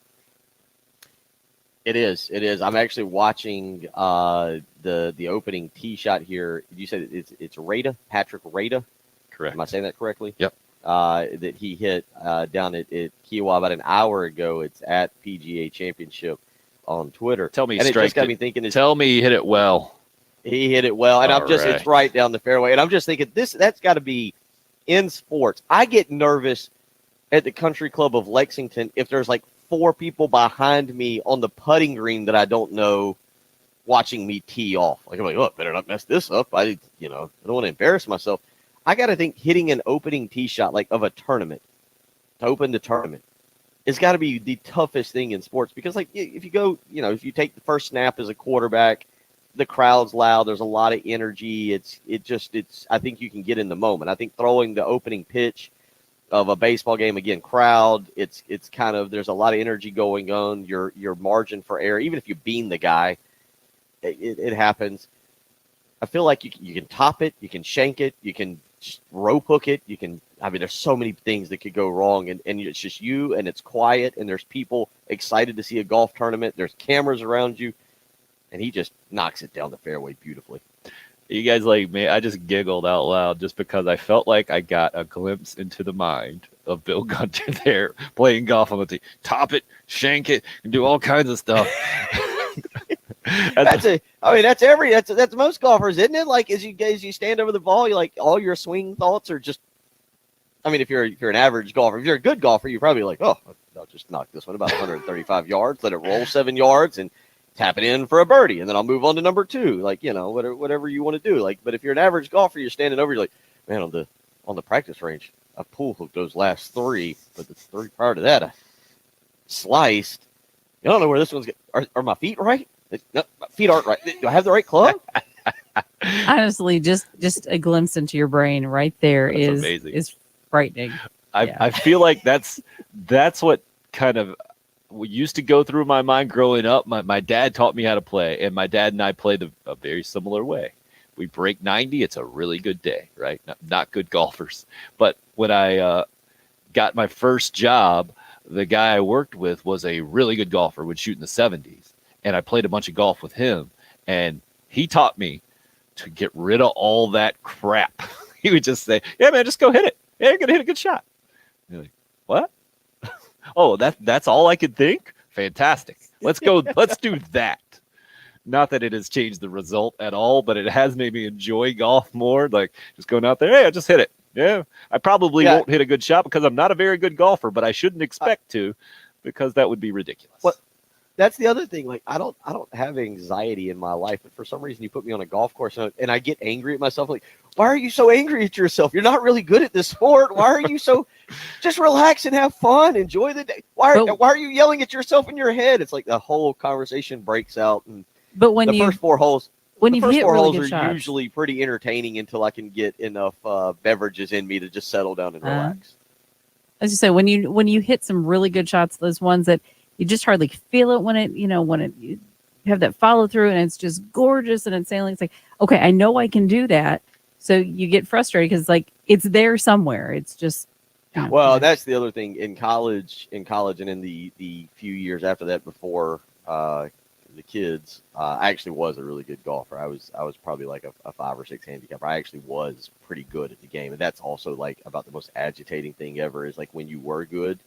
It is. I'm actually watching the opening tee shot here. You said it's Rada, Patrick Rada. Correct. Am I saying that correctly? Yep. That he hit down at Kiowa about an hour ago. It's at PGA Championship on Twitter. Tell me, and it just got me thinking. Tell me he hit it well. He hit it well, and it's right down the fairway. And I'm just thinking that's got to be in sports. I get nervous at the Country Club of Lexington if there's like 4 people behind me on the putting green that I don't know watching me tee off. Like I'm like, oh, better not mess this up. I don't want to embarrass myself. I got to think hitting an opening tee shot like of a tournament to open the tournament. It's got to be the toughest thing in sports, because like if you go, if you take the first snap as a quarterback, the crowd's loud. There's a lot of energy. I think you can get in the moment. I think throwing the opening pitch of a baseball game, again, crowd, it's kind of, there's a lot of energy going on. Your margin for error, even if you bean the guy, it happens. I feel like you can top it, you can shank it, you can just rope hook it, there's so many things that could go wrong, and it's just you, and it's quiet, and there's people excited to see a golf tournament. There's cameras around you, and he just knocks it down the fairway beautifully. You guys like me? I just giggled out loud just because I felt like I got a glimpse into the mind of Bill Gunter there playing golf on the tee. Top it, shank it, and do all kinds of stuff. That's most golfers, isn't it? Like as you stand over the ball, you like all your swing thoughts are just. I mean, if you're an average golfer, if you're a good golfer, you're probably like, oh, I'll just knock this one about 135 yards, let it roll 7 yards, and tap it in for a birdie, and then I'll move on to number 2. Like whatever you want to do. Like, but if you're an average golfer, you're standing over, you're like, man, on the practice range, I pull hooked those last 3, but the 3 prior to that, I sliced. I don't know where this one's. Are my feet right? No, my feet aren't right. Do I have the right club? Honestly, just a glimpse into your brain right there That's amazing. Is frightening. I feel like that's what kind of used to go through my mind growing up. My dad taught me how to play, and my dad and I played a very similar way. We break 90, it's a really good day, right? Not good golfers. But when I got my first job, the guy I worked with was a really good golfer, would shoot in the 70s. And I played a bunch of golf with him, and he taught me to get rid of all that crap. He would just say, yeah, man, just go hit it. Yeah, you're going to hit a good shot. And you're like, what? Oh, that's all I could think? Fantastic. Let's go. Let's do that. Not that it has changed the result at all, but it has made me enjoy golf more. Like just going out there, hey, I just hit it. Yeah, I probably won't hit a good shot because I'm not a very good golfer, but I shouldn't expect to, because that would be ridiculous. Well, that's the other thing. Like I don't have anxiety in my life, but for some reason you put me on a golf course and I get angry at myself. Like, why are you so angry at yourself? You're not really good at this sport. Why are you so? Just relax and have fun. Enjoy the day. Why are you yelling at yourself in your head? It's like the whole conversation breaks out. But when the first 4 holes. When the you first hit 4 really holes good are shots, usually pretty entertaining until I can get enough beverages in me to just settle down and relax. As you say, when you hit some really good shots, those ones that you just hardly feel it when you have that follow through and it's just gorgeous and it's sailing. It's like, okay, I know I can do that. So you get frustrated because like it's there somewhere. It's just. Well, that's the other thing in college, and in the few years after that, before the kids, I actually was a really good golfer. I was probably like a 5 or 6 handicap. I actually was pretty good at the game, and that's also like about the most agitating thing ever. Is like when you were good,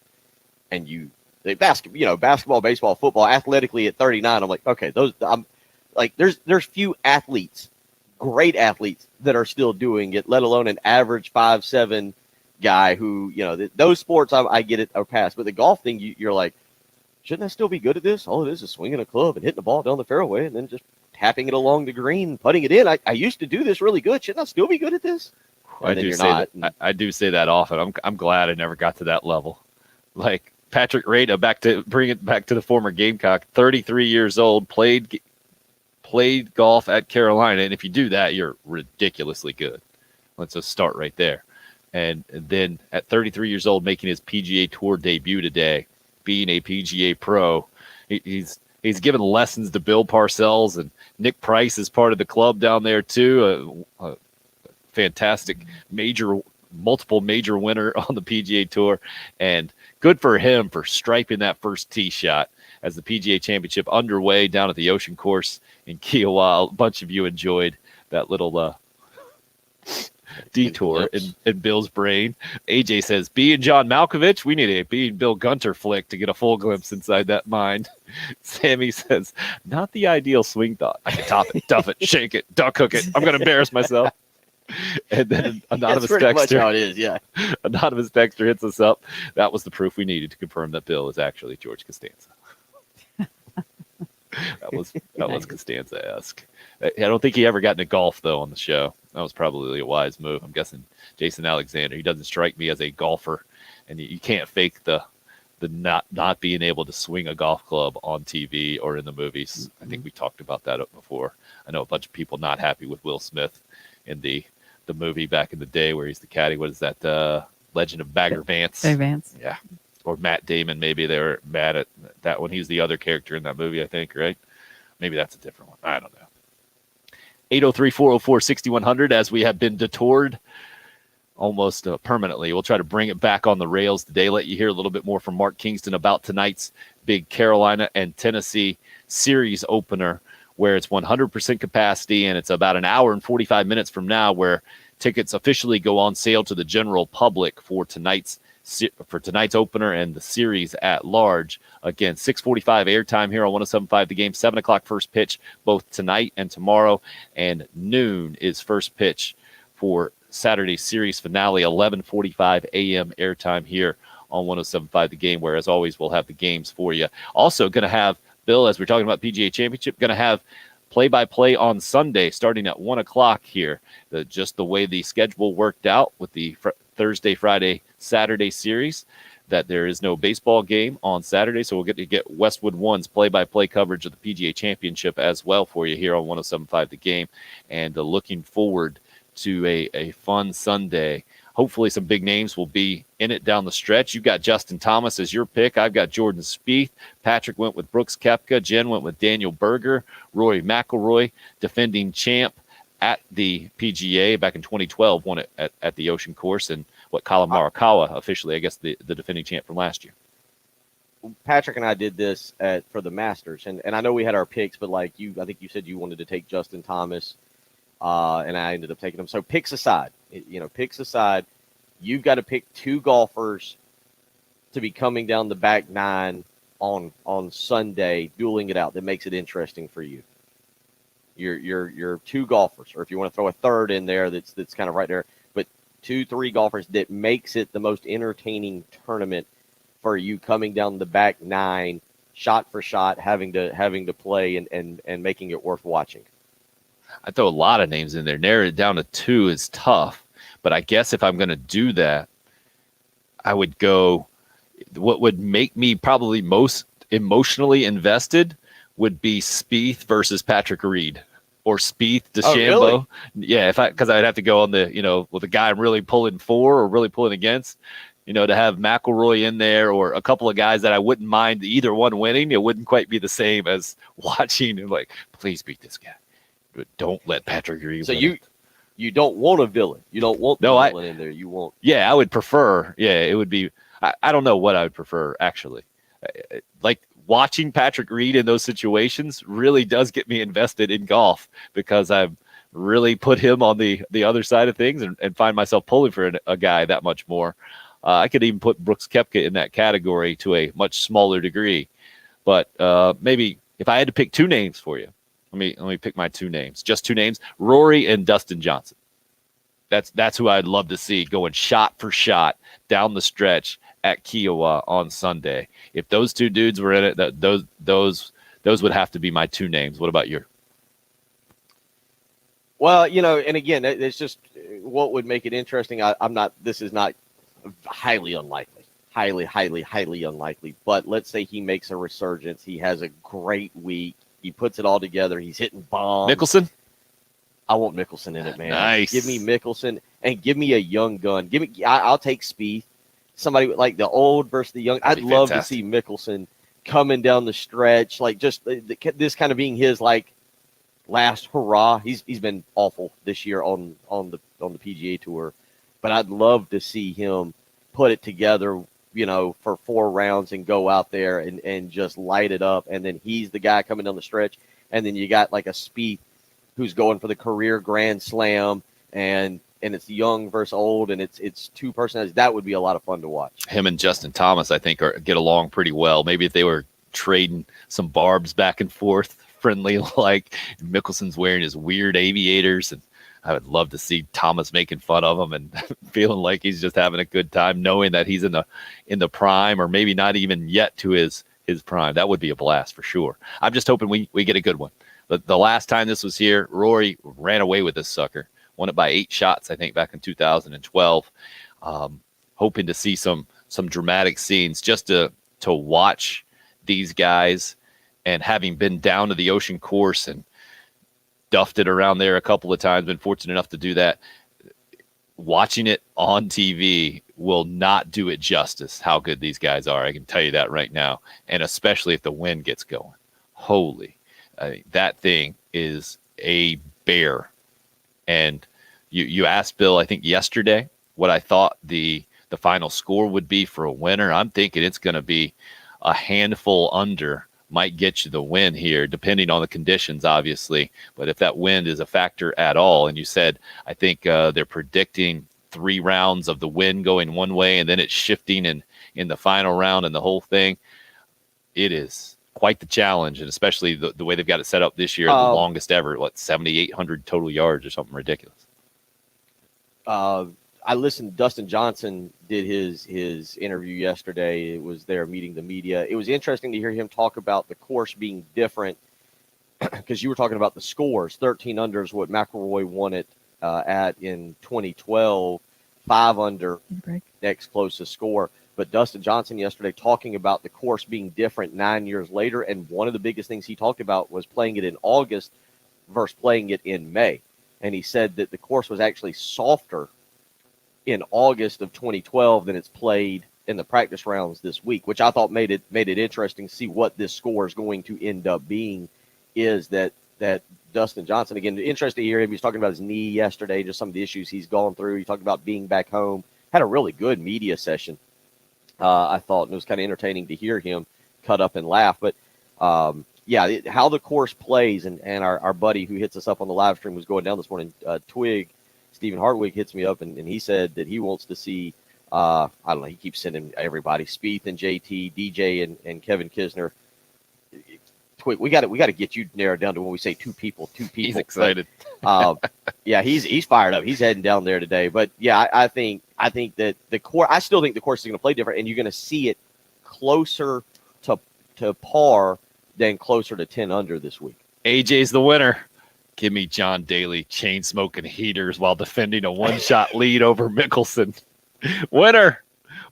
and basketball, baseball, football, athletically at 39. I'm like, okay, I'm like, there's few athletes great athletes that are still doing it, let alone an average 5'7" guy who, those sports I get it or pass. But the golf thing, you're like, shouldn't I still be good at this? All it is swinging a club and hitting the ball down the fairway and then just tapping it along the green, putting it in. I used to do this really good. Shouldn't I still be good at this? I do say that often. I'm glad I never got to that level. Like Patrick Rada, bring it back to the former Gamecock, 33 years old, played golf at Carolina, and if you do that, you're ridiculously good. Let's just start right there. And then at 33 years old, making his PGA Tour debut today, being a PGA pro, he's given lessons to Bill Parcells, and Nick Price is part of the club down there too. A fantastic multiple major winner on the PGA Tour, and good for him for striping that first tee shot as the PGA Championship underway down at the Ocean Course in Kiowa. A bunch of you enjoyed that little detour in Bill's brain. AJ says, B and John Malkovich, we need a B and Bill Gunter flick to get a full glimpse inside that mind. Sammy says, not the ideal swing thought. I can top it, duff it, shake it, duck hook it. I'm going to embarrass myself. And then anonymous texter, how it is, yeah. Anonymous texter hits us up. That was the proof we needed to confirm that Bill is actually George Costanza. That was Costanza-esque. I don't think he ever got into golf though on the show. That was probably a wise move. I'm guessing Jason Alexander. He doesn't strike me as a golfer, and you can't fake the not being able to swing a golf club on TV or in the movies. I think we talked about that before. I know a bunch of people not happy with Will Smith in the movie back in the day where he's the caddy. What is that? Legend of Bagger Vance. Bagger Vance. Yeah. Or Matt Damon. Maybe they were mad at that one. He's the other character in that movie, I think, right? Maybe that's a different one. I don't know. 803-404-6100 as we have been detoured almost permanently. We'll try to bring it back on the rails today. Let you hear a little bit more from Mark Kingston about tonight's big Carolina and Tennessee series opener, where it's 100% capacity, and it's about an hour and 45 minutes from now where tickets officially go on sale to the general public for tonight's opener and the series at large. Again, 6:45 airtime here on 107.5 The Game, 7 o'clock first pitch both tonight and tomorrow, and noon is first pitch for Saturday's series finale, 11:45 a.m. airtime here on 107.5 The Game, where, as always, we'll have the games for you. Also going to have, Bill, as we're talking about PGA Championship, going to have play-by-play on Sunday starting at 1 o'clock here. Just the way the schedule worked out with the Thursday, Friday, Saturday series, that there is no baseball game on Saturday, so we'll get to get Westwood One's play-by-play coverage of the PGA Championship as well for you here on 107.5 The Game, and looking forward to a fun Sunday. Hopefully some big names will be in it down the stretch. You've got Justin Thomas as your pick. I've got Jordan Spieth. Patrick went with Brooks Koepka. Jen went with Daniel Berger. Rory McIlroy, defending champ at the PGA back in 2012, won it at the Ocean Course. And Colin Morikawa, officially, I guess, the defending champ from last year. Patrick and I did this for the Masters, and I know we had our picks, but I think you said you wanted to take Justin Thomas, and I ended up taking him. So picks aside, you've got to pick two golfers to be coming down the back nine on Sunday, dueling it out. That makes it interesting for you. You're two golfers, or if you want to throw a third in there, that's kind of right there. But 2-3 golfers that makes it the most entertaining tournament for you coming down the back nine, shot for shot, having to play and making it worth watching. I throw a lot of names in there. Narrow it down to two is tough, but I guess if I'm going to do that, I would go. What would make me probably most emotionally invested would be Spieth versus Patrick Reed, or Spieth DeChambeau. Oh, really? Yeah, because I'd have to go on the with a guy I'm really pulling for or really pulling against. To have McIlroy in there, or a couple of guys that I wouldn't mind either one winning. It wouldn't quite be the same as watching and please beat this guy. But don't let Patrick Reed. So you don't want a villain. You don't want the villain in there. You want. Yeah, I would prefer. Yeah, it would be. I don't know what I would prefer actually. Watching Patrick Reed in those situations really does get me invested in golf, because I've really put him on the other side of things and find myself pulling for a guy that much more. I could even put Brooks Koepka in that category to a much smaller degree. But maybe if I had to pick two names for you, Let me pick my two names. Just two names: Rory and Dustin Johnson. That's who I'd love to see going shot for shot down the stretch at Kiowa on Sunday. If those two dudes were in it, those would have to be my two names. What about you? Well, and again, it's just what would make it interesting. This is not highly unlikely, highly unlikely. But let's say he makes a resurgence. He has a great week. He puts it all together. He's hitting bombs. Mickelson? I want Mickelson in it, man. Nice. Give me Mickelson and give me a young gun. I'll take Spieth. Somebody like the old versus the young. I'd love fantastic. to see Mickelson coming down the stretch, like just this kind of being his like last hurrah. He's been awful this year on the PGA Tour, but I'd love to see him put it together, for 4 rounds and go out there and just light it up. And then he's the guy coming down the stretch, and then you got like a Spieth who's going for the career Grand Slam, and it's young versus old, and it's two personalities. That would be a lot of fun to watch. Him and Justin Thomas, I think, get along pretty well. Maybe if they were trading some barbs back and forth, friendly like. Mickelson's wearing his weird aviators, and I would love to see Thomas making fun of him and feeling like he's just having a good time, knowing that he's in the prime, or maybe not even yet to his prime. That would be a blast for sure. I'm just hoping we get a good one. The last time this was here, Rory ran away with this sucker. Won it by 8 shots, I think, back in 2012. Hoping to see some dramatic scenes just to watch these guys, and having been down to the Ocean Course and duffed it around there a couple of times, been fortunate enough to do that. Watching it on TV will not do it justice how good these guys are. I can tell you that right now, and especially if the wind gets going. Holy. That thing is a bear. And you asked Bill, I think yesterday, what I thought the final score would be for a winner. I'm thinking it's going to be a handful under, might get you the win here, depending on the conditions, obviously. But if that wind is a factor at all, and you said, I think they're predicting 3 rounds of the wind going one way, and then it's shifting in the final round and the whole thing, it is quite the challenge, and especially the way they've got it set up this year, the longest ever, 7,800 total yards or something ridiculous. I listened. Dustin Johnson did his interview yesterday. It was there meeting the media. It was interesting to hear him talk about the course being different, because you were talking about the scores. 13 under is what McIlroy won it at in 2012. 5 under, next closest score. But Dustin Johnson yesterday talking about the course being different 9 years later, and one of the biggest things he talked about was playing it in August versus playing it in May. And he said that the course was actually softer in August of 2012 than it's played in the practice rounds this week, which I thought made it interesting to see what this score is going to end up being. Is that Dustin Johnson, again, interesting to hear him. He was talking about his knee yesterday, just some of the issues he's gone through. He talked about being back home, had a really good media session. I thought, and it was kind of entertaining to hear him cut up and laugh. But how the course plays, and our buddy who hits us up on the live stream was going down this morning, Twig, Stephen Hartwig hits me up, and he said that he wants to see, I don't know, he keeps sending everybody, Spieth and JT, DJ and Kevin Kisner. Twig, we got to get you narrowed down to when we say two people. He's excited. But, he's fired up. He's heading down there today. But yeah, I think that the course, I still think the course is going to play different, and you're going to see it closer to par than closer to 10 under this week. AJ's the winner. Give me John Daly chain smoking heaters while defending a 1-shot lead over Mickelson. Winner.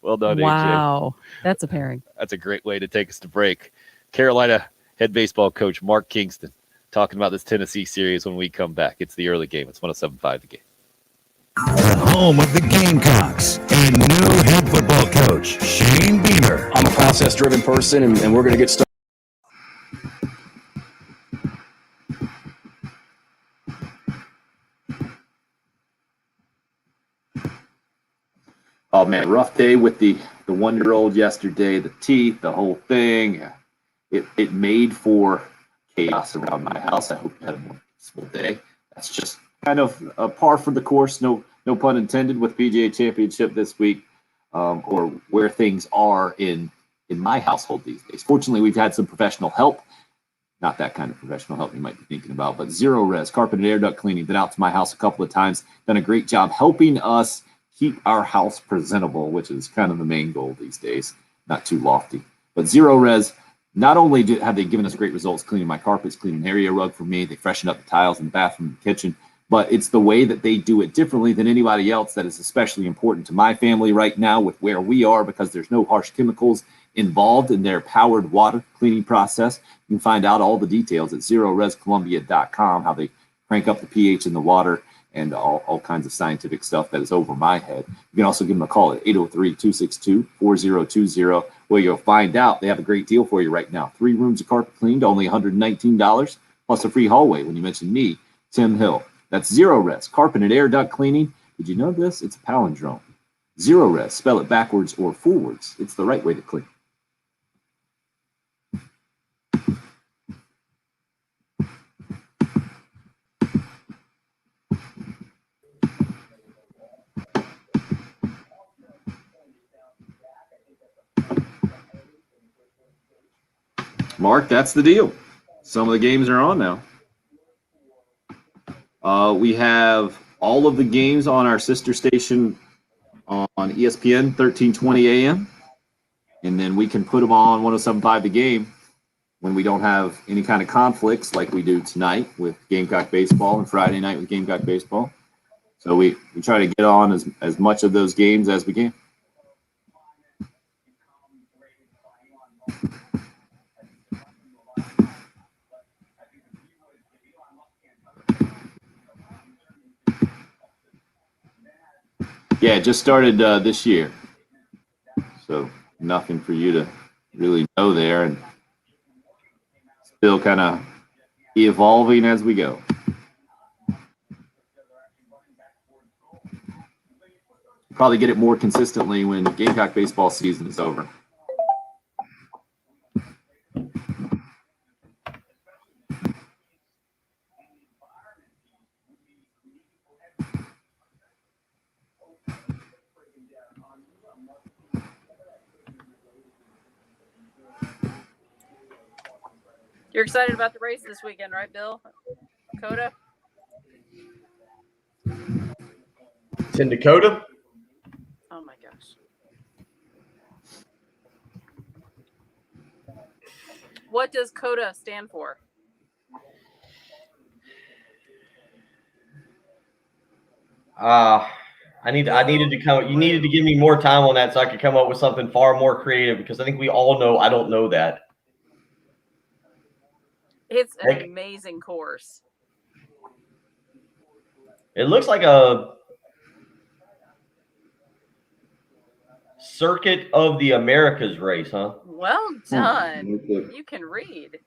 Well done, AJ. Wow. That's a pairing. That's a great way to take us to break. Carolina head baseball coach Mark Kingston talking about this Tennessee series when we come back. It's the early game. It's 107.5 The Game. The home of the Gamecocks and new head football coach, Shane Beamer. I'm a process-driven person, and we're going to get started. Oh man, rough day with the 1-year-old yesterday, the teeth, the whole thing. It made for chaos around my house. I hope you had a more peaceful day. That's just kind of a par for the course, no pun intended, with PGA Championship this week, or where things are in my household these days. Fortunately, we've had some professional help Not that kind of professional help you might be thinking about, but Zero Res, carpet and air duct cleaning. Been out to my house a couple of times, done a great job helping us keep our house presentable, which is kind of the main goal these days. Not too lofty. But Zero Res, not only have they given us great results cleaning my carpets, cleaning an area rug for me, they freshen up the tiles in the bathroom and the kitchen, but it's the way that they do it differently than anybody else that is especially important to my family right now with where we are, because there's no harsh chemicals involved in their powered water cleaning process. You can find out all the details at ZeroResColumbia.com, how they crank up the pH in the water and all kinds of scientific stuff that is over my head. You can also give them a call at 803-262-4020, where you'll find out they have a great deal for you right now. 3 rooms of carpet cleaned, only $119, plus a free hallway when you mention me, Tim Hill. That's Zero Res, carpet and air duct cleaning. Did you know this? It's a palindrome. Zero Res, spell it backwards or forwards. It's the right way to clean. Mark, that's the deal. Some of the games are on now. We have all of the games on our sister station on ESPN 1320 AM. And then we can put them on 107.5 The Game when we don't have any kind of conflicts like we do tonight with Gamecock Baseball and Friday night with Gamecock Baseball. So we try to get on as much of those games as we can. Yeah, it just started this year. So nothing for you to really know there, and still kind of evolving as we go. Probably get it more consistently when Gamecock baseball season is over. You're excited about the race this weekend, right, Bill? Dakota? It's in Dakota? Oh, my gosh. What does CODA stand for? I needed to come. You needed to give me more time on that so I could come up with something far more creative, because I think we all know I don't know that. It's an amazing course. It looks like a Circuit of the Americas race, huh? Well done. You can read.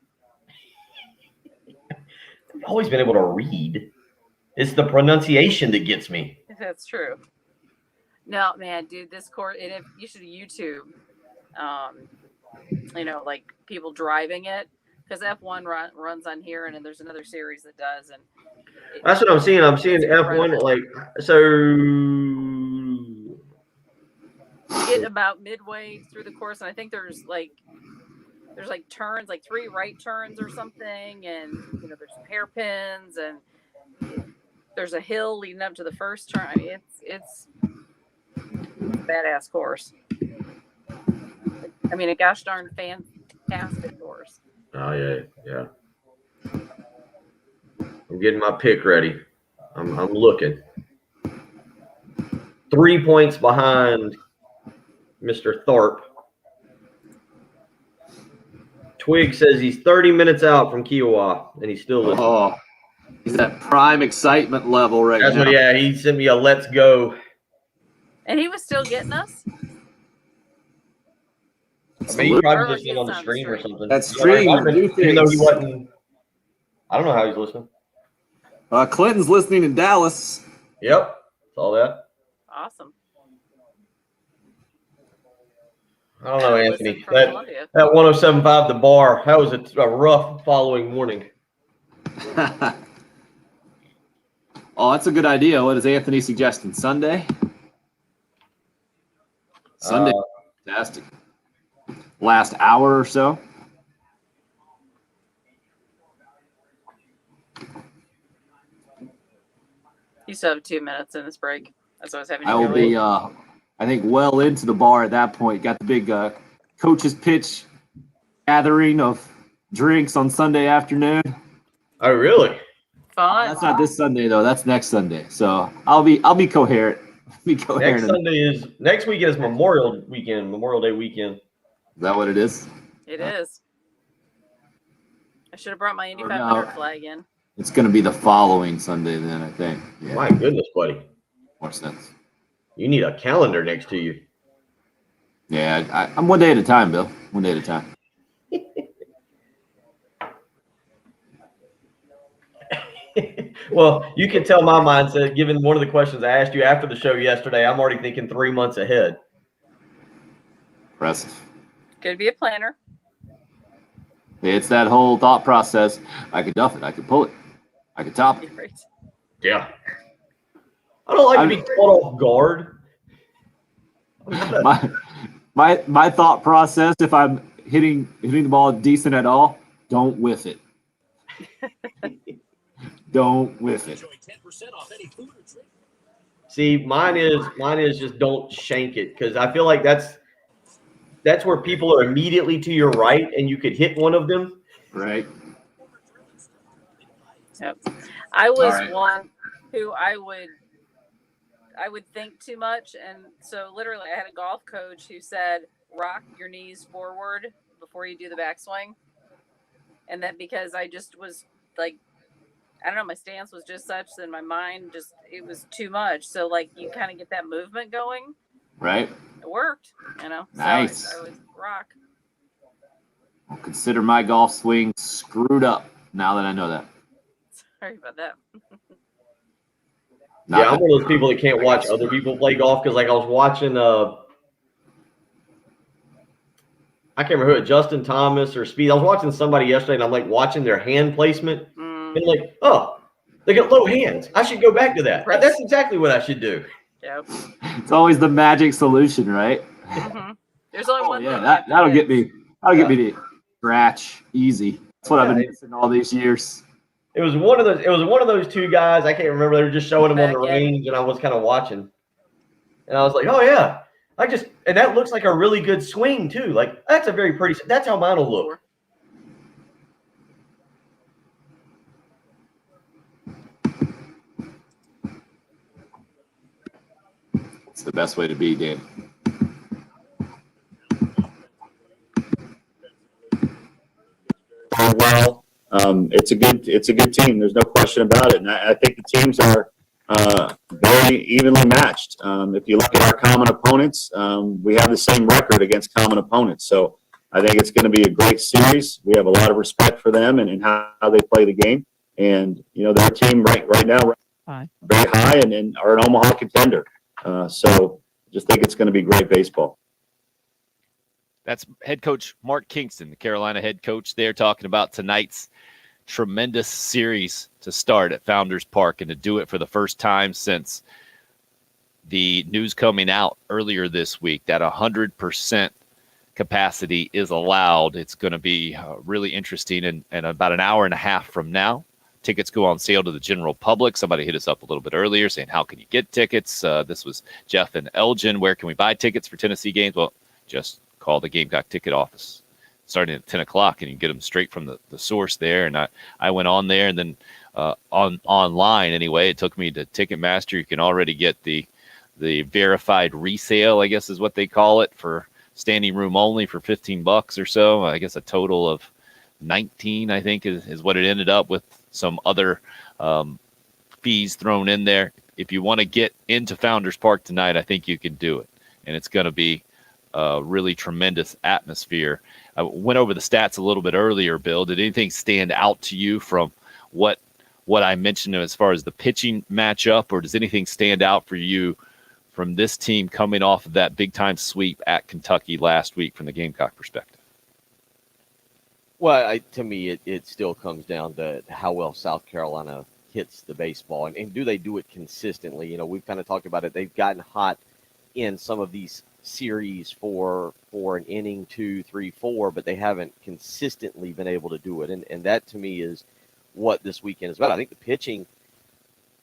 I've always been able to read. It's the pronunciation that gets me. That's true. No, man, dude, this course, you should YouTube, like people driving it, because F1 runs on here, and then there's another series that does. And that's what I'm seeing. I'm seeing F1, so you get about midway through the course, and I think there's turns, like 3 right turns or something, and there's hairpins, and there's a hill leading up to the first turn. I mean, it's a badass course. I mean, a gosh darn fantastic course. Oh yeah. I'm getting my pick ready. I'm looking. 3 points behind Mr. Tharp. Twig says he's 30 minutes out from Kiowa, and he's still listening. Oh, he's at prime excitement level right now. Yeah, he sent me a let's go. And he was still getting us? I mean, he probably listening on the stream or something. That stream, even though he wasn't. I don't know how he's listening. Clinton's listening in Dallas. Yep, saw that. Awesome. I don't know, Anthony. That 107.5 The Bar, that was a rough following morning. Oh, that's a good idea. What is Anthony suggesting? Sunday? Sunday. Fantastic. Last hour or so? You still have 2 minutes in this break. That's what I was having. I will be, I think, well into the bar at that point. Got the big coach's pitch gathering of drinks on Sunday afternoon. Oh, really? Fun. That's not this Sunday though. That's next Sunday. So I'll be coherent. Next weekend is Memorial Weekend, Memorial Day weekend. Is that what it is? It is. I should have brought my Indy Oh, 500 no. flag in. It's going to be the following Sunday then, I think. Yeah, My goodness, buddy. more sense. You need a calendar next to you. Yeah, I'm one day at a time, Bill. One day at a time. Well, you can tell my mindset, given one of the questions I asked you after the show yesterday. I'm already thinking 3 months ahead. Impressive. Could be a planner. It's that whole thought process. I could duff it. I could pull it. I could top it. Right. Yeah. I don't like to be caught off guard. My thought process, if I'm hitting the ball decent at all, don't whiff it. Don't whiff it. See, mine is just don't shank it, because I feel like that's where people are immediately to your right and you could hit one of them. Right. Yep. I was right. one who I would think too much, and so literally I had a golf coach who said, rock your knees forward before you do the backswing. And that because I just was like, I don't know, my stance was just such that my mind it was too much. So like you kind of get that movement going. Right. It worked, you know. Nice. So I was rock. I'll consider my golf swing screwed up now that I know that. Sorry about that. Yeah, I'm one of those people that can't watch other people play golf, because like I was watching I can't remember who, Justin Thomas or Speed. I was watching somebody yesterday and I'm like watching their hand placement and like, oh, they got low hands. I should go back to that. Right. That's exactly what I should do. Yep. It's always the magic solution, right? Mm-hmm. There's only one. Yeah, thing that'll get me. That'll get me to scratch easy. That's what I've been missing all these years. It was one of those two guys. I can't remember. They were just showing them on the Back end. range, and I was kind of watching. And I was like, oh yeah. And that looks like a really good swing too. Like that's a very pretty. That's how mine will look. It's the best way to be, Dan. Well, it's a good team. There's no question about it. And I think the teams are very evenly matched. If you look at our common opponents, we have the same record against common opponents. So I think it's going to be a great series. We have a lot of respect for them and how they play the game. And you know, their team right now very high and are an Omaha contender. So just think it's going to be great baseball. That's head coach Mark Kingston, the Carolina head coach there, talking about tonight's tremendous series to start at Founders Park and to do it for the first time since the news coming out earlier this week that 100% capacity is allowed. It's going to be really interesting. And about an hour and a half from now, tickets go on sale to the general public. Somebody hit us up a little bit earlier saying, how can you get tickets? This was Jeff and Elgin. Where can we buy tickets for Tennessee games? Well, just call the Gamecock ticket office starting at 10 o'clock and you can get them straight from the source there. And I went on there and then online anyway, it took me to Ticketmaster. You can already get the verified resale, I guess is what they call it, for standing room only for $15 or so. I guess a total of 19, I think is what it ended up with, some other fees thrown in there. If you want to get into Founders Park tonight, I think you can do it. And it's going to be a really tremendous atmosphere. I went over the stats a little bit earlier, Bill. Did anything stand out to you from what I mentioned as far as the pitching matchup, or does anything stand out for you from this team coming off of that big-time sweep at Kentucky last week from the Gamecock perspective? Well, to me, it still comes down to how well South Carolina hits the baseball, and do they do it consistently? You know, we've kind of talked about it. They've gotten hot in some of these series for an inning, 2, 3, 4, but they haven't consistently been able to do it. And that to me is what this weekend is about. I think the pitching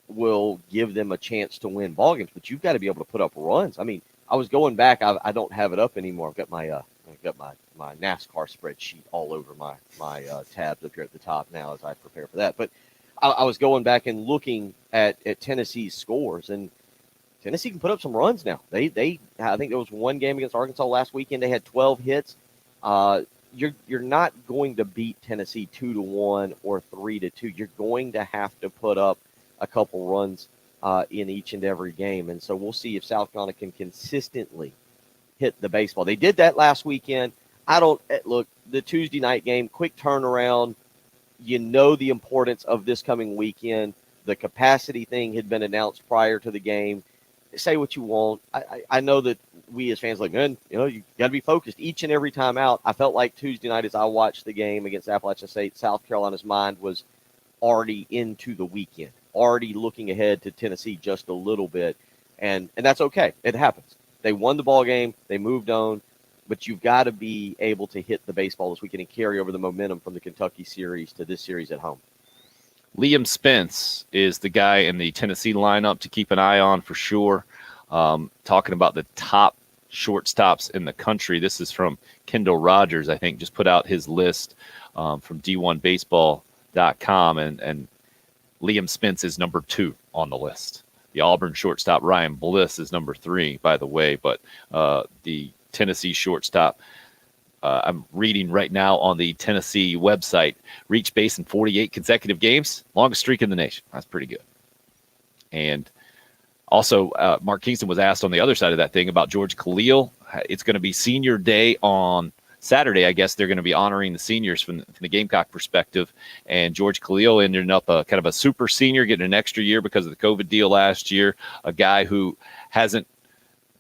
will give them a chance to win ball games, but you've got to be able to put up runs. I mean, I was going back. I don't have it up anymore. I've got my NASCAR spreadsheet all over my tabs up here at the top now as I prepare for that. But I was going back and looking at Tennessee's scores, and Tennessee can put up some runs now. They I think there was one game against Arkansas last weekend. They had 12 hits. You're not going to beat Tennessee 2-1 or 3-2. You're going to have to put up a couple runs in each and every game, and so we'll see if South Carolina can consistently hit the baseball. They did that last weekend. Look, the Tuesday night game, quick turnaround. You know the importance of this coming weekend. The capacity thing had been announced prior to the game. Say what you want. I know that we as fans man, you got to be focused each and every time out. I felt like Tuesday night as I watched the game against Appalachian State, South Carolina's mind was already into the weekend, already looking ahead to Tennessee just a little bit, and that's okay. It happens. They won the ball game. They moved on, but you've got to be able to hit the baseball this weekend and carry over the momentum from the Kentucky series to this series at home. Liam Spence is the guy in the Tennessee lineup to keep an eye on for sure. Talking about the top shortstops in the country. This is from Kendall Rogers, I think, just put out his list from D1Baseball.com, and Liam Spence is number 2 on the list. The Auburn shortstop Ryan Bliss is number 3, by the way, but the Tennessee shortstop, I'm reading right now on the Tennessee website, reached base in 48 consecutive games, longest streak in the nation. That's pretty good. And also, Mark Kingston was asked on the other side of that thing about George Khalil. It's going to be senior day on Saturday. I guess they're going to be honoring the seniors from the Gamecock perspective. And George Khalil ended up kind of a super senior, getting an extra year because of the COVID deal last year. A guy who hasn't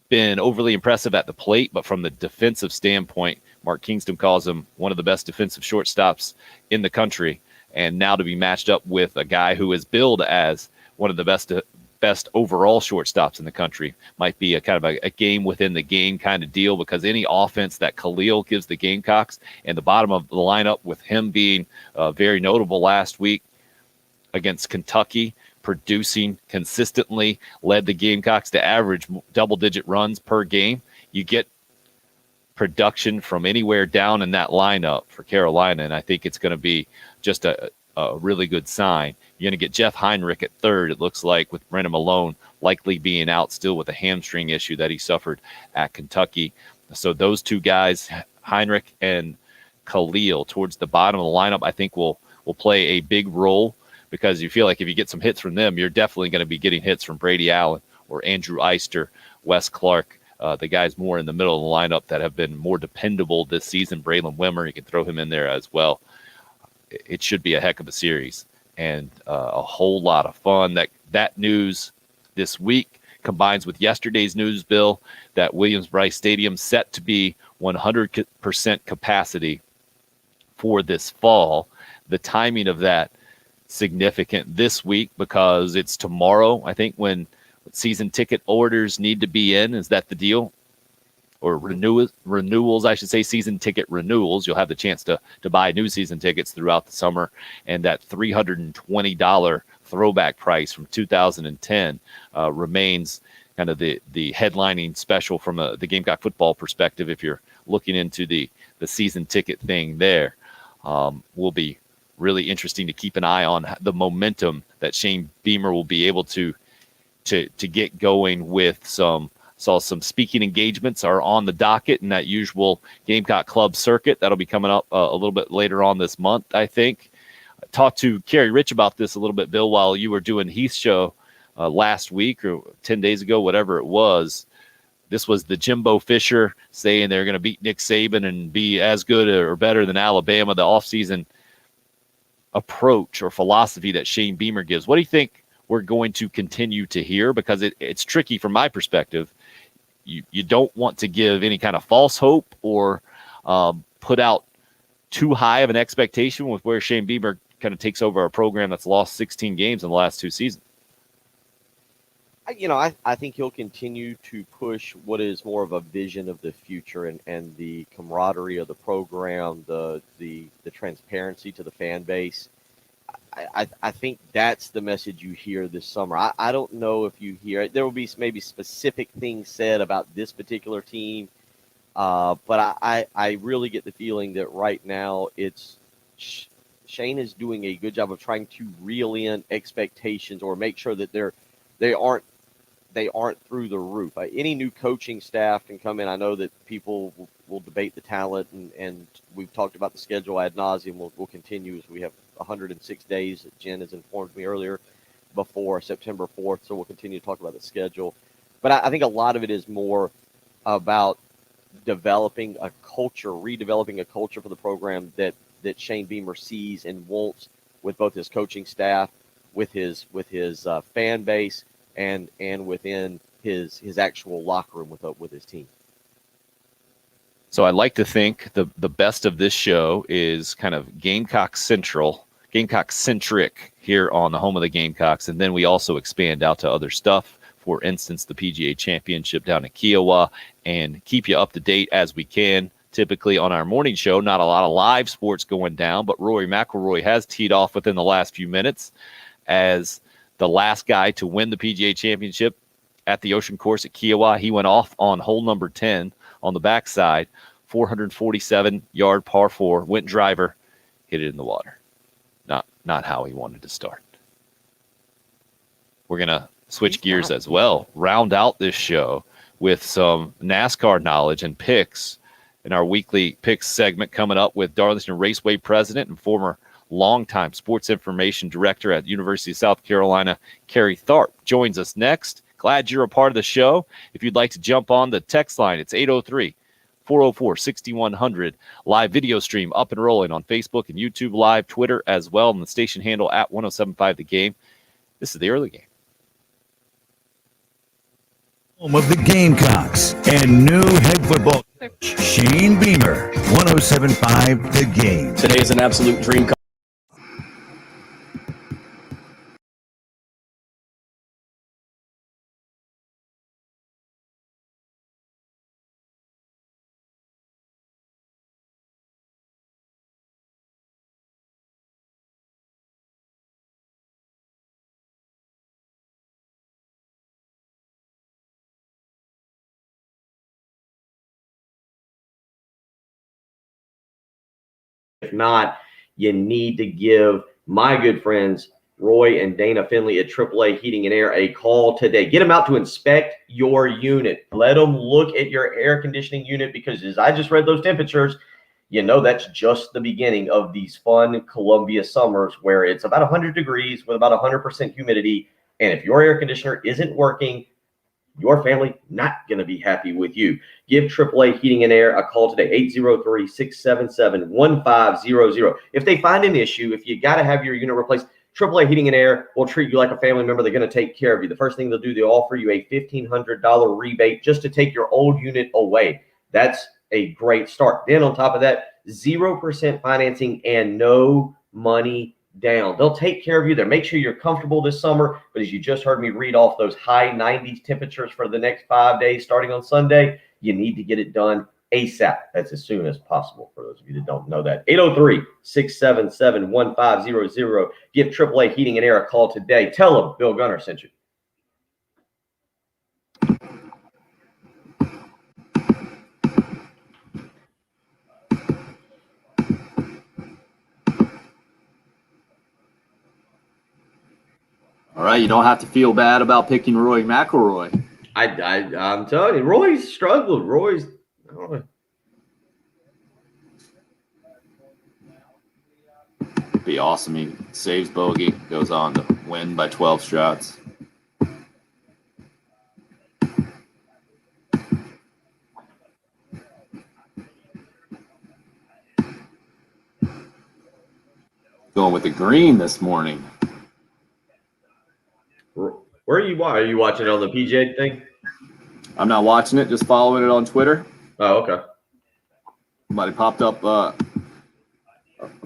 been overly impressive at the plate, but from the defensive standpoint, Mark Kingston calls him one of the best defensive shortstops in the country. And now to be matched up with a guy who is billed as one of the best overall shortstops in the country might be a kind of a game within the game kind of deal, because any offense that Khalil gives the Gamecocks, and the bottom of the lineup with him being very notable last week against Kentucky, producing consistently, led the Gamecocks to average double-digit runs per game. You get production from anywhere down in that lineup for Carolina, and I think it's going to be just a really good sign. You're going to get Jeff Heinrich at third, it looks like, with Brennan Malone likely being out still with a hamstring issue that he suffered at Kentucky. So those two guys, Heinrich and Khalil, towards the bottom of the lineup, I think will play a big role, because you feel like if you get some hits from them, you're definitely going to be getting hits from Brady Allen or Andrew Eister, Wes Clark, the guys more in the middle of the lineup that have been more dependable this season. Braylon Wimmer, you can throw him in there as well. It should be a heck of a series and a whole lot of fun. That news this week combines with yesterday's news, Bill, that Williams-Brice Stadium set to be 100% capacity for this fall. The timing of that significant this week because it's tomorrow, I think, when season ticket orders need to be in. Is that the deal? Or renewals, I should say, season ticket renewals. You'll have the chance to buy new season tickets throughout the summer. And that $320 throwback price from 2010 remains kind of the headlining special from the Gamecock football perspective. If you're looking into the season ticket thing there, will be really interesting to keep an eye on the momentum that Shane Beamer will be able to get going with. Some speaking engagements are on the docket in that usual Gamecock Club circuit. That'll be coming up a little bit later on this month, I think. I talked to Kerry Rich about this a little bit, Bill, while you were doing Heath's show last week or 10 days ago, whatever it was. This was the Jimbo Fisher saying they're going to beat Nick Saban and be as good or better than Alabama, the offseason approach or philosophy that Shane Beamer gives. What do you think we're going to continue to hear? Because it's tricky from my perspective. You don't want to give any kind of false hope or put out too high of an expectation with where Shane Beamer kind of takes over a program that's lost 16 games in the last 2 seasons. I think he'll continue to push what is more of a vision of the future and the camaraderie of the program, the transparency to the fan base. I think that's the message you hear this summer. I don't know if you hear it. There will be maybe specific things said about this particular team, but I really get the feeling that right now Shane is doing a good job of trying to reel in expectations or make sure that they aren't through the roof. Any new coaching staff can come in. I know that people will debate the talent, and we've talked about the schedule ad nauseum. We'll continue as we have 106 days that Jen has informed me earlier before September 4th, so we'll continue to talk about the schedule. But I think a lot of it is more about developing a culture, redeveloping a culture for the program that Shane Beamer sees and wants with both his coaching staff, with his fan base, and within his actual locker room with his team. So I like to think the best of this show is kind of Gamecock centric here on the home of the Gamecocks, and then we also expand out to other stuff. For instance, the PGA Championship down in Kiowa, and keep you up to date as we can. Typically on our morning show, not a lot of live sports going down, but Rory McIlroy has teed off within the last few minutes as the last guy to win the PGA Championship at the Ocean Course at Kiowa. He went off on hole number 10 on the backside, 447-yard par 4, went driver, hit it in the water. Not how he wanted to start. We're going to switch gears as well, round out this show with some NASCAR knowledge and picks in our weekly picks segment coming up with Darlington Raceway president and former longtime sports information director at the University of South Carolina, Kerry Tharp, joins us next. Glad you're a part of the show. If you'd like to jump on the text line, it's 803-404-6100. Live video stream up and rolling on Facebook and YouTube Live, Twitter as well, and the station handle at 1075 The Game. This is the early game. Home of the Gamecocks and new head football coach Shane Beamer, 1075 The Game. Today is an absolute dream. If not, you need to give my good friends Roy and Dana Finley at AAA Heating and Air a call today. Get them out to inspect your unit. Let them look at your air conditioning unit, because as I just read those temperatures, you know that's just the beginning of these fun Columbia summers where it's about 100 degrees with about 100% humidity. And if your air conditioner isn't working, your family not going to be happy with you. Give AAA Heating and Air a call today, 803-677-1500. If they find an issue, if you got to have your unit replaced, AAA Heating and Air will treat you like a family member. They're going to take care of you. The first thing they'll do, they'll offer you a $1,500 rebate just to take your old unit away. That's a great start. Then on top of that, 0% financing and no money down. They'll take care of you. They'll make sure you're comfortable this summer. But as you just heard me read off those high 90s temperatures for the next 5 days starting on Sunday, you need to get it done ASAP. That's as soon as possible for those of you that don't know that. 803-677-1500. Give AAA Heating and Air a call today. Tell them Bill Gunner sent you. All right, you don't have to feel bad about picking Rory McIlroy. I'm telling you, Roy's struggled. Roy's be awesome. He saves bogey, goes on to win by 12 shots. Going with the green this morning. Where are you? Are you watching it on the PGA thing? I'm not watching it, just following it on Twitter. Oh, okay. Somebody popped up a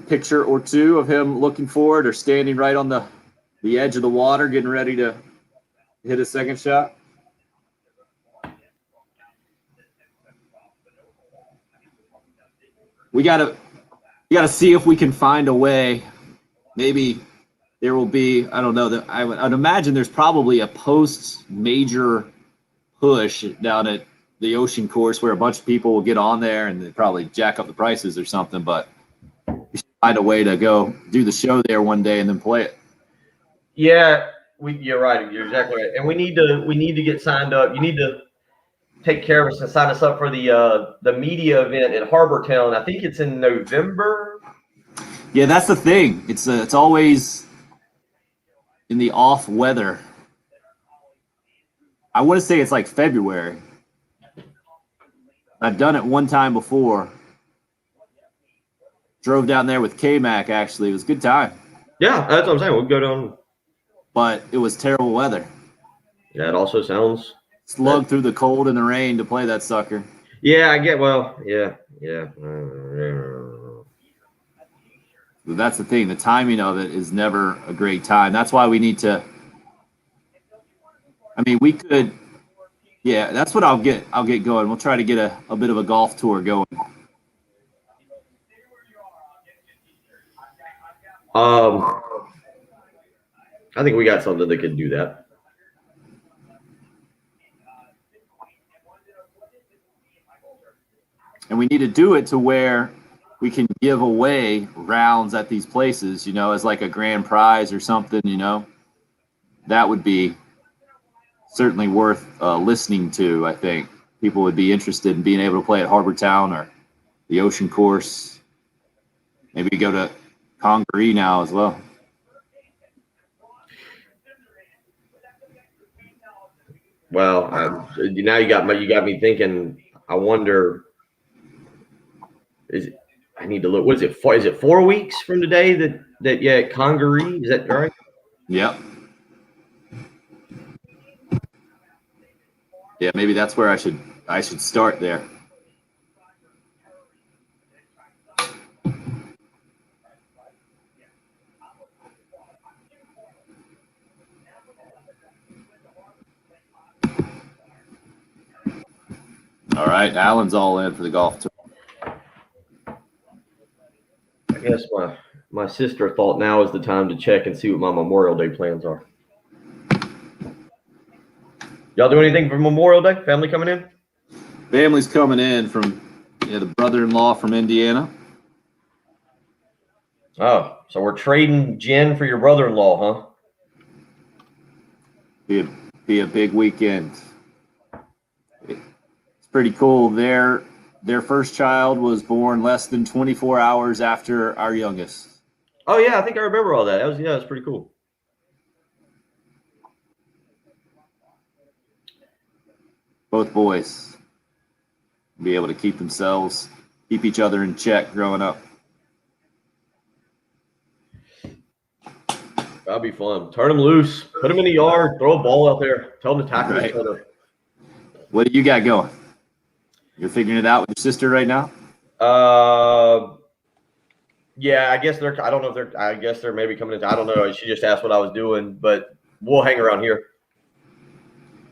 picture or two of him looking forward or standing right on the edge of the water, getting ready to hit a second shot. We gotta see if we can find a way, maybe there will be, I don't know, that I'd imagine there's probably a post-major push down at the Ocean Course where a bunch of people will get on there and they probably jack up the prices or something, but you should find a way to go do the show there one day and then play it. Yeah, you're right. You're exactly right. And we need to get signed up. You need to take care of us and sign us up for the media event in Harbor Town. I think it's in November. Yeah, that's the thing. It's always in the off weather. I want to say it's like February. I've done it one time before. Drove down there with K-Mac, actually. It was a good time. Yeah, that's what I'm saying. We'll go down. But it was terrible weather. Yeah, it also sounds. Slug through the cold and the rain to play that sucker. Yeah, I get. Well, yeah. But that's the thing. The timing of it is never a great time. That's why we need to. I mean, we could. Yeah, that's what I'll get going. We'll try to get a bit of a golf tour going. I think we got something that could do that. And we need to do it to where we can give away rounds at these places, as like a grand prize or something, That would be certainly worth listening to, I think. People would be interested in being able to play at Harbor Town or the Ocean Course. Maybe go to Congaree now as well. Well, now you got me thinking. I wonder. I need to look. What is it? Is it 4 weeks from today that Congaree? Is that right? Yep. Yeah, maybe that's where I should start there. All right, Alan's all in for the golf tour. I guess my sister thought now is the time to check and see what my Memorial Day plans are. Y'all do anything for Memorial Day? Family coming in? Family's coming in from the brother-in-law from Indiana. Oh, so we're trading Jen for your brother-in-law, huh? Be a big weekend. It's pretty cool. Their first child was born less than 24 hours after our youngest. Oh yeah, I think I remember all that. That was pretty cool. Both boys be able to keep each other in check growing up. That'll be fun. Turn them loose. Put them in the yard. Throw a ball out there. Tell them to tackle each other. What do you got going? You're figuring it out with your sister right now? Yeah, I guess I don't know if I guess they're maybe coming in. I don't know. She just asked what I was doing, but we'll hang around here.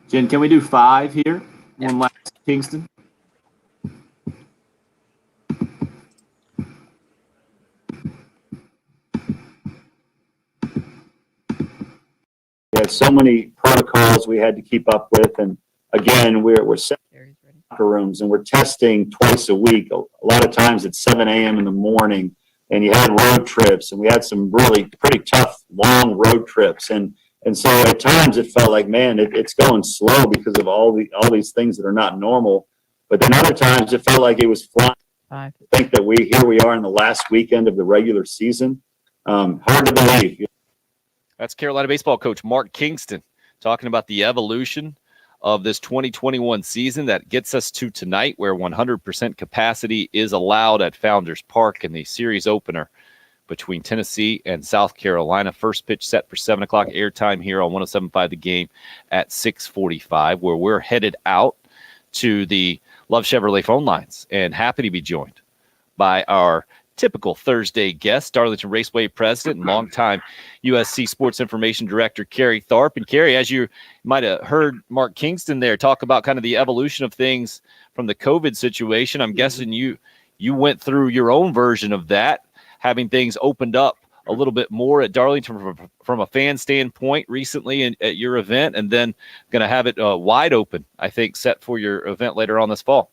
Jen, can we do 5 here? Yeah. One last Kingston. We had so many protocols we had to keep up with, and again, we're setting locker rooms and we're testing twice a week. A lot of times it's 7 a.m. in the morning, and you had road trips, and we had some really pretty tough, long road trips, and so at times it felt like, man, it's going slow because of all these things that are not normal. But then other times it felt like it was flying. I think that we are in the last weekend of the regular season. Hard to believe. That's Carolina baseball coach Mark Kingston talking about the evolution of this 2021 season that gets us to tonight, where 100% capacity is allowed at Founders Park in the series opener between Tennessee and South Carolina. First pitch set for 7 o'clock airtime here on 107.5 The Game at 6:45, where we're headed out to the Love Chevrolet phone lines and happy to be joined by our typical Thursday guest, Darlington Raceway president and longtime USC Sports Information Director, Kerry Tharp. And Kerry, as you might have heard Mark Kingston there talk about kind of the evolution of things from the COVID situation, I'm guessing you went through your own version of that, having things opened up a a little bit more at Darlington from a fan standpoint recently at your event, and then going to have it wide open, I think, set for your event later on this fall.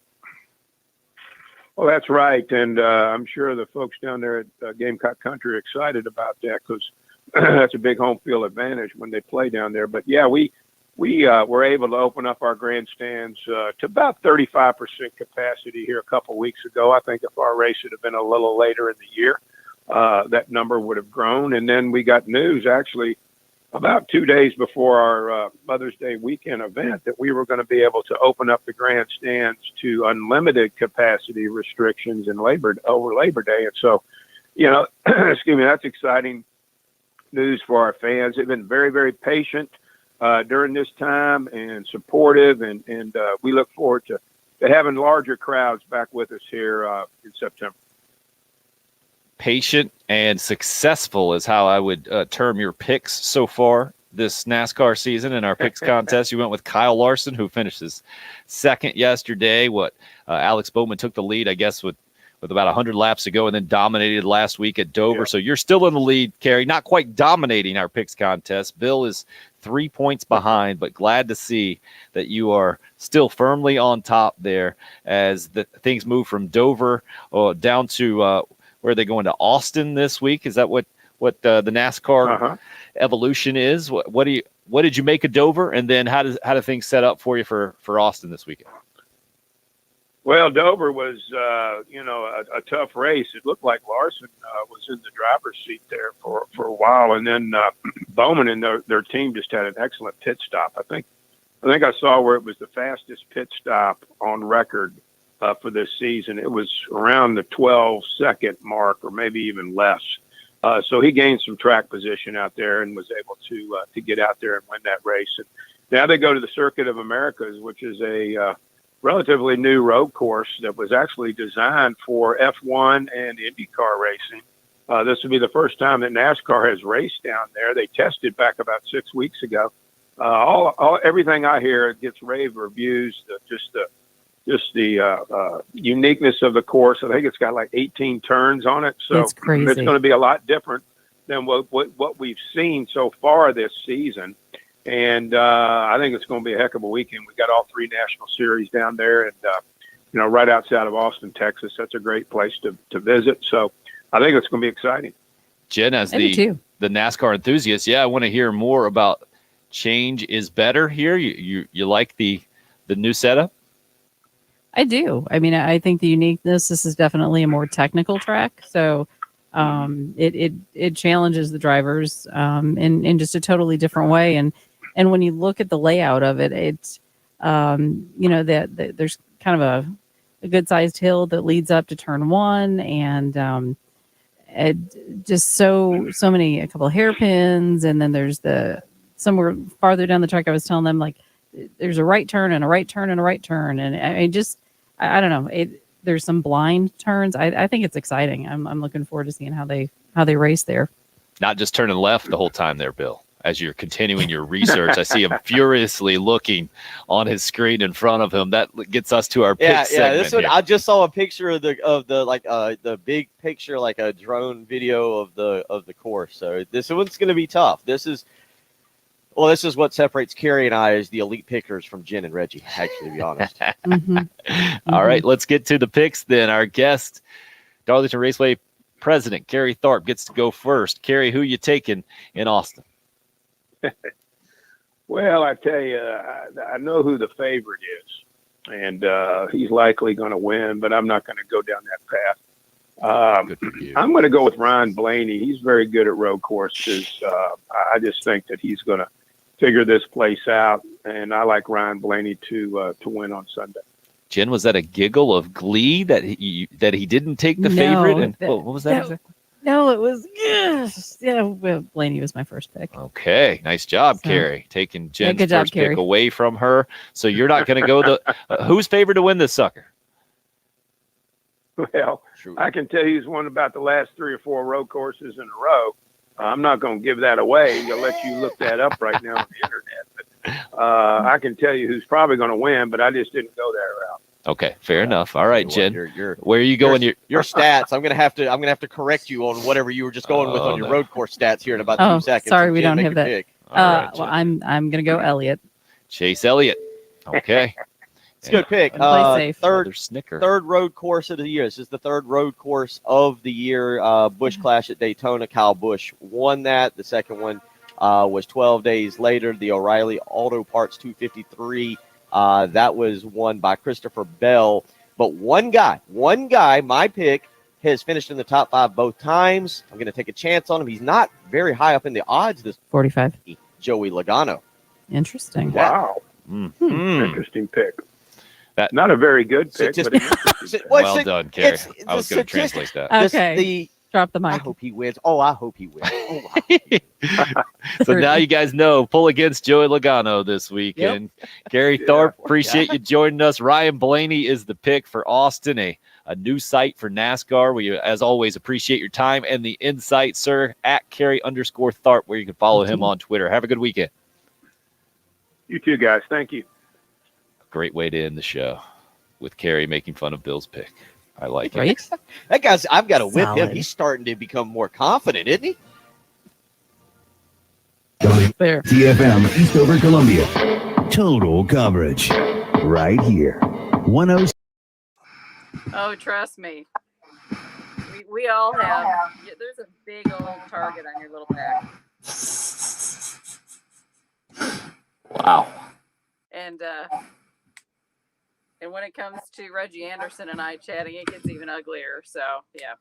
Well, that's right, and I'm sure the folks down there at Gamecock Country are excited about that because that's a big home field advantage when they play down there. But yeah, we were able to open up our grandstands to about 35% capacity here a couple of weeks ago. I think if our race had been a little later in the year, that number would have grown. And then we got news actually about 2 days before our Mother's Day weekend event that we were going to be able to open up the grandstands to unlimited capacity restrictions over Labor Day. And so, excuse me, that's exciting news for our fans. They've been very, very patient during this time and supportive, and we look forward to having larger crowds back with us here in September. Patient and successful is how I would term your picks so far this NASCAR season in our picks contest. You went with Kyle Larson, who finished his second yesterday. Alex Bowman took the lead, I guess, with about 100 laps to go, and then dominated last week at Dover. Yeah. So you're still in the lead, Kerry, not quite dominating our picks contest. Bill is 3 points behind, but glad to see that you are still firmly on top there as the things move from Dover down to where are they going, to Austin this week? Is that what the NASCAR evolution is? What did you make of Dover, and then how do things set up for you for Austin this weekend? Well, Dover was a tough race. It looked like Larson was in the driver's seat there for a while, and then Bowman and their team just had an excellent pit stop. I think I saw where it was the fastest pit stop on record for this season. It was around the 12-second mark, or maybe even less. So he gained some track position out there and was able to get out there and win that race. And now they go to the Circuit of Americas, which is a relatively new road course that was actually designed for F1 and IndyCar racing. This will be the first time that NASCAR has raced down there. They tested back about 6 weeks ago. Everything I hear gets rave reviews. Just the uniqueness of the course. I think it's got like 18 turns on it, so it's going to be a lot different than what we've seen so far this season. And I think it's going to be a heck of a weekend. We got all 3 national series down there, and right outside of Austin, Texas. That's a great place to visit. So I think it's going to be exciting. Jen, as the NASCAR enthusiast, I want to hear more about change is better here. You like the new setup? I do. I mean, I think the uniqueness, this is definitely a more technical track. So it challenges the drivers in just a totally different way. And when you look at the layout of it, it's, that there's kind of a good sized hill that leads up to turn 1, and just so many, a couple of hairpins. And then there's somewhere farther down the track, I was telling them, like, there's a right turn and a right turn and a right turn. And I don't know. There's some blind turns. I think it's exciting. I'm looking forward to seeing how they race there. Not just turning left the whole time there, Bill. As you're continuing your research, I see him furiously looking on his screen in front of him. That gets us to our pick segment. This one, here. I just saw a picture of the big picture, like a drone video of the course. So this one's going to be tough. This is what separates Kerry and I as the elite pickers from Jen and Reggie, actually, to be honest. All right, let's get to the picks then. Our guest, Darlington Raceway President Kerry Tharp, gets to go first. Kerry, who you taking in Austin? Well, I tell you, I know who the favorite is, and he's likely going to win, but I'm not going to go down that path. I'm going to go with Ryan Blaney. He's very good at road courses. I just think that he's going to figure this place out, and I like Ryan Blaney to win on Sunday. Jen, was that a giggle of glee that he didn't take the favorite? And what was that exactly? No, it was well, Blaney was my first pick. Okay, nice job, Kerry, taking Jen's first Kerry. pick away from her. So you're not going to go who's favored to win this sucker? Well, I can tell you he's won about the last 3 or 4 road courses in a row. I'm not going to give that away. I'll let you look that up right now on the internet. But I can tell you who's probably going to win, but I just didn't go that route. Okay, fair enough. All right, Jen. Your Where are you going? Your stats. I'm gonna have to correct you on whatever you were just going with on your road course stats here in about 2 seconds. Sorry, So we Jen, don't make have your that. pick. Well, I'm gonna go Elliott. Chase Elliott. Okay. It's a good pick. Play safe. Another snicker. Third road course of the year. This is the third road course of the year. Busch Clash at Daytona. Kyle Busch won that. The second one was 12 days later. The O'Reilly Auto Parts 253. That was won by Christopher Bell. But one guy, my pick, has finished in the top 5 both times. I'm going to take a chance on him. He's not very high up in the odds this 45. Joey Logano. Interesting. Wow. Interesting pick. Not a very good pick, but an interesting pick. Well done, Kerry. I was going to translate that. Okay. Drop the mic. I hope he wins. Oh, I hope he wins. Oh, So now you guys know, pull against Joey Logano this weekend. Gary Thorpe, appreciate you joining us. Ryan Blaney is the pick for Austin, a new site for NASCAR. We, as always, appreciate your time and the insight, sir, at Kerry_Tharp, where you can follow him on Twitter. Have a good weekend. You too, guys. Thank you. Great way to end the show with Kerry making fun of Bill's pick. I like it. Right? That guy's, I've got to whip him. Solid. He's starting to become more confident, isn't he? There. TFM Eastover, Columbia. Total coverage. Right here. 106. Oh, trust me. We all have. There's a big old target on your little back. Wow. And when it comes to Reggie Anderson and I chatting, it gets even uglier. So yeah.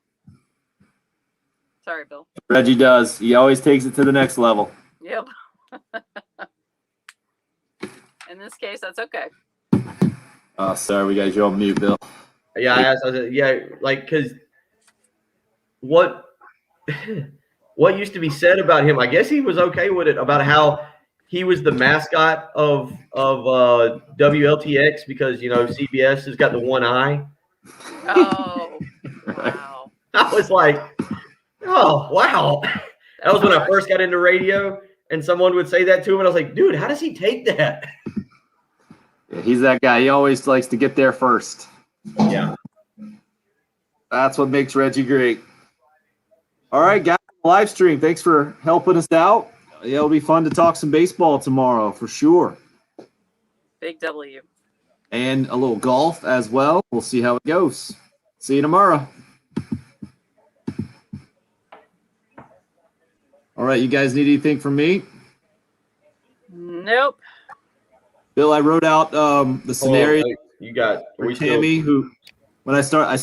Sorry, Bill. Reggie does. He always takes it to the next level. Yep. In this case, that's okay. Oh, sorry, we got you on mute, Bill. Yeah, because what used to be said about him, I guess he was okay with it, about how he was the mascot of WLTX because, CBS has got the one eye. Oh, wow. I was like, oh, wow. That was when I first got into radio, and someone would say that to him, and I was like, dude, how does he take that? Yeah, he's that guy. He always likes to get there first. Yeah. That's what makes Reggie great. All right, guys, live stream. Thanks for helping us out. It'll be fun to talk some baseball tomorrow for sure. Big W. And a little golf as well. We'll see how it goes. See you tomorrow. All right, you guys need anything from me? Nope. Bill, I wrote out the scenario You got for Tammy, who when I